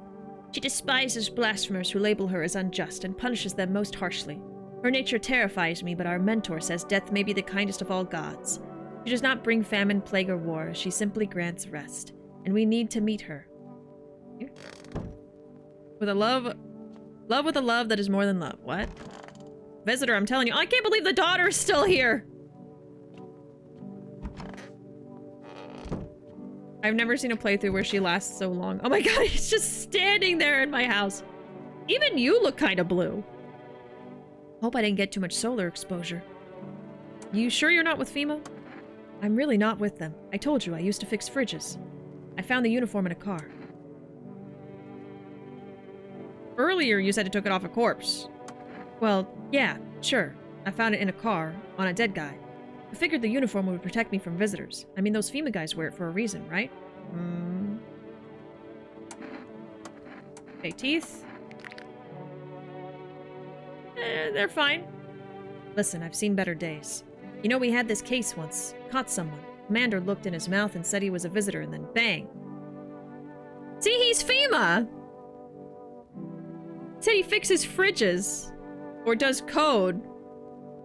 She despises blasphemers who label her as unjust and punishes them most harshly. Her nature terrifies me, but our mentor says death may be the kindest of all gods. She does not bring famine, plague, or war. She simply grants rest. And we need to meet her. With a love with a love that is more than love. What? Visitor, I'm telling you. I can't believe the daughter is still here. I've never seen a playthrough where she lasts so long. Oh my god, he's just standing there in my house. Even you look kind of blue. Hope I didn't get too much solar exposure. You sure you're not with FEMA? I'm really not with them. I told you I used to fix fridges. I found the uniform in a car. Earlier you said you took it off a corpse. Well, yeah, sure. I found it in a car, on a dead guy. I figured the uniform would protect me from visitors. I mean, those FEMA guys wear it for a reason, right? Okay, teeth. They're fine. Listen, I've seen better days. You know, we had this case once. Caught someone. Commander looked in his mouth and said he was a visitor, and then bang. See, he's FEMA! Said he fixes fridges. Or does code.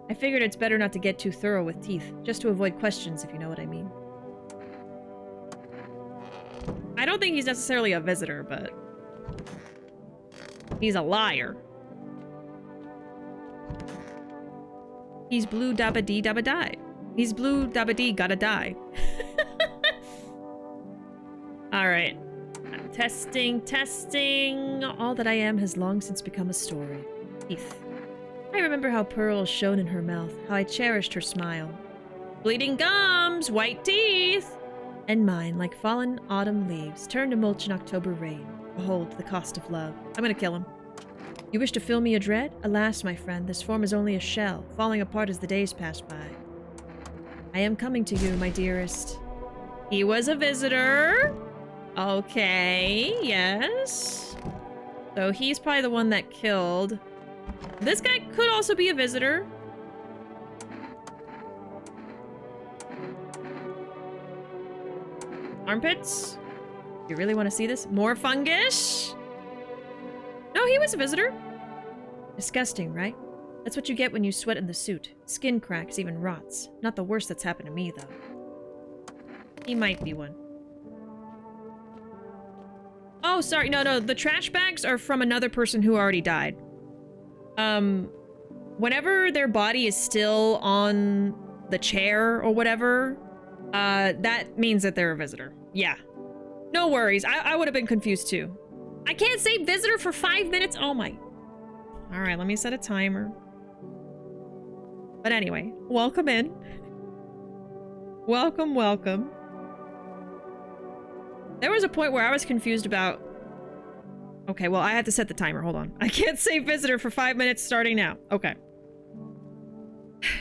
I figured it's better not to get too thorough with teeth, just to avoid questions, if you know what I mean. I don't think he's necessarily a visitor, but... he's a liar. He's blue dabba dee dabba die. He's blue dabba dee gotta die. Alright. Testing, testing. All that I am has long since become a story. Teeth. I remember how pearls shone in her mouth, how I cherished her smile. Bleeding gums, white teeth. And mine, like fallen autumn leaves, turned to mulch in October rain. Behold, the cost of love. I'm gonna kill him. You wish to fill me a dread? Alas, my friend, this form is only a shell, falling apart as the days pass by. I am coming to you, my dearest. He was a visitor. Okay, yes. So he's probably the one that killed This guy could also be a visitor. Armpits? You really want to see this? More fungus? No, he was a visitor. Disgusting, right? That's what you get when you sweat in the suit. Skin cracks, even rots. Not the worst that's happened to me, though. He might be one. Oh, sorry. No. The trash bags are from another person who already died. Whenever their body is still on the chair or whatever, that means that they're a visitor. Yeah. No worries. I would have been confused too. I can't say visitor for 5 minutes. Oh my. All right, let me set a timer. But anyway, welcome in. Welcome, welcome. There was a point where I was confused about... Okay, well, I had to set the timer. Hold on. I can't say visitor for 5 minutes starting now. Okay.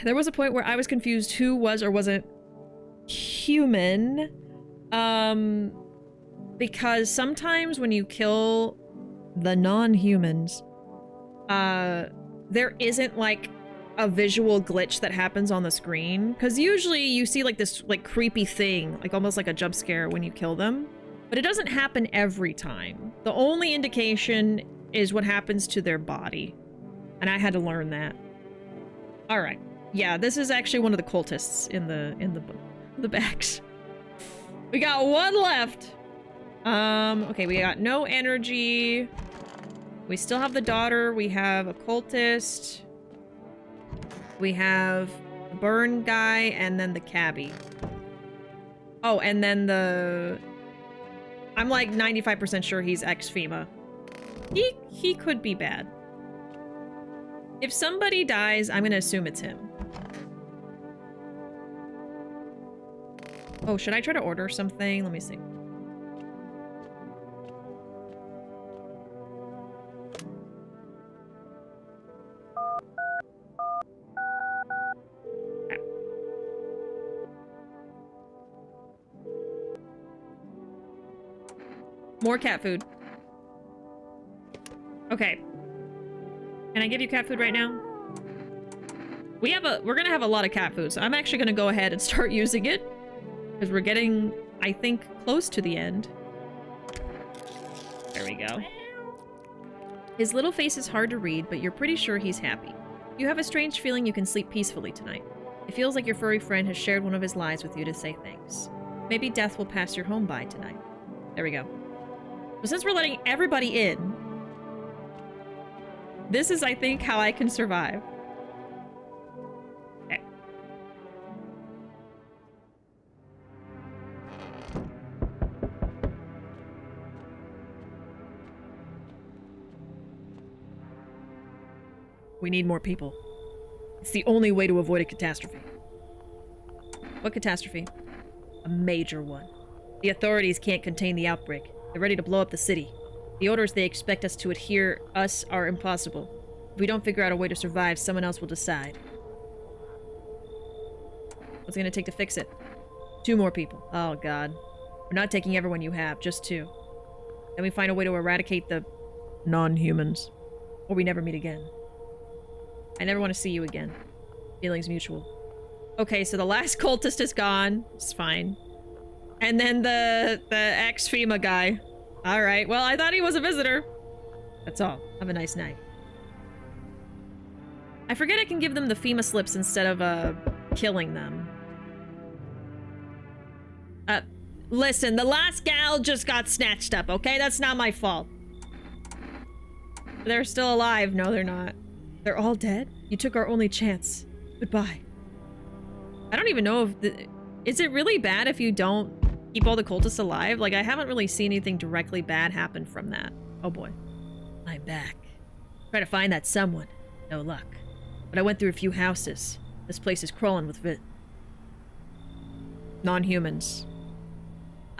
There was a point where I was confused who was or wasn't human. Because sometimes when you kill the non-humans, there isn't like a visual glitch that happens on the screen. Because usually you see like this like creepy thing, like almost like a jump scare when you kill them. But it doesn't happen every time. The only indication is what happens to their body. And I had to learn that. All right. Yeah, this is actually one of the cultists in the bags. We got one left. Okay, we got no energy. We still have the daughter. We have a cultist. We have the burn guy and then the cabbie. Oh, and then the... I'm like 95% sure he's ex-FEMA. He could be bad. If somebody dies, I'm gonna assume it's him. Oh, should I try to order something? Let me see. More cat food. Okay. Can I give you cat food right now? We're gonna have a lot of cat food, so I'm actually gonna go ahead and start using it. Because we're getting, I think, close to the end. There we go. His little face is hard to read, but you're pretty sure he's happy. You have a strange feeling you can sleep peacefully tonight. It feels like your furry friend has shared one of his lies with you to say thanks. Maybe death will pass your home by tonight. There we go. But since we're letting everybody in, this is, I think, how I can survive. Okay. We need more people. It's the only way to avoid a catastrophe. What catastrophe? A major one. The authorities can't contain the outbreak. They're ready to blow up the city. The orders they expect us to adhere us are impossible. If we don't figure out a way to survive, someone else will decide. What's it gonna take to fix it? 2 more people. Oh god. We're not taking everyone you have, just 2. Then we find a way to eradicate the non-humans. Or we never meet again. I never want to see you again. Feelings mutual. Okay, so the last cultist is gone. It's fine. And then the ex-FEMA guy. Alright, well, I thought he was a visitor. That's all. Have a nice night. I forget I can give them the FEMA slips instead of, killing them. Listen, the last gal just got snatched up, okay? That's not my fault. They're still alive. No, they're not. They're all dead? You took our only chance. Goodbye. I don't even know if... Is it really bad if you don't keep all the cultists alive? Like, I haven't really seen anything directly bad happen from that. Oh boy. I'm back. Try to find that someone. No luck. But I went through a few houses. This place is crawling with non-humans.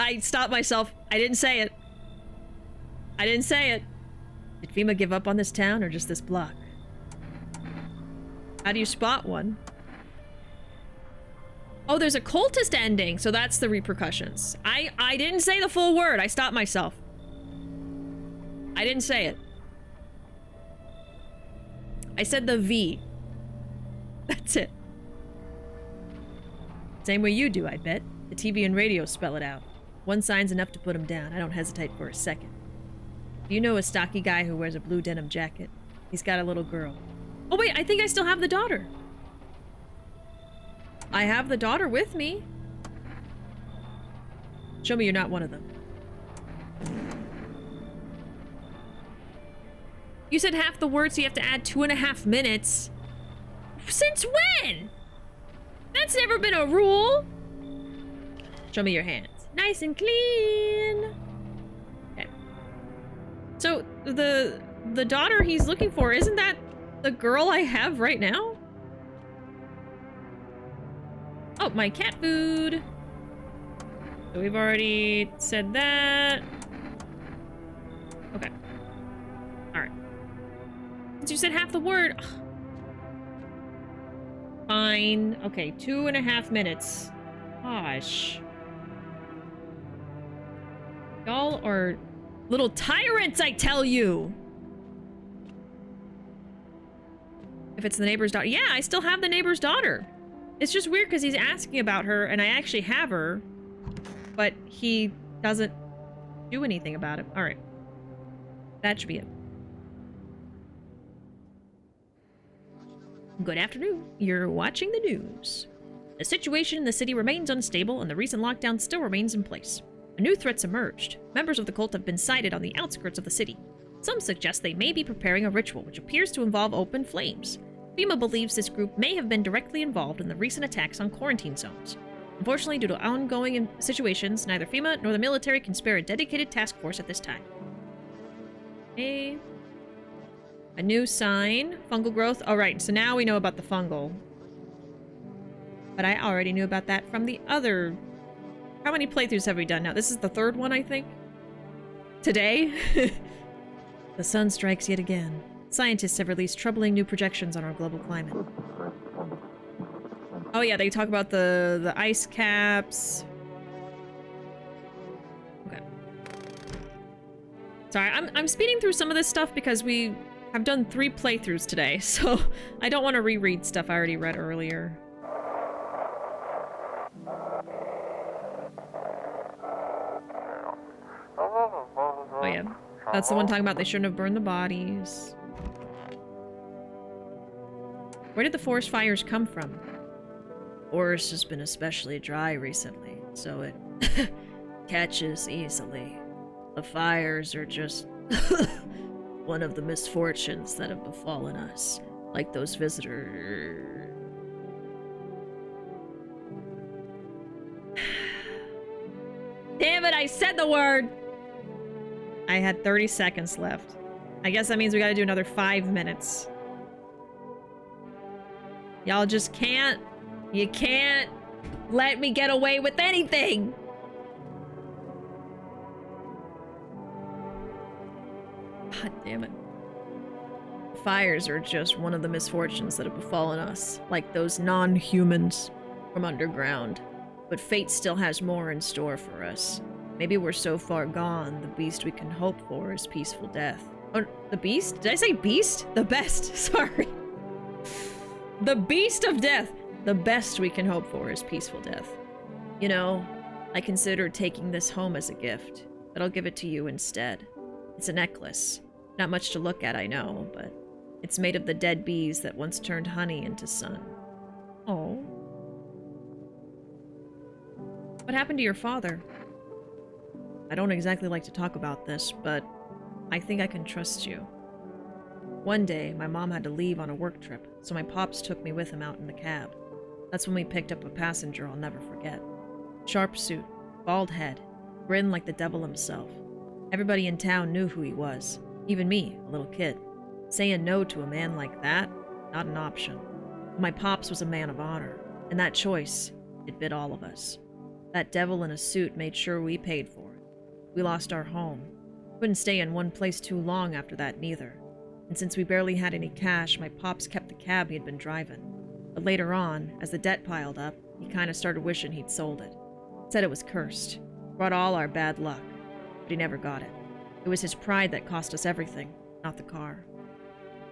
I stopped myself. I didn't say it. I didn't say it. Did FEMA give up on this town or just this block? How do you spot one? Oh, there's a cultist ending, so that's the repercussions. I didn't say the full word. I stopped myself. I didn't say it. I said the V. That's it. Same way you do, I bet. The TV and radio spell it out. One sign's enough to put him down. I don't hesitate for a second. Do you know a stocky guy who wears a blue denim jacket? He's got a little girl. Oh wait, I think I still have the daughter. I have the daughter with me. Show me you're not one of them. You said half the word, so you have to add 2.5 minutes. Since when? That's never been a rule. Show me your hands. Nice and clean. Okay. So the daughter he's looking for, isn't that the girl I have right now? Oh, my cat food. So we've already said that. Okay. Alright. Since you said half the word. Ugh. Fine. Okay, 2.5 minutes. Gosh. Y'all are little tyrants, I tell you! If it's the neighbor's daughter. Yeah, I still have the neighbor's daughter. It's just weird because he's asking about her, and I actually have her, but he doesn't do anything about it. Alright. That should be it. Good afternoon. You're watching the news. The situation in the city remains unstable, and the recent lockdown still remains in place. A new threat's emerged. Members of the cult have been sighted on the outskirts of the city. Some suggest they may be preparing a ritual which appears to involve open flames. FEMA believes this group may have been directly involved in the recent attacks on quarantine zones. Unfortunately, due to ongoing situations, neither FEMA nor the military can spare a dedicated task force at this time. Okay. A new sign. Fungal growth. Alright, so now we know about the fungal. But I already knew about that from the other... How many playthroughs have we done now? This is the third one, I think? Today? The sun strikes yet again. Scientists have released troubling new projections on our global climate. Oh yeah, they talk about the ice caps. Okay. Sorry, I'm speeding through some of this stuff because we have done 3 playthroughs today, so I don't want to reread stuff I already read earlier. Oh yeah, that's the one talking about they shouldn't have burned the bodies. Where did the forest fires come from? The forest has been especially dry recently, so it catches easily. The fires are just one of the misfortunes that have befallen us, like those visitors. Damn it, I said the word! I had 30 seconds left. I guess that means we gotta do another 5 minutes. Y'all just can't... You can't let me get away with anything! God damn it. Fires are just one of the misfortunes that have befallen us, like those non-humans from underground. But fate still has more in store for us. Maybe we're so far gone, the beast we can hope for is peaceful death. Oh, the beast? Did I say beast? The best. Sorry. The beast of death. The best we can hope for is peaceful death. You know, I considered taking this home as a gift, but I'll give it to you instead. It's a necklace. Not much to look at, I know, but it's made of the dead bees that once turned honey into sun. Oh. What happened to your father? I don't exactly like to talk about this, but I think I can trust you. One day, my mom had to leave on a work trip, so my pops took me with him out in the cab. That's when we picked up a passenger I'll never forget. Sharp suit, bald head, grin like the devil himself. Everybody in town knew who he was, even me, a little kid. Saying no to a man like that, not an option. My pops was a man of honor, and that choice, it bit all of us. That devil in a suit made sure we paid for it. We lost our home. Couldn't stay in one place too long after that neither. And since we barely had any cash, my pops kept the cab he'd been driving. But later on, as the debt piled up, he kinda started wishing he'd sold it. Said it was cursed. Brought all our bad luck. But he never got it. It was his pride that cost us everything, not the car.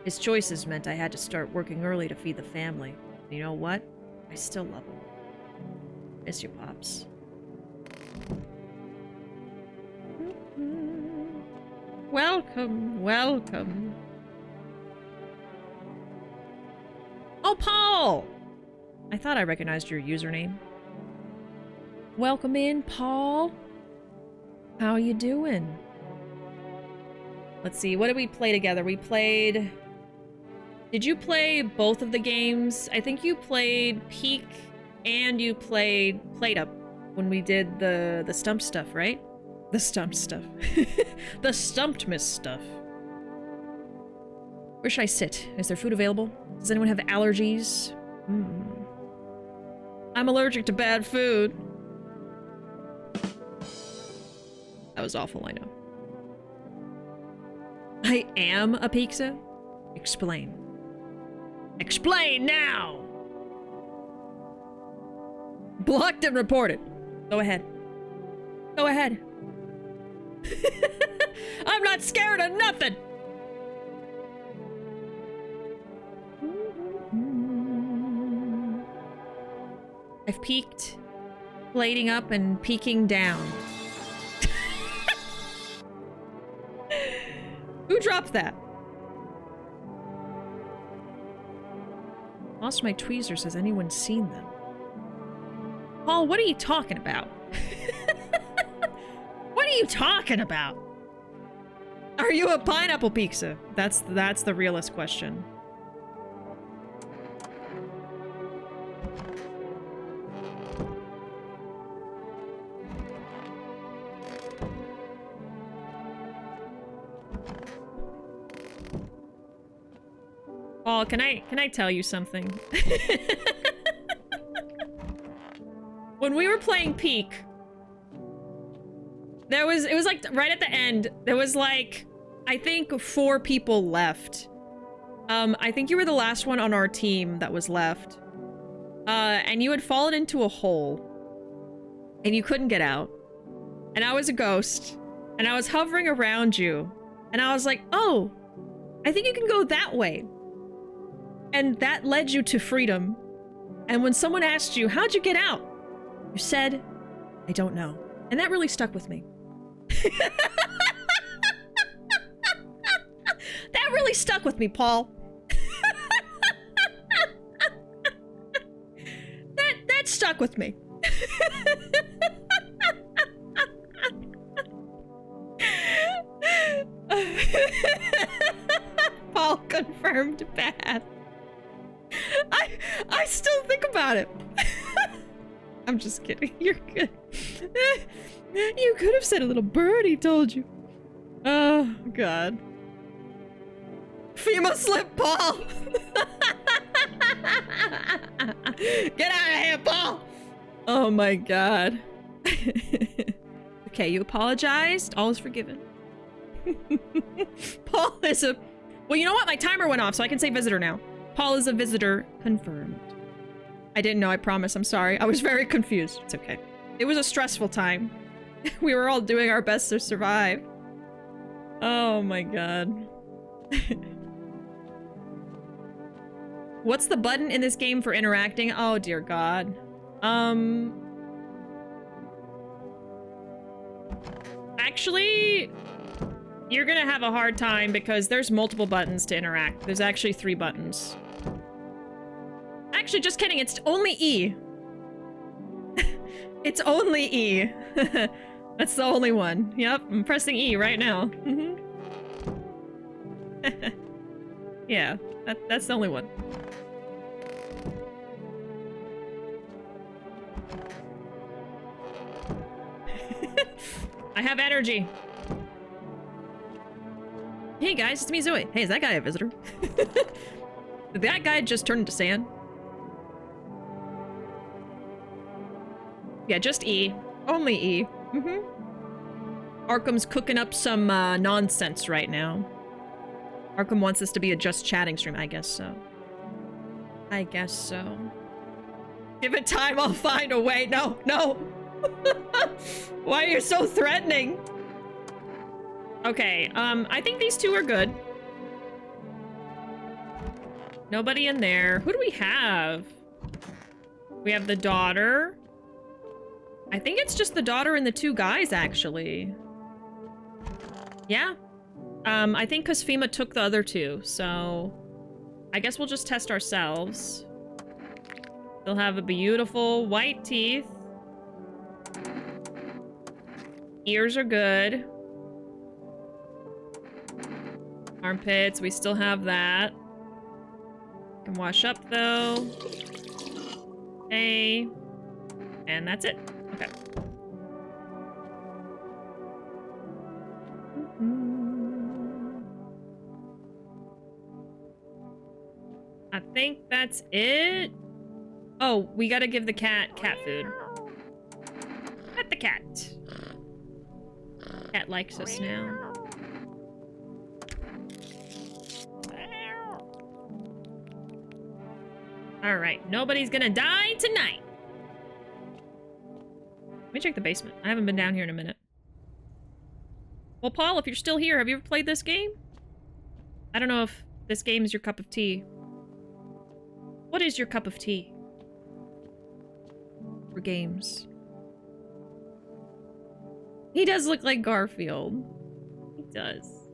His choices meant I had to start working early to feed the family. You know what? I still love him. Miss you, Pops. Welcome, welcome. Oh, Paul! I thought I recognized your username. Welcome in, Paul. How you doing? Let's see, what did we play together? We played... Did you play both of the games? I think you played Peak and you played Plate Up when we did the stump stuff, right? The stump stuff. The stumped miss stuff. Where should I sit? Is there food available? Does anyone have allergies? I'm allergic to bad food. That was awful, I know. I am a pizza? Explain. Explain now! Blocked and reported. Go ahead. Go ahead. I'm not scared of nothing! I've peeked, plating up and peeking down. Who dropped that? Lost my tweezers. Has anyone seen them? Paul, what are you talking about? What are you talking about? Are you a pineapple pizza? That's the realest question. Paul, can I tell you something? When we were playing Peak, it was like right at the end, there was like, I think 4 people left. I think you were the last one on our team that was left. And you had fallen into a hole. And you couldn't get out. And I was a ghost. And I was hovering around you. And I was like, oh, I think you can go that way. And that led you to freedom. And when someone asked you, how'd you get out? You said, I don't know. And that really stuck with me. That really stuck with me, Paul. That stuck with me. Paul confirmed bad. I still think about it. I'm just kidding. You're good. You could have said a little birdie told you. Oh, God. FEMA slip, Paul! Get out of here, Paul! Oh my God. Okay, you apologized. All is forgiven. Paul is a... Well, you know what? My timer went off, so I can say visitor now. Paul is a visitor confirmed. I didn't know, I promise. I'm sorry. I was very confused. It's okay. It was a stressful time. We were all doing our best to survive. Oh my God. What's the button in this game for interacting? Oh dear God. Actually, you're gonna have a hard time because there's multiple buttons to interact. There's actually 3 buttons. Actually, just kidding. It's only E. It's only E. That's the only one. Yep, I'm pressing E right now. Yeah, that's the only one. I have energy. Hey guys, it's me, Zoe. Hey, is that guy a visitor? Did that guy just turn into sand? Yeah, just E. Only E. Arkham's cooking up some nonsense right now. Arkham wants this to be a just chatting stream. I guess so. I guess so. Give it time, I'll find a way. No, no. Why are you so threatening? Okay, I think these 2 are good. Nobody in there. Who do we have? We have the daughter. I think it's just the daughter and the two guys, actually. Yeah. I think because FEMA took the other two, so... I guess we'll just test ourselves. They'll have a beautiful white teeth. Ears are good. Armpits, we still have that. Can wash up, though. Okay. And that's it. Okay. I think that's it. Oh, we gotta give the cat food. Pet the cat. Cat likes us now. Alright, nobody's gonna die tonight. Let me check the basement. I haven't been down here in a minute. Well, Paul, if you're still here, have you ever played this game? I don't know if this game is your cup of tea. What is your cup of tea? For games. He does look like Garfield. He does.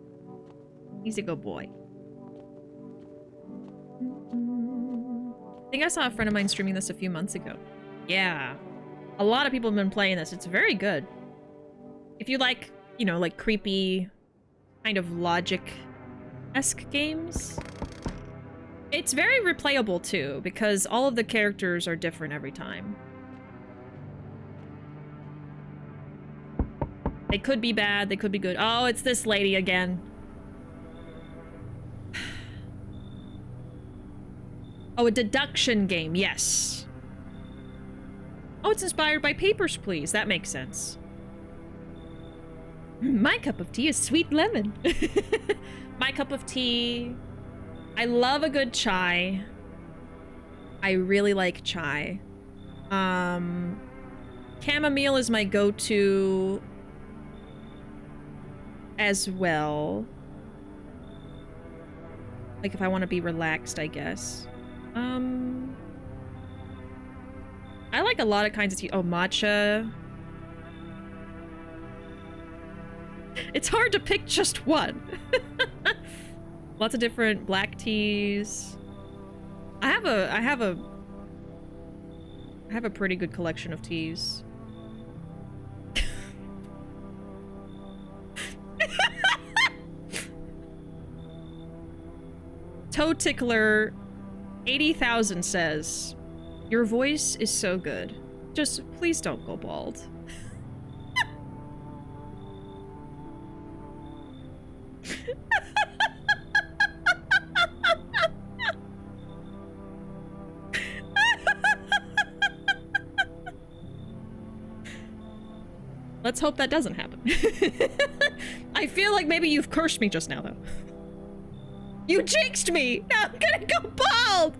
He's a good boy. I think I saw a friend of mine streaming this a few months ago. Yeah. A lot of people have been playing this. It's very good. If you like, you know, like creepy, kind of logic-esque games. It's very replayable too, because all of the characters are different every time. They could be bad, they could be good. Oh, it's this lady again. Oh, a deduction game, yes. Oh, it's inspired by Papers, Please. That makes sense. My cup of tea is sweet lemon. My cup of tea... I love a good chai. I really like chai. Chamomile is my go-to as well. Like if I want to be relaxed, I guess. I like a lot of kinds of tea. Oh, matcha. It's hard to pick just one. Lots of different black teas. I have a pretty good collection of teas. Toe Tickler 80,000 says, "Your voice is so good. Just please don't go bald." Let's hope that doesn't happen. I feel like maybe you've cursed me just now, though. You jinxed me! Now I'm gonna go bald!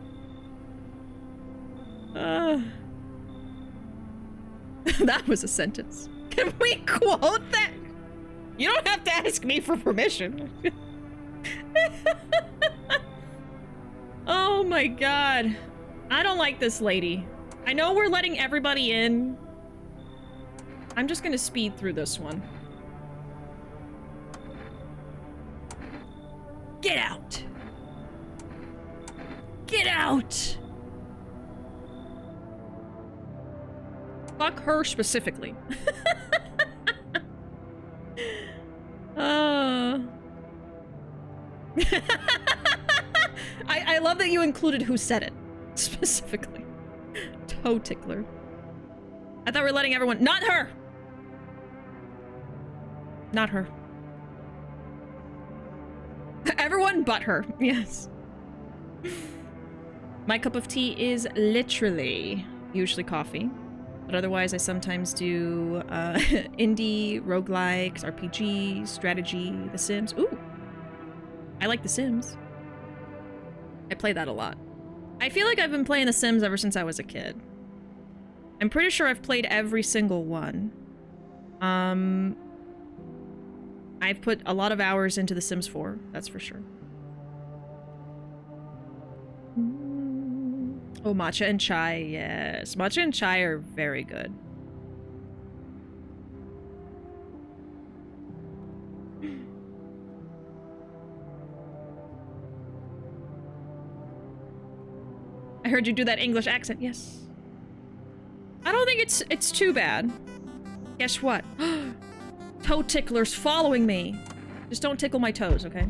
That was a sentence. Can we quote that? You don't have to ask me for permission. Oh my god. I don't like this lady. I know we're letting everybody in. I'm just gonna speed through this one. Get out! Get out! Fuck her specifically. I love that you included who said it specifically. Toe Tickler. I thought we were letting everyone— not her! Not her. Everyone but her. Yes. My cup of tea is literally usually coffee, but otherwise I sometimes do indie, roguelikes, RPG, strategy, The Sims. Ooh. I like The Sims. I play that a lot. I feel like I've been playing The Sims ever since I was a kid. I'm pretty sure I've played every single one. I've put a lot of hours into The Sims 4, that's for sure. Oh, matcha and chai, yes. Matcha and chai are very good. I heard you do that English accent, yes. I don't think it's too bad. Guess what? Toe tickler's following me. Just don't tickle my toes, okay?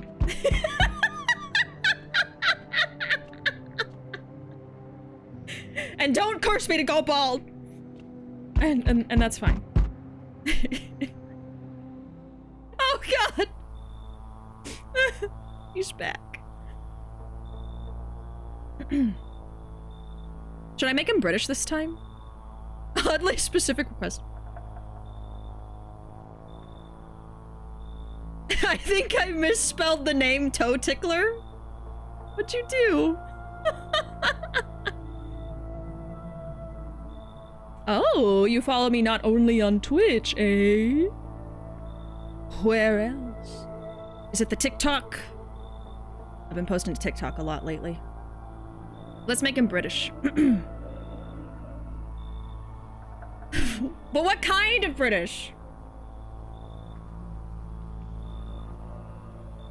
And don't curse me to go bald. And that's fine. Oh god. He's back. Should I make him British this time? Oddly specific request. I think I misspelled the name Toe Tickler. What'd you do? Oh, you follow me not only on Twitch, eh? Where else? Is it the TikTok? I've been posting to TikTok a lot lately. Let's make him British. But what kind of British?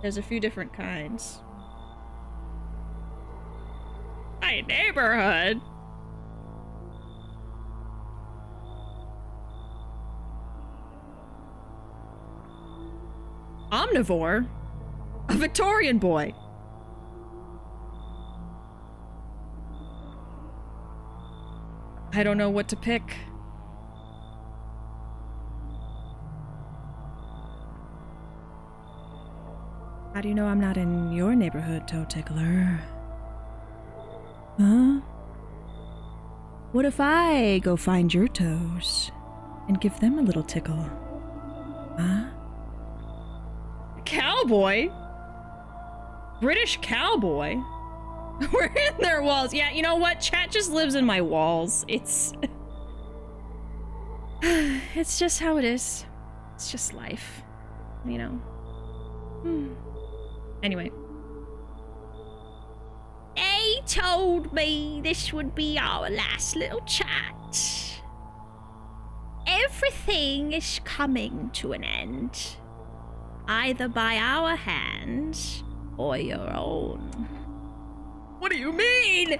There's a few different kinds. My neighborhood? Omnivore? A Victorian boy. I don't know what to pick. How do you know I'm not in your neighborhood, Toe Tickler? Huh? What if I go find your toes and give them a little tickle? Huh? Cowboy? British cowboy? We're in their walls. Yeah, you know what? Chat just lives in my walls. It's... it's just how it is. It's just life. You know? Anyway. They told me this would be our last little chat. Everything is coming to an end. Either by our hands or your own. What do you mean?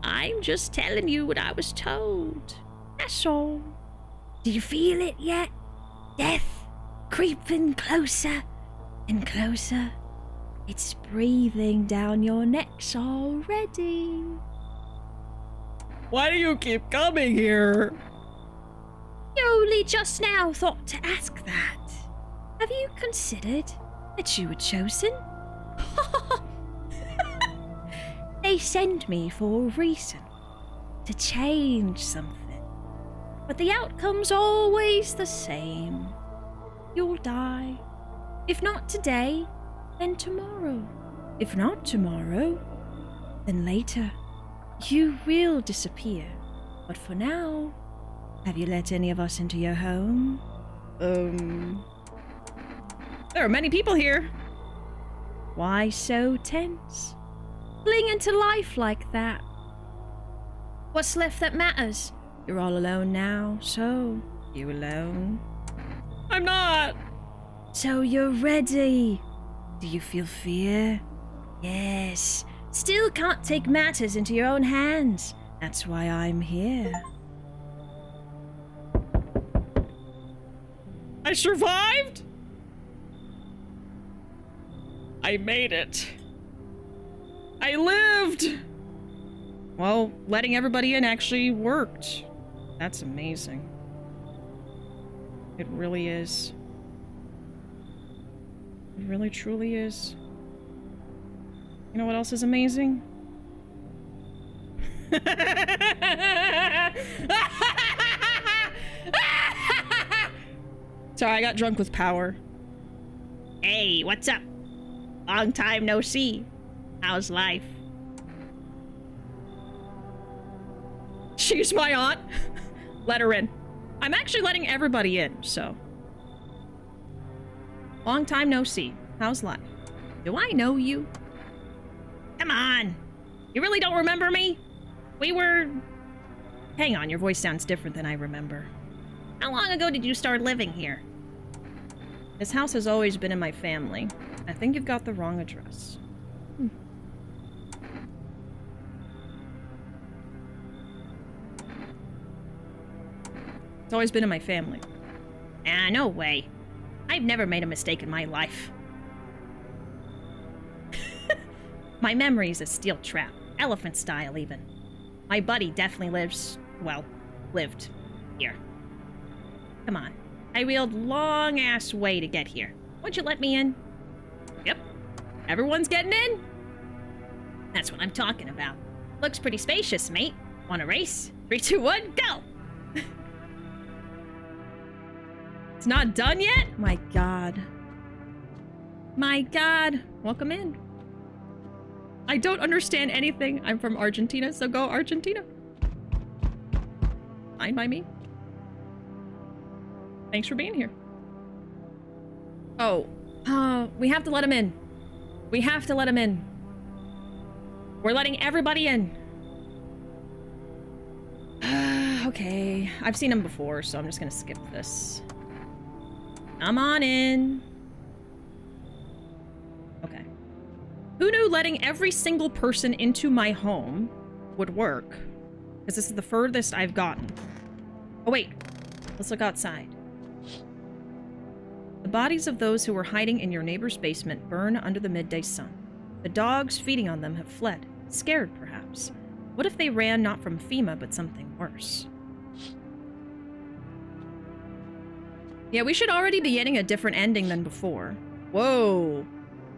I'm just telling you what I was told. That's all. Do you feel it yet? Death creeping closer and closer. It's breathing down your necks already. Why do you keep coming here? You only just now thought to ask that. Have you considered that you were chosen? They send me for a reason. To change something. But the outcome's always the same. You'll die. If not today, then tomorrow. If not tomorrow, then later. You will disappear. But for now, have you let any of us into your home? There are many people here. Why so tense? Cling into life like that. What's left that matters? You're all alone now, so you alone? I'm not. So you're ready. Do you feel fear? Yes. Still can't take matters into your own hands. That's why I'm here. I survived? I made it. I lived! Well, letting everybody in actually worked. That's amazing. It really is. It really truly is. You know what else is amazing? Sorry, I got drunk with power. Hey, what's up? Long time no see. How's life? She's my aunt. Let her in. I'm actually letting everybody in, so. Long time no see. How's life? Do I know you? Come on. You really don't remember me? We were... Hang on, your voice sounds different than I remember. How long ago did you start living here? This house has always been in my family. I think you've got the wrong address. It's always been in my family. Ah, no way. I've never made a mistake in my life. My memory's a steel trap. Elephant style, even. My buddy definitely lived here. Come on. I wheeled long-ass way to get here. Won't you let me in? Yep. Everyone's getting in? That's what I'm talking about. Looks pretty spacious, mate. Want a race? 3, 2, 1, go! It's not done yet? My god. My god. Welcome in. I don't understand anything. I'm from Argentina, so go Argentina. Fine by me. Thanks for being here. Oh. We have to let him in. We have to let him in. We're letting everybody in. Okay. I've seen him before, so I'm just gonna skip this. Come on in. Okay. Who knew letting every single person into my home would work? Because this is the furthest I've gotten. Oh, wait. Let's look outside. The bodies of those who were hiding in your neighbor's basement burn under the midday sun. The dogs feeding on them have fled, scared perhaps. What if they ran not from FEMA, but something worse? Yeah, we should already be getting a different ending than before. Whoa.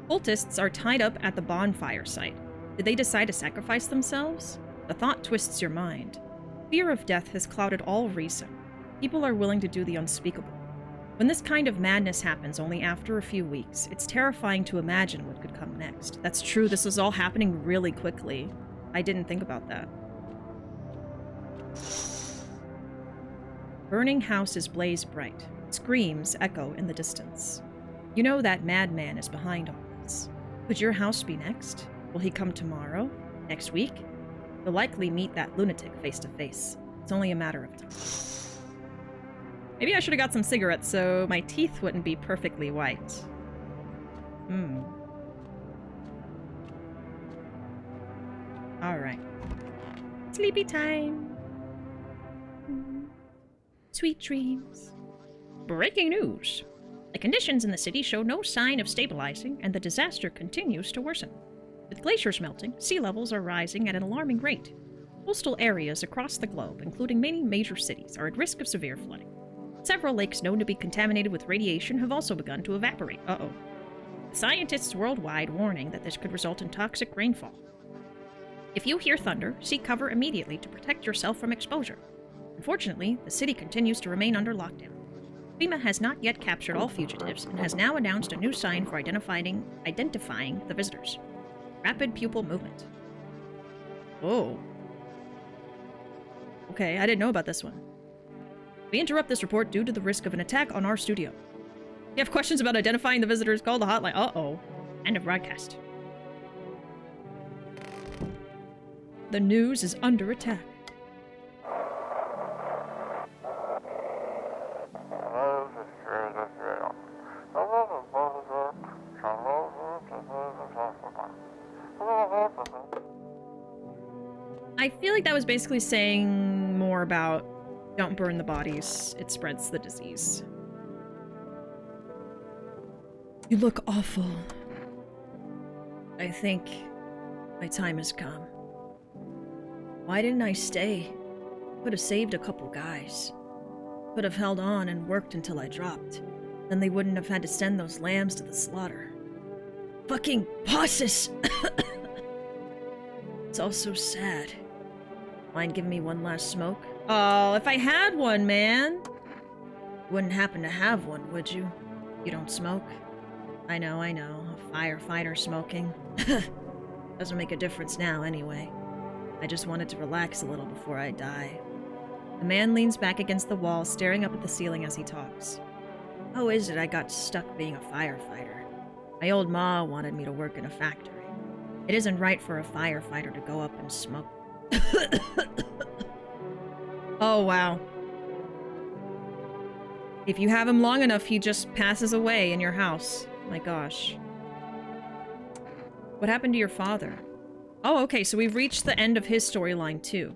Cultists are tied up at the bonfire site. Did they decide to sacrifice themselves? The thought twists your mind. Fear of death has clouded all reason. People are willing to do the unspeakable. When this kind of madness happens only after a few weeks, it's terrifying to imagine what could come next. That's true, this is all happening really quickly. I didn't think about that. Burning houses blaze bright. Screams echo in the distance. You know that madman is behind all this. Could your house be next? Will he come tomorrow? Next week? You'll likely meet that lunatic face to face. It's only a matter of time. Maybe I should have got some cigarettes so my teeth wouldn't be perfectly white. Alright. Sleepy time. Sweet dreams. Breaking news. The conditions in the city show no sign of stabilizing, and the disaster continues to worsen. With glaciers melting, sea levels are rising at an alarming rate. Coastal areas across the globe, including many major cities, are at risk of severe flooding. Several lakes known to be contaminated with radiation have also begun to evaporate. Uh-oh. Scientists worldwide warning that this could result in toxic rainfall. If you hear thunder, seek cover immediately to protect yourself from exposure. Unfortunately, the city continues to remain under lockdown. FEMA has not yet captured all fugitives and has now announced a new sign for identifying the visitors. Rapid pupil movement. Oh. Okay, I didn't know about this one. We interrupt this report due to the risk of an attack on our studio. If you have questions about identifying the visitors, call the hotline. Uh-oh. End of broadcast. The news is under attack. I feel like that was basically saying more about don't burn the bodies, it spreads the disease. You look awful. I think my time has come. Why didn't I stay? Could have saved a couple guys. Could have held on and worked until I dropped. Then they wouldn't have had to send those lambs to the slaughter. Fucking bosses! It's all so sad. Mind giving me one last smoke? Oh, if I had one, man! Wouldn't happen to have one, would you? You don't smoke? I know. A firefighter smoking. Doesn't make a difference now, anyway. I just wanted to relax a little before I die. The man leans back against the wall, staring up at the ceiling as he talks. How is it I got stuck being a firefighter? My old ma wanted me to work in a factory. It isn't right for a firefighter to go up and smoke. Oh, wow. If you have him long enough, he just passes away in your house. My gosh. What happened to your father? Oh, okay, so we've reached the end of his storyline, too.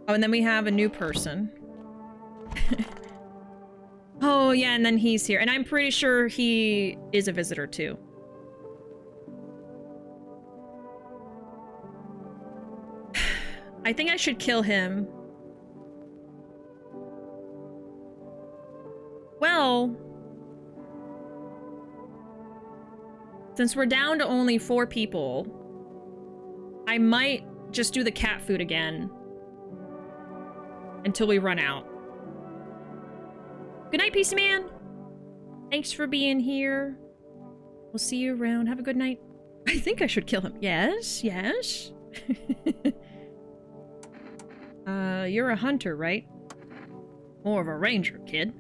Oh, and then we have a new person. Oh, yeah, and then he's here. And I'm pretty sure he is a visitor, too. I think I should kill him. Well, since we're down to only 4 people, I might just do the cat food again until we run out. Good night, Peace Man. Thanks for being here. We'll see you around. Have a good night. I think I should kill him. Yes, yes. You're a hunter, right? More of a ranger, kid.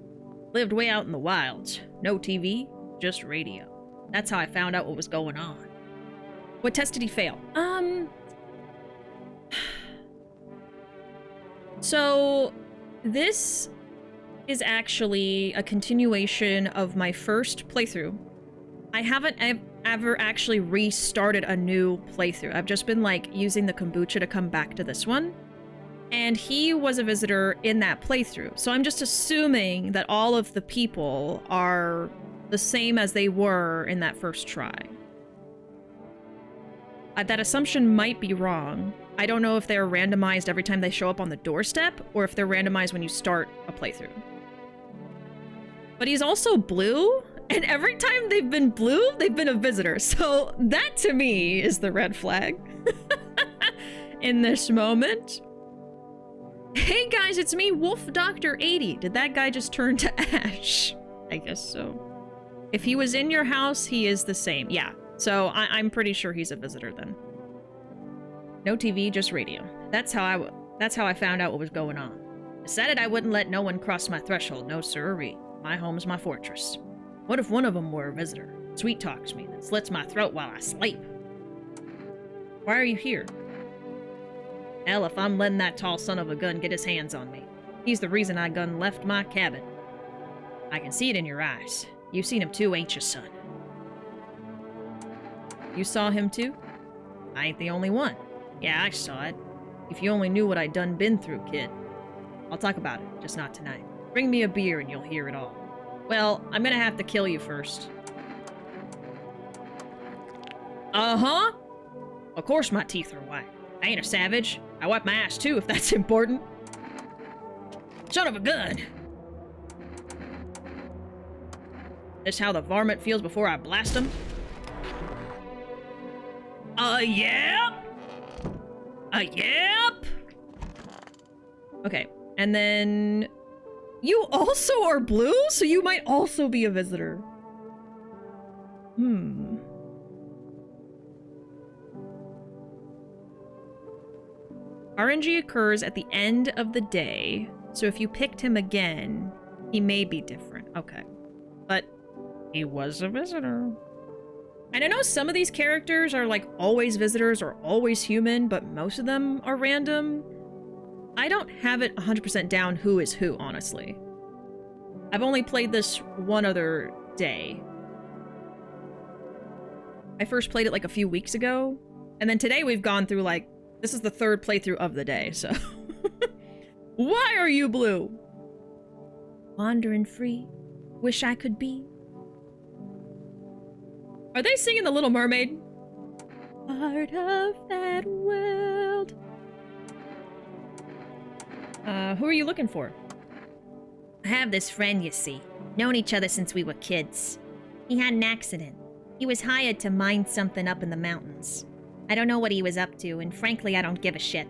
Lived way out in the wilds. No TV, just radio. That's how I found out what was going on. What test did he fail? So, this is actually a continuation of my first playthrough. I haven't ever actually restarted a new playthrough. I've just been, like, using the kombucha to come back to this one. And he was a visitor in that playthrough. So I'm just assuming that all of the people are the same as they were in that first try. That assumption might be wrong. I don't know if they're randomized every time they show up on the doorstep, or if they're randomized when you start a playthrough. But he's also blue, and every time they've been blue, they've been a visitor. So that, to me, is the red flag in this moment. Hey guys, it's me, Wolf Doctor 80. Did that guy just turn to ash? I guess so. If he was in your house, he is the same. Yeah, so I'm pretty sure he's a visitor then. No TV, just radio. That's how I found out what was going on. Decided I wouldn't let no one cross my threshold, no sirree. My home's my fortress. What if one of them were a visitor? Sweet talks me, then slits my throat while I sleep. Why are you here? Hell, if I'm letting that tall son of a gun get his hands on me. He's the reason I gun left my cabin. I can see it in your eyes. You've seen him too, ain't you, son? You saw him too? I ain't the only one. Yeah, I saw it. If you only knew what I done been through, kid. I'll talk about it, just not tonight. Bring me a beer and you'll hear it all. Well, I'm gonna have to kill you first. Uh-huh. Of course my teeth are white. I ain't a savage. I wipe my ass too, if that's important. Son of a gun! This how the varmint feels before I blast him? Yep! Yep! Okay, and then... You also are blue, so you might also be a visitor. RNG occurs at the end of the day, so if you picked him again, he may be different. Okay. But he was a visitor. And I know some of these characters are like always visitors or always human, but most of them are random. I don't have it 100% down who is who, honestly. I've only played this one other day. I first played it like a few weeks ago, and then today we've gone through like, this is the 3rd playthrough of the day, so. Why are you blue? Wandering free, wish I could be. Are they singing The Little Mermaid? Part of that world. Who are you looking for? I have this friend, you see. Known each other since we were kids. He had an accident. He was hired to mine something up in the mountains. I don't know what he was up to, and frankly, I don't give a shit.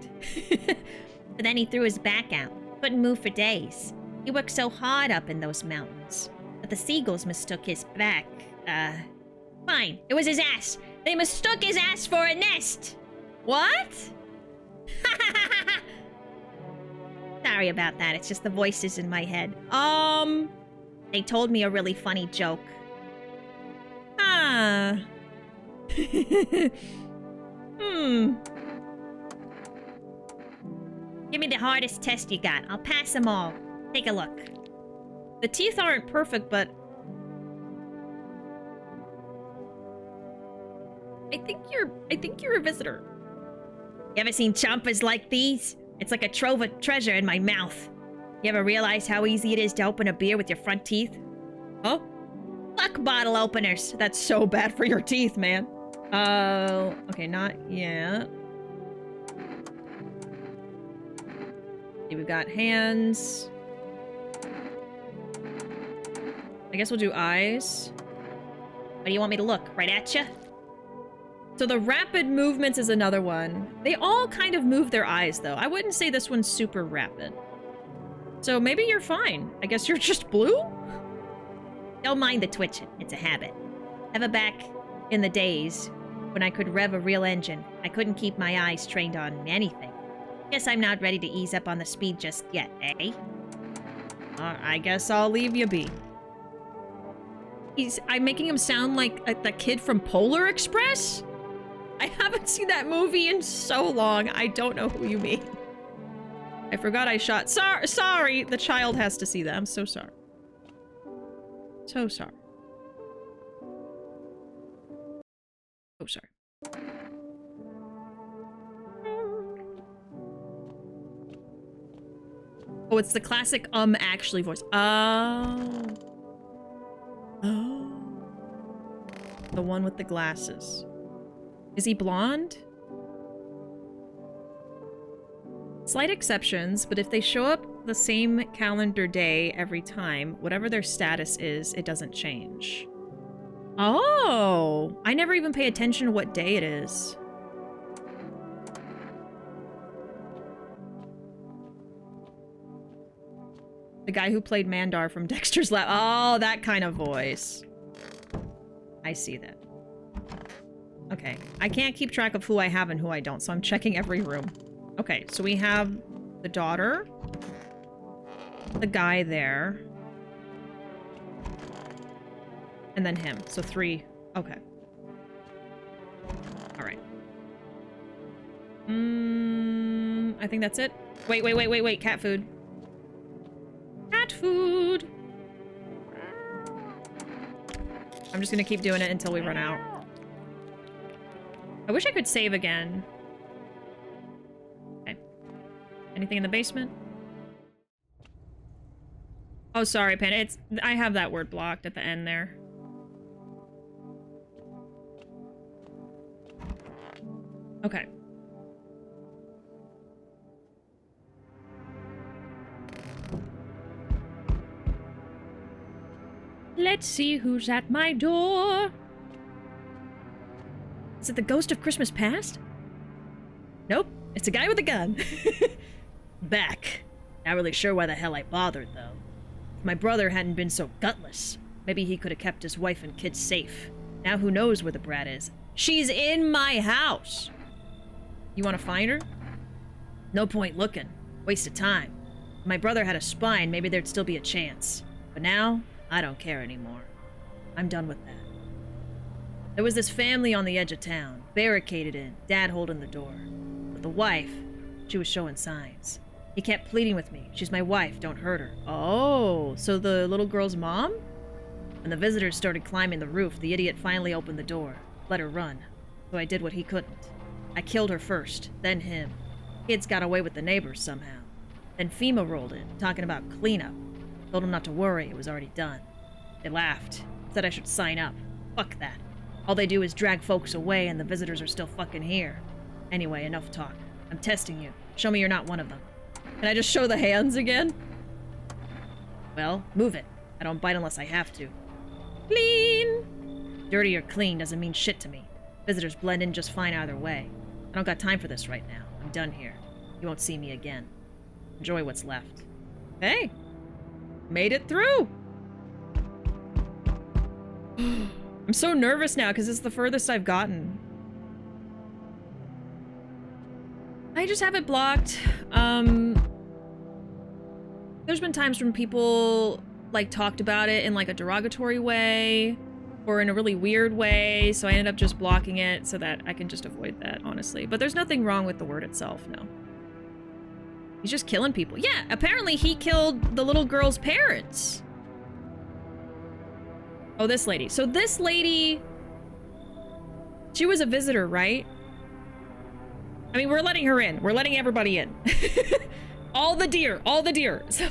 But then he threw his back out. Couldn't move for days. He worked so hard up in those mountains. But the seagulls mistook his back, fine, it was his ass. They mistook his ass for a nest. What? Sorry about that, it's just the voices in my head. They told me a really funny joke. Ah. Give me the hardest test you got. I'll pass them all. Take a look. The teeth aren't perfect, but I think you're a visitor. You ever seen chompers like these? It's like a trove of treasure in my mouth. You ever realize how easy it is to open a beer with your front teeth? Huh? Fuck bottle openers. That's so bad for your teeth, man. Okay, not yet. Okay, we've got hands. I guess we'll do eyes. Where do you want me to look? Right at you? So the rapid movements is another one. They all kind of move their eyes, though. I wouldn't say this one's super rapid. So maybe you're fine. I guess you're just blue? Don't mind the twitching. It's a habit. Ever back in the days when I could rev a real engine, I couldn't keep my eyes trained on anything. Guess I'm not ready to ease up on the speed just yet, eh? I guess I'll leave you be. I'm making him sound like the kid from Polar Express? I haven't seen that movie in so long. I don't know who you mean. I forgot I shot. Sorry, the child has to see that. I'm so sorry. So sorry. Oh, sorry. Oh, it's the classic actually voice. Oh. Oh. The one with the glasses. Is he blonde? Slight exceptions, but if they show up the same calendar day every time, whatever their status is, it doesn't change. Oh! I never even pay attention to what day it is. The guy who played Mandar from Dexter's Lab. Oh, that kind of voice. I see that. Okay. I can't keep track of who I have and who I don't, so I'm checking every room. Okay, so we have the daughter. The guy there. And then him. So 3. Okay. Alright. I think that's it. Wait. Cat food. Cat food! I'm just gonna keep doing it until we run out. I wish I could save again. Okay. Anything in the basement? Oh, sorry, Panda. I have that word blocked at the end there. Okay. Let's see who's at my door. Is it the ghost of Christmas past? Nope, it's a guy with a gun. Back. Not really sure why the hell I bothered, though. If my brother hadn't been so gutless, maybe he could have kept his wife and kids safe. Now who knows where the brat is? She's in my house! You want to find her? No point looking. Waste of time. If my brother had a spine, maybe there'd still be a chance. But now, I don't care anymore. I'm done with that. There was this family on the edge of town, barricaded in, Dad holding the door. But the wife, she was showing signs. He kept pleading with me. She's my wife, don't hurt her. Oh, so the little girl's mom? When the visitors started climbing the roof, the idiot finally opened the door, let her run. So I did what he couldn't. I killed her first, then him. Kids got away with the neighbors somehow. Then FEMA rolled in, talking about cleanup. Told them not to worry, it was already done. They laughed, said I should sign up. Fuck that. All they do is drag folks away and the visitors are still fucking here. Anyway, enough talk. I'm testing you. Show me you're not one of them. Can I just show the hands again? Well, move it. I don't bite unless I have to. Clean! Dirty or clean doesn't mean shit to me. Visitors blend in just fine either way. I don't got time for this right now. I'm done here. You won't see me again. Enjoy what's left. Hey! Made it through! I'm so nervous now because it's the furthest I've gotten. I just have it blocked. There's been times when people like talked about it in like a derogatory way. or in a really weird way, so I ended up just blocking it so that I can just avoid that, honestly. But there's nothing wrong with the word itself, no. He's just killing people. Yeah, apparently he killed the little girl's parents. Oh, this lady. So this lady, she was a visitor, right? I mean, we're letting her in. We're letting everybody in. All the deer. So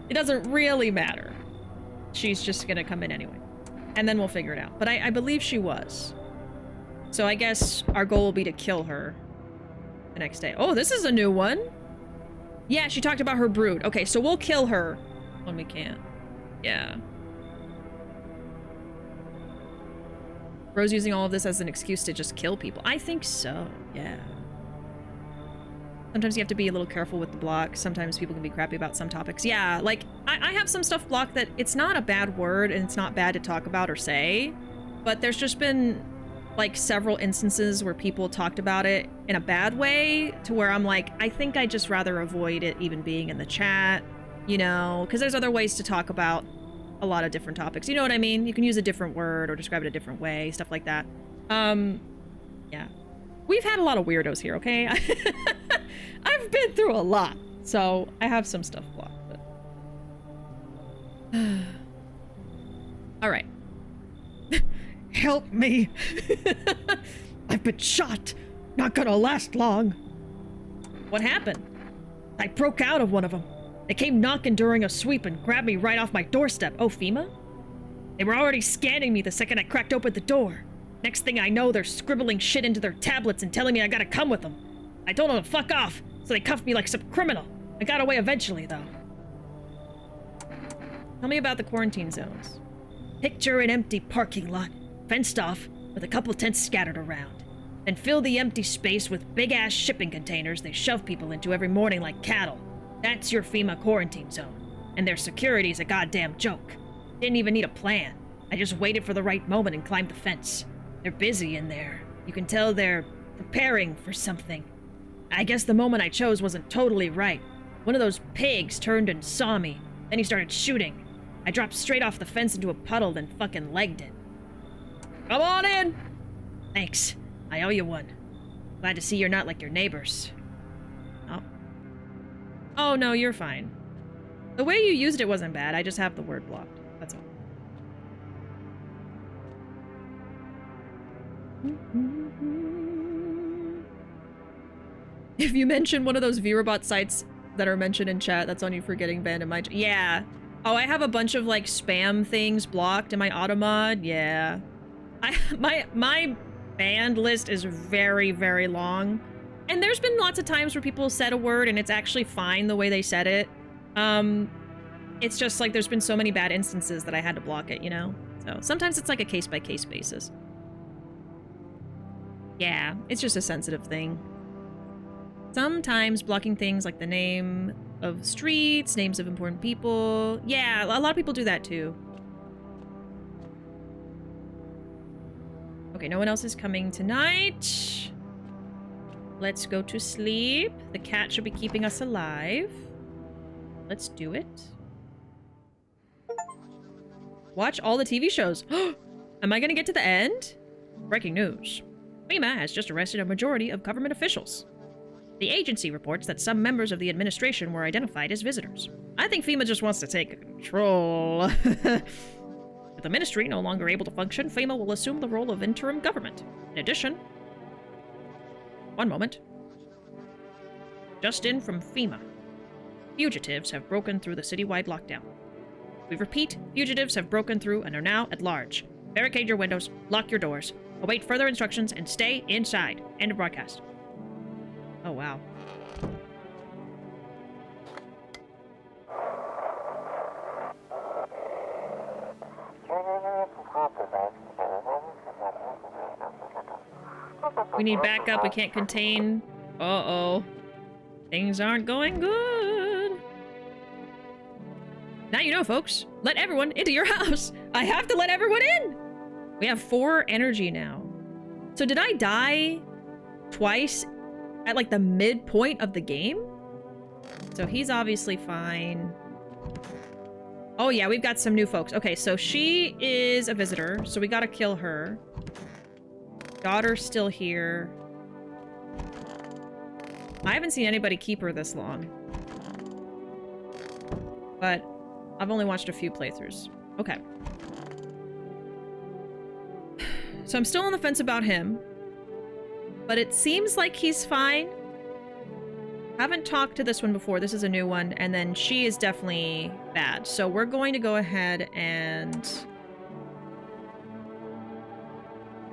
it doesn't really matter. She's just gonna come in anyway. And then we'll figure it out. But I believe she was. So I guess our goal will be to kill her the next day. Oh, this is a new one. Yeah, she talked about her brood. Okay, so we'll kill her when we can. Yeah. Rose using all of this as an excuse to just kill people. I think so, yeah. Sometimes you have to be a little careful with the block. Sometimes people can be crappy about some topics. Yeah, like, I have some stuff blocked that it's not a bad word and it's not bad to talk about or say, but there's just been, like, several instances where people talked about it in a bad way to where I'm like, I think I'd just rather avoid it even being in the chat, you know? Because there's other ways to talk about a lot of different topics. You know what I mean? You can use a different word or describe it a different way, stuff like that. Yeah. We've had a lot of weirdos here, okay? I've been through a lot, so I have some stuff blocked, but... All right. Help me! I've been shot! Not gonna last long! What happened? I broke out of one of them. They came knocking during a sweep and grabbed me right off my doorstep. Oh, FEMA? They were already scanning me the second I cracked open the door. Next thing I know, they're scribbling shit into their tablets and telling me I gotta come with them. I told them to fuck off, so they cuffed me like some criminal. I got away eventually, though. Tell me about the quarantine zones. Picture an empty parking lot, fenced off, with a couple tents scattered around. Then fill the empty space with big-ass shipping containers they shove people into every morning like cattle. That's your FEMA quarantine zone. And their security's a goddamn joke. Didn't even need a plan. I just waited for the right moment and climbed the fence. They're busy in there. You can tell they're preparing for something. I guess the moment I chose wasn't totally right. One of those pigs turned and saw me. Then he started shooting. I dropped straight off the fence into a puddle, then fucking legged it. Come on in! Thanks. I owe you one. Glad to see you're not like your neighbors. Oh. Oh, no, you're fine. The way you used it wasn't bad. I just have the word blocked. That's all. If you mention one of those VRobot sites that are mentioned in chat, that's on you for getting banned in my... Yeah. Oh, I have a bunch of, like, spam things blocked in my automod. Yeah. My banned list is very, very long. And there's been lots of times where people said a word and it's actually fine the way they said it. It's just, like, there's been so many bad instances that I had to block it, you know? So sometimes it's, like, a case-by-case basis. Yeah, it's just a sensitive thing. Sometimes blocking things like the name of streets, names of important people. Yeah, a lot of people do that too. Okay, no one else is coming tonight. Let's go to sleep. The cat should be keeping us alive. Let's do it. Watch all the TV shows. Am I gonna get to the end? Breaking news. FEMA has just arrested a majority of government officials. The agency reports that some members of the administration were identified as visitors. I think FEMA just wants to take control. With the ministry no longer able to function, FEMA will assume the role of interim government. In addition... One moment. Just in from FEMA. Fugitives have broken through the citywide lockdown. We repeat, fugitives have broken through and are now at large. Barricade your windows, lock your doors, await further instructions, and stay inside. End of broadcast. Oh, wow. We need backup. We can't contain. Uh-oh. Things aren't going good. Now you know, folks. Let everyone into your house. I have to let everyone in. We have 4 energy now. So did I die twice at like the midpoint of the game? So he's obviously fine. Oh yeah, we've got some new folks. Okay, so she is a visitor, so we gotta kill her. Daughter's still here. I haven't seen anybody keep her this long. But I've only watched a few playthroughs. Okay. So I'm still on the fence about him. But it seems like he's fine. Haven't talked to this one before. This is a new one. And then she is definitely bad. So we're going to go ahead and...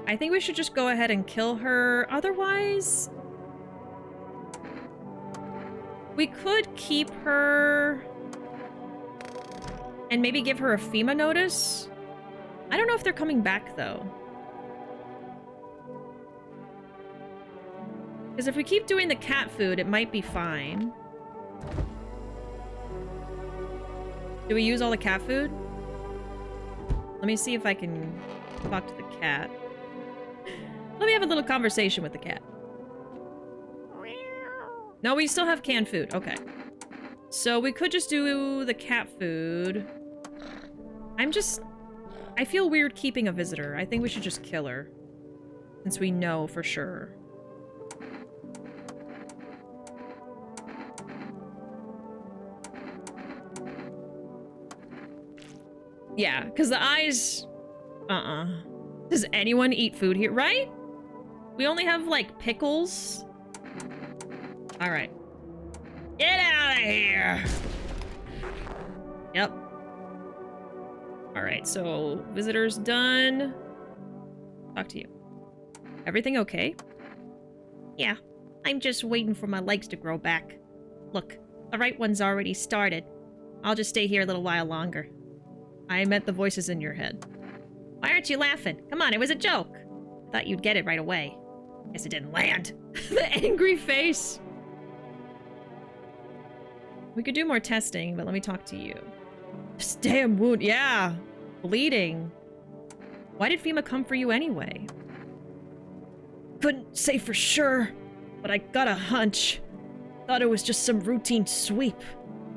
I think we should just go ahead and kill her. Otherwise... we could keep her... and maybe give her a FEMA notice. I don't know if they're coming back, though. Because if we keep doing the cat food, it might be fine. Do we use all the cat food? Let me see if I can talk to the cat. Let me have a little conversation with the cat. No, we still have canned food. Okay. So we could just do the cat food. I feel weird keeping a visitor. I think we should just kill her. Since we know for sure. Yeah, because the eyes... Does anyone eat food here? Right? We only have, like, pickles. Alright. Get out of here! Yep. Alright, so visitors done. Talk to you. Everything okay? Yeah, I'm just waiting for my legs to grow back. Look, the right one's already started. I'll just stay here a little while longer. I meant the voices in your head. Why aren't you laughing? Come on, it was a joke. I thought you'd get it right away. Guess it didn't land. The angry face. We could do more testing, but let me talk to you. This damn wound. Yeah. Bleeding. Why did FEMA come for you anyway? Couldn't say for sure, but I got a hunch. Thought it was just some routine sweep.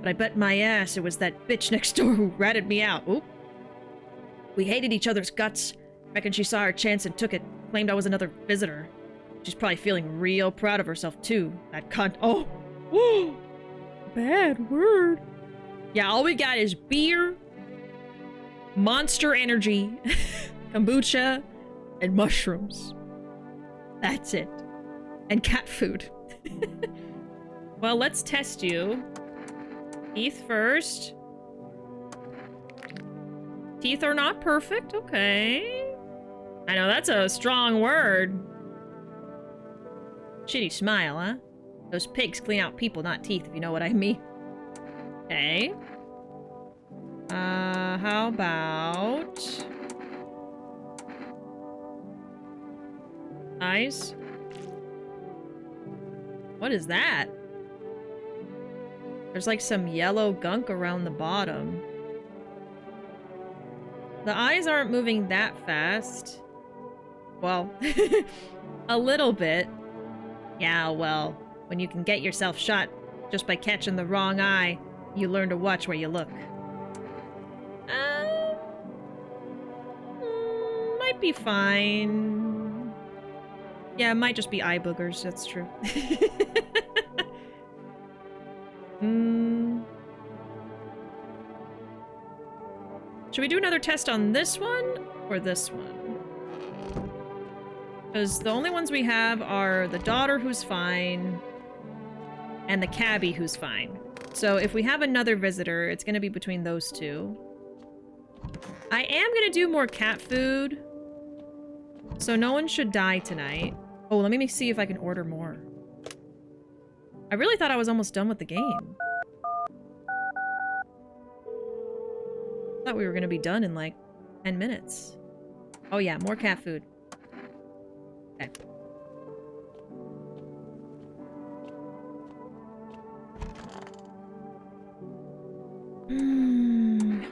But I bet my ass it was that bitch next door who ratted me out. Oop. We hated each other's guts. Reckon she saw her chance and took it. Claimed I was another visitor. She's probably feeling real proud of herself, too. That cunt. Oh! Whoa! Bad word. Yeah, all we got is beer, Monster Energy, kombucha, and mushrooms. That's it. And cat food. Well, let's test you. Teeth first. Teeth are not perfect. Okay. I know, that's a strong word. Shitty smile, huh? Those pigs clean out people, not teeth, if you know what I mean. Okay. How about... eyes? What is that? There's like some yellow gunk around the bottom. The eyes aren't moving that fast. Well, a little bit. Yeah, well, when you can get yourself shot just by catching the wrong eye, you learn to watch where you look. Might be fine. Yeah, it might just be eye boogers, that's true. Should we do another test on this one or this one? Because the only ones we have are the daughter who's fine and the cabbie who's fine. So if we have another visitor, it's going to be between those two. I am going to do more cat food. So no one should die tonight. Oh, let me see if I can order more. I really thought I was almost done with the game. Thought we were going to be done in like 10 minutes. Oh yeah, more cat food. Okay.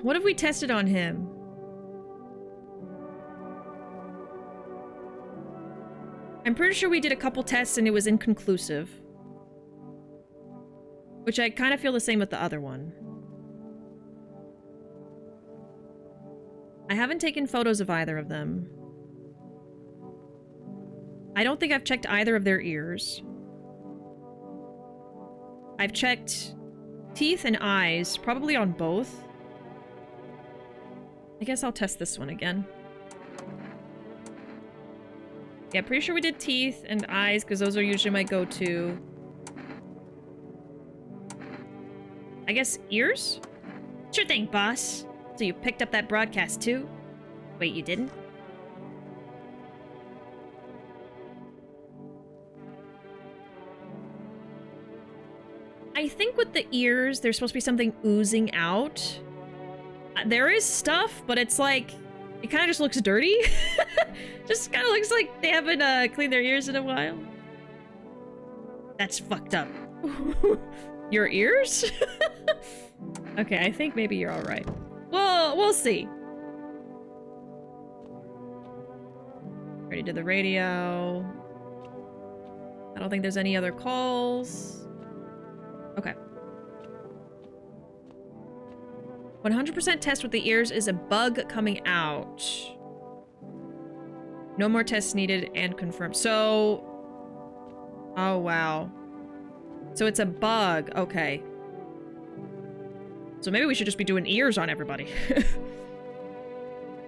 What have we tested on him? I'm pretty sure we did a couple tests and it was inconclusive. Which I kind of feel the same with the other one. I haven't taken photos of either of them. I don't think I've checked either of their ears. I've checked teeth and eyes, probably on both. I guess I'll test this one again. Yeah, pretty sure we did teeth and eyes, because those are usually my go-to. I guess ears? Sure thing, boss. So you picked up that broadcast too? Wait, you didn't? I think with the ears, there's supposed to be something oozing out. There is stuff, but it's like, it kind of just looks dirty. Just kind of looks like they haven't cleaned their ears in a while. That's fucked up. Your ears? Okay, I think maybe you're alright. Well, we'll see. Already did the radio. I don't think there's any other calls. Okay. 100% test with the ears is a bug coming out. No more tests needed and confirmed. So... Oh, wow. So it's a bug. Okay. So maybe we should just be doing ears on everybody.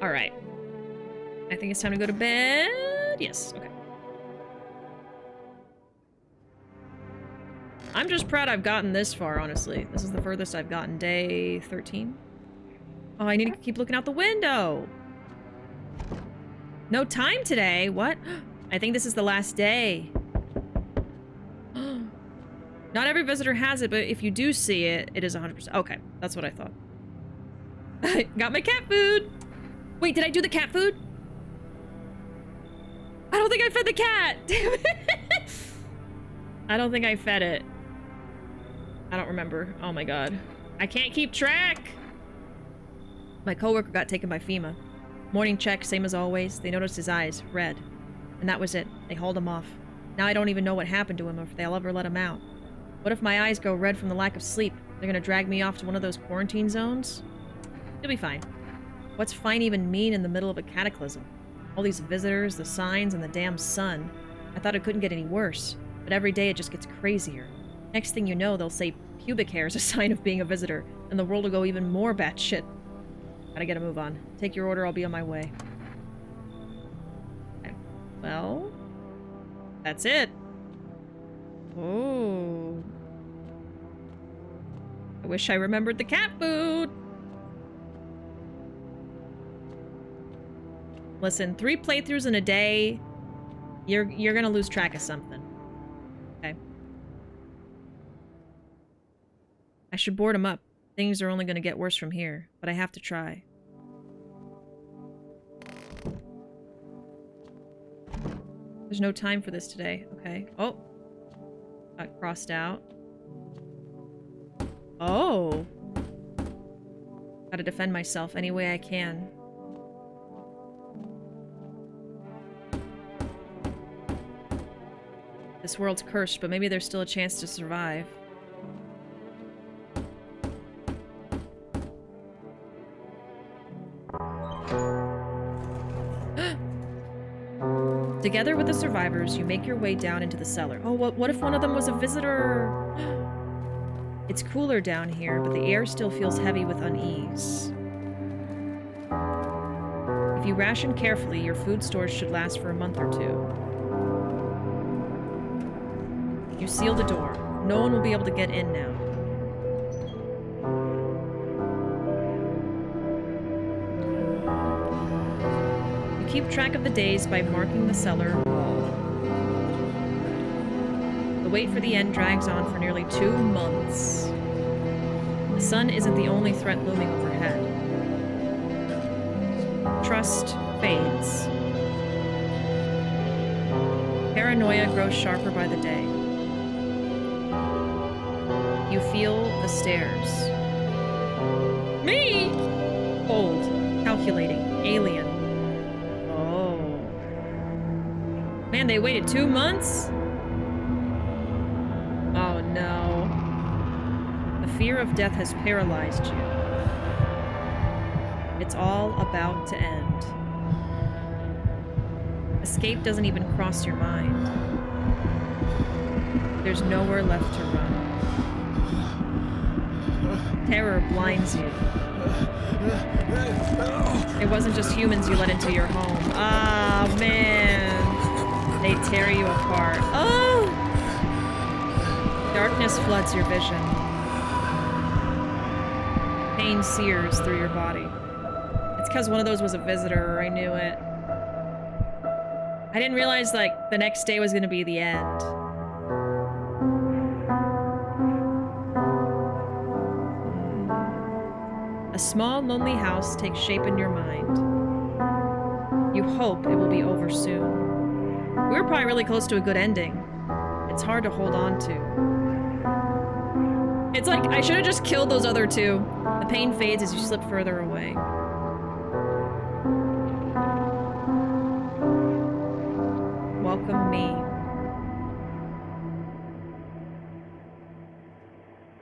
Alright. I think it's time to go to bed. Yes, okay. I'm just proud I've gotten this far, honestly. This is the furthest I've gotten. Day 13. Oh, I need to keep looking out the window. No time today. What? I think this is the last day. Not every visitor has it, but if you do see it, it is 100%. Okay, that's what I thought. I got my cat food. Wait, did I do the cat food? I don't think I fed the cat. Damn it. I don't think I fed it. I don't remember. Oh my god. I can't keep track. My coworker got taken by FEMA. Morning check, same as always. They noticed his eyes, red. And that was it. They hauled him off. Now I don't even know what happened to him or if they'll ever let him out. What if my eyes go red from the lack of sleep? They're gonna drag me off to one of those quarantine zones? He'll be fine. What's fine even mean in the middle of a cataclysm? All these visitors, the signs, and the damn sun. I thought it couldn't get any worse. But every day it just gets crazier. Next thing you know, they'll say pubic hair is a sign of being a visitor, and the world will go even more batshit. Gotta get a move on. Take your order, I'll be on my way. Okay. Well, that's it. Oh. I wish I remembered the cat food. Listen, 3 playthroughs in a day, you're gonna lose track of something. Okay. I should board him up. Things are only gonna get worse from here, but I have to try. There's no time for this today. Okay. Oh. Got crossed out. Oh. Gotta defend myself any way I can. This world's cursed, but maybe there's still a chance to survive. Together with the survivors, you make your way down into the cellar. Oh, what if one of them was a visitor? It's cooler down here, but the air still feels heavy with unease. If you ration carefully, your food stores should last for a month or 2. You seal the door. No one will be able to get in now. Keep track of the days by marking the cellar wall. The wait for the end drags on for nearly 2 months. The sun isn't the only threat looming overhead. Trust fades. Paranoia grows sharper by the day. You feel the stares. Me! Cold, calculating, alien. Man, they waited 2 months? Oh no. The fear of death has paralyzed you. It's all about to end. Escape doesn't even cross your mind. There's nowhere left to run. Terror blinds you. It wasn't just humans you let into your home. Ah, man. They tear you apart. Oh! Darkness floods your vision. Pain sears through your body. It's because one of those was a visitor, I knew it. I didn't realize, like, the next day was gonna be the end. A small, lonely house takes shape in your mind. You hope it will be over soon. We were probably really close to a good ending. It's hard to hold on to. It's like, I should have just killed those other two. The pain fades as you slip further away. Welcome me.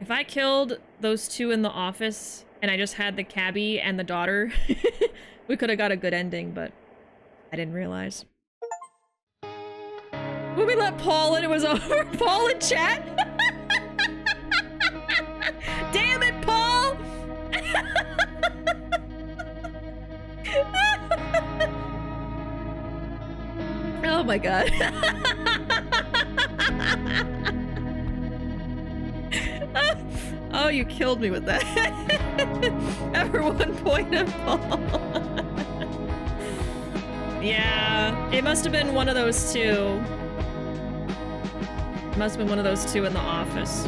If I killed those two in the office and I just had the cabbie and the daughter, we could have got a good ending, but I didn't realize. When we let Paul in, it was over. Paul in chat? Damn it, Paul! Oh my god. Oh, you killed me with that. Ever one point of Paul. Yeah, it must have been one of those two. Must have been one of those two in the office.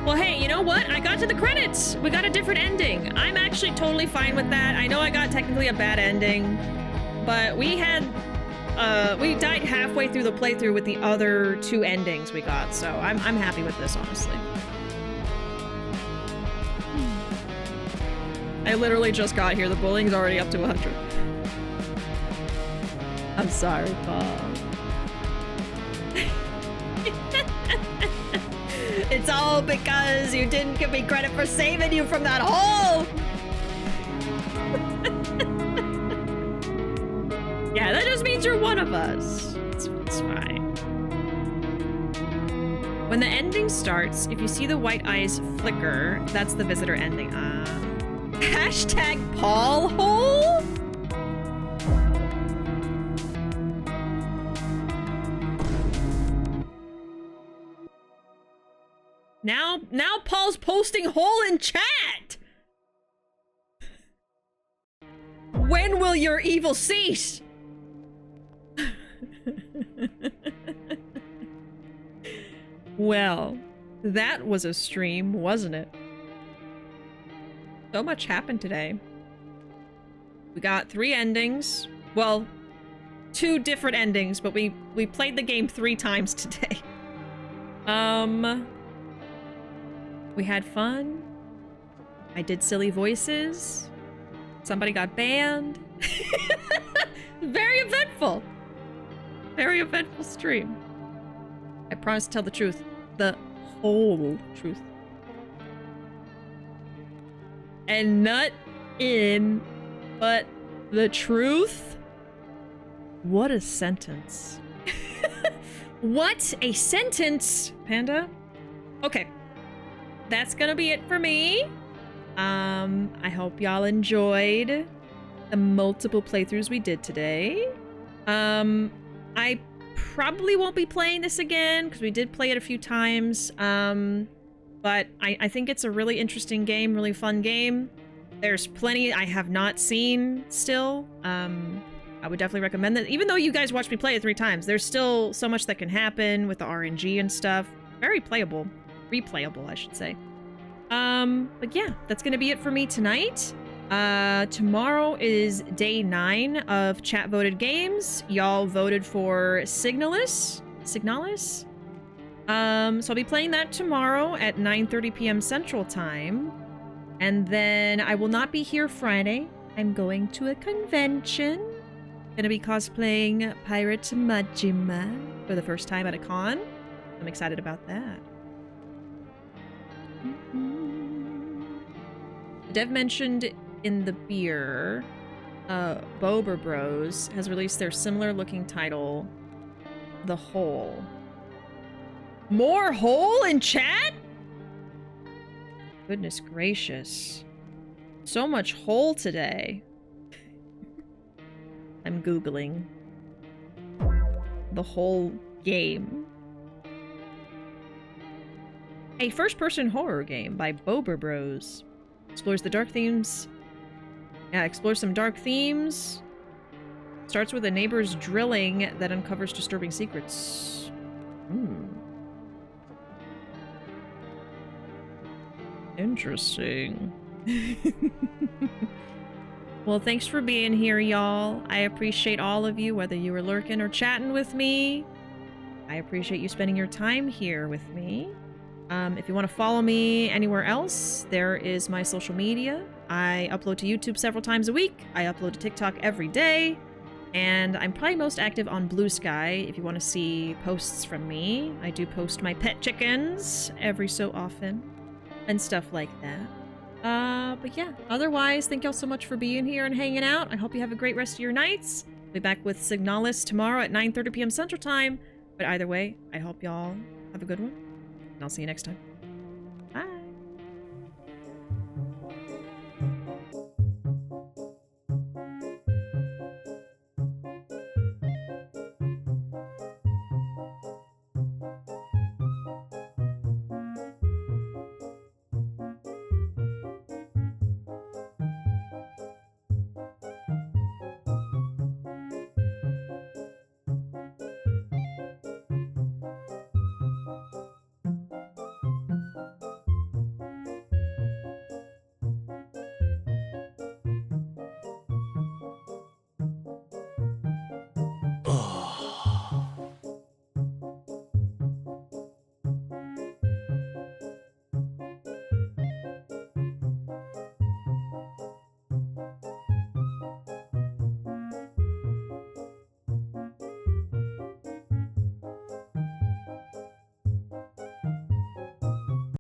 Well, hey, you know what? I got to the credits. We got a different ending. I'm actually totally fine with that. I know I got technically a bad ending, but we had, we died halfway through the playthrough with the other two endings we got, so I'm happy with this, honestly. I literally just got here. The bullying's already up to 100. I'm sorry, Paul. It's all because you didn't give me credit for saving you from that hole! Yeah, that just means you're one of us. It's fine. When the ending starts, if you see the white eyes flicker, that's the visitor ending. Hashtag Paul hole? Now Paul's posting hole in chat! When will your evil cease? Well, that was a stream, wasn't it? So much happened today. We got 3 endings. Well, 2 different endings, but we played the game 3 times today. We had fun. I did silly voices. Somebody got banned. Very eventful. Very eventful stream. I promise to tell the truth. The whole truth. And not in, but the truth? What a sentence. What a sentence, Panda. Okay. That's gonna be it for me. I hope y'all enjoyed the multiple playthroughs we did today. I probably won't be playing this again because we did play it a few times. But I think it's a really interesting game, really fun game. There's plenty I have not seen still. I would definitely recommend that. Even though you guys watched me play it 3 times, there's still so much that can happen with the RNG and stuff. Very playable. Replayable, I should say. But yeah, that's gonna be it for me tonight. Tomorrow is day 9 of chat voted games. Y'all voted for Signalis? So I'll be playing that tomorrow at 9:30 p.m. Central Time. And then I will not be here Friday. I'm going to a convention. Gonna be cosplaying Pirate Majima for the first time at a con. I'm excited about that. Dev mentioned in the beer, Bober Bros has released their similar looking title, The Hole. More hole in chat? Goodness gracious. So much hole today. I'm Googling the whole game. A first-person horror game by Bober Bros. Explores the dark themes. Yeah, explores some dark themes. Starts with a neighbor's drilling that uncovers disturbing secrets. Interesting. Well, thanks for being here, y'all. I appreciate all of you, whether you were lurking or chatting with me. I appreciate you spending your time here with me. If you want to follow me anywhere else, there is my social media. I upload to YouTube several times a week. I upload to TikTok every day. And I'm probably most active on Blue Sky if you want to see posts from me. I do post my pet chickens every so often and stuff like that. But yeah, otherwise, thank y'all so much for being here and hanging out. I hope you have a great rest of your nights. I'll be back with Signalis tomorrow at 9:30 p.m. Central Time. But either way, I hope y'all have a good one. And I'll see you next time.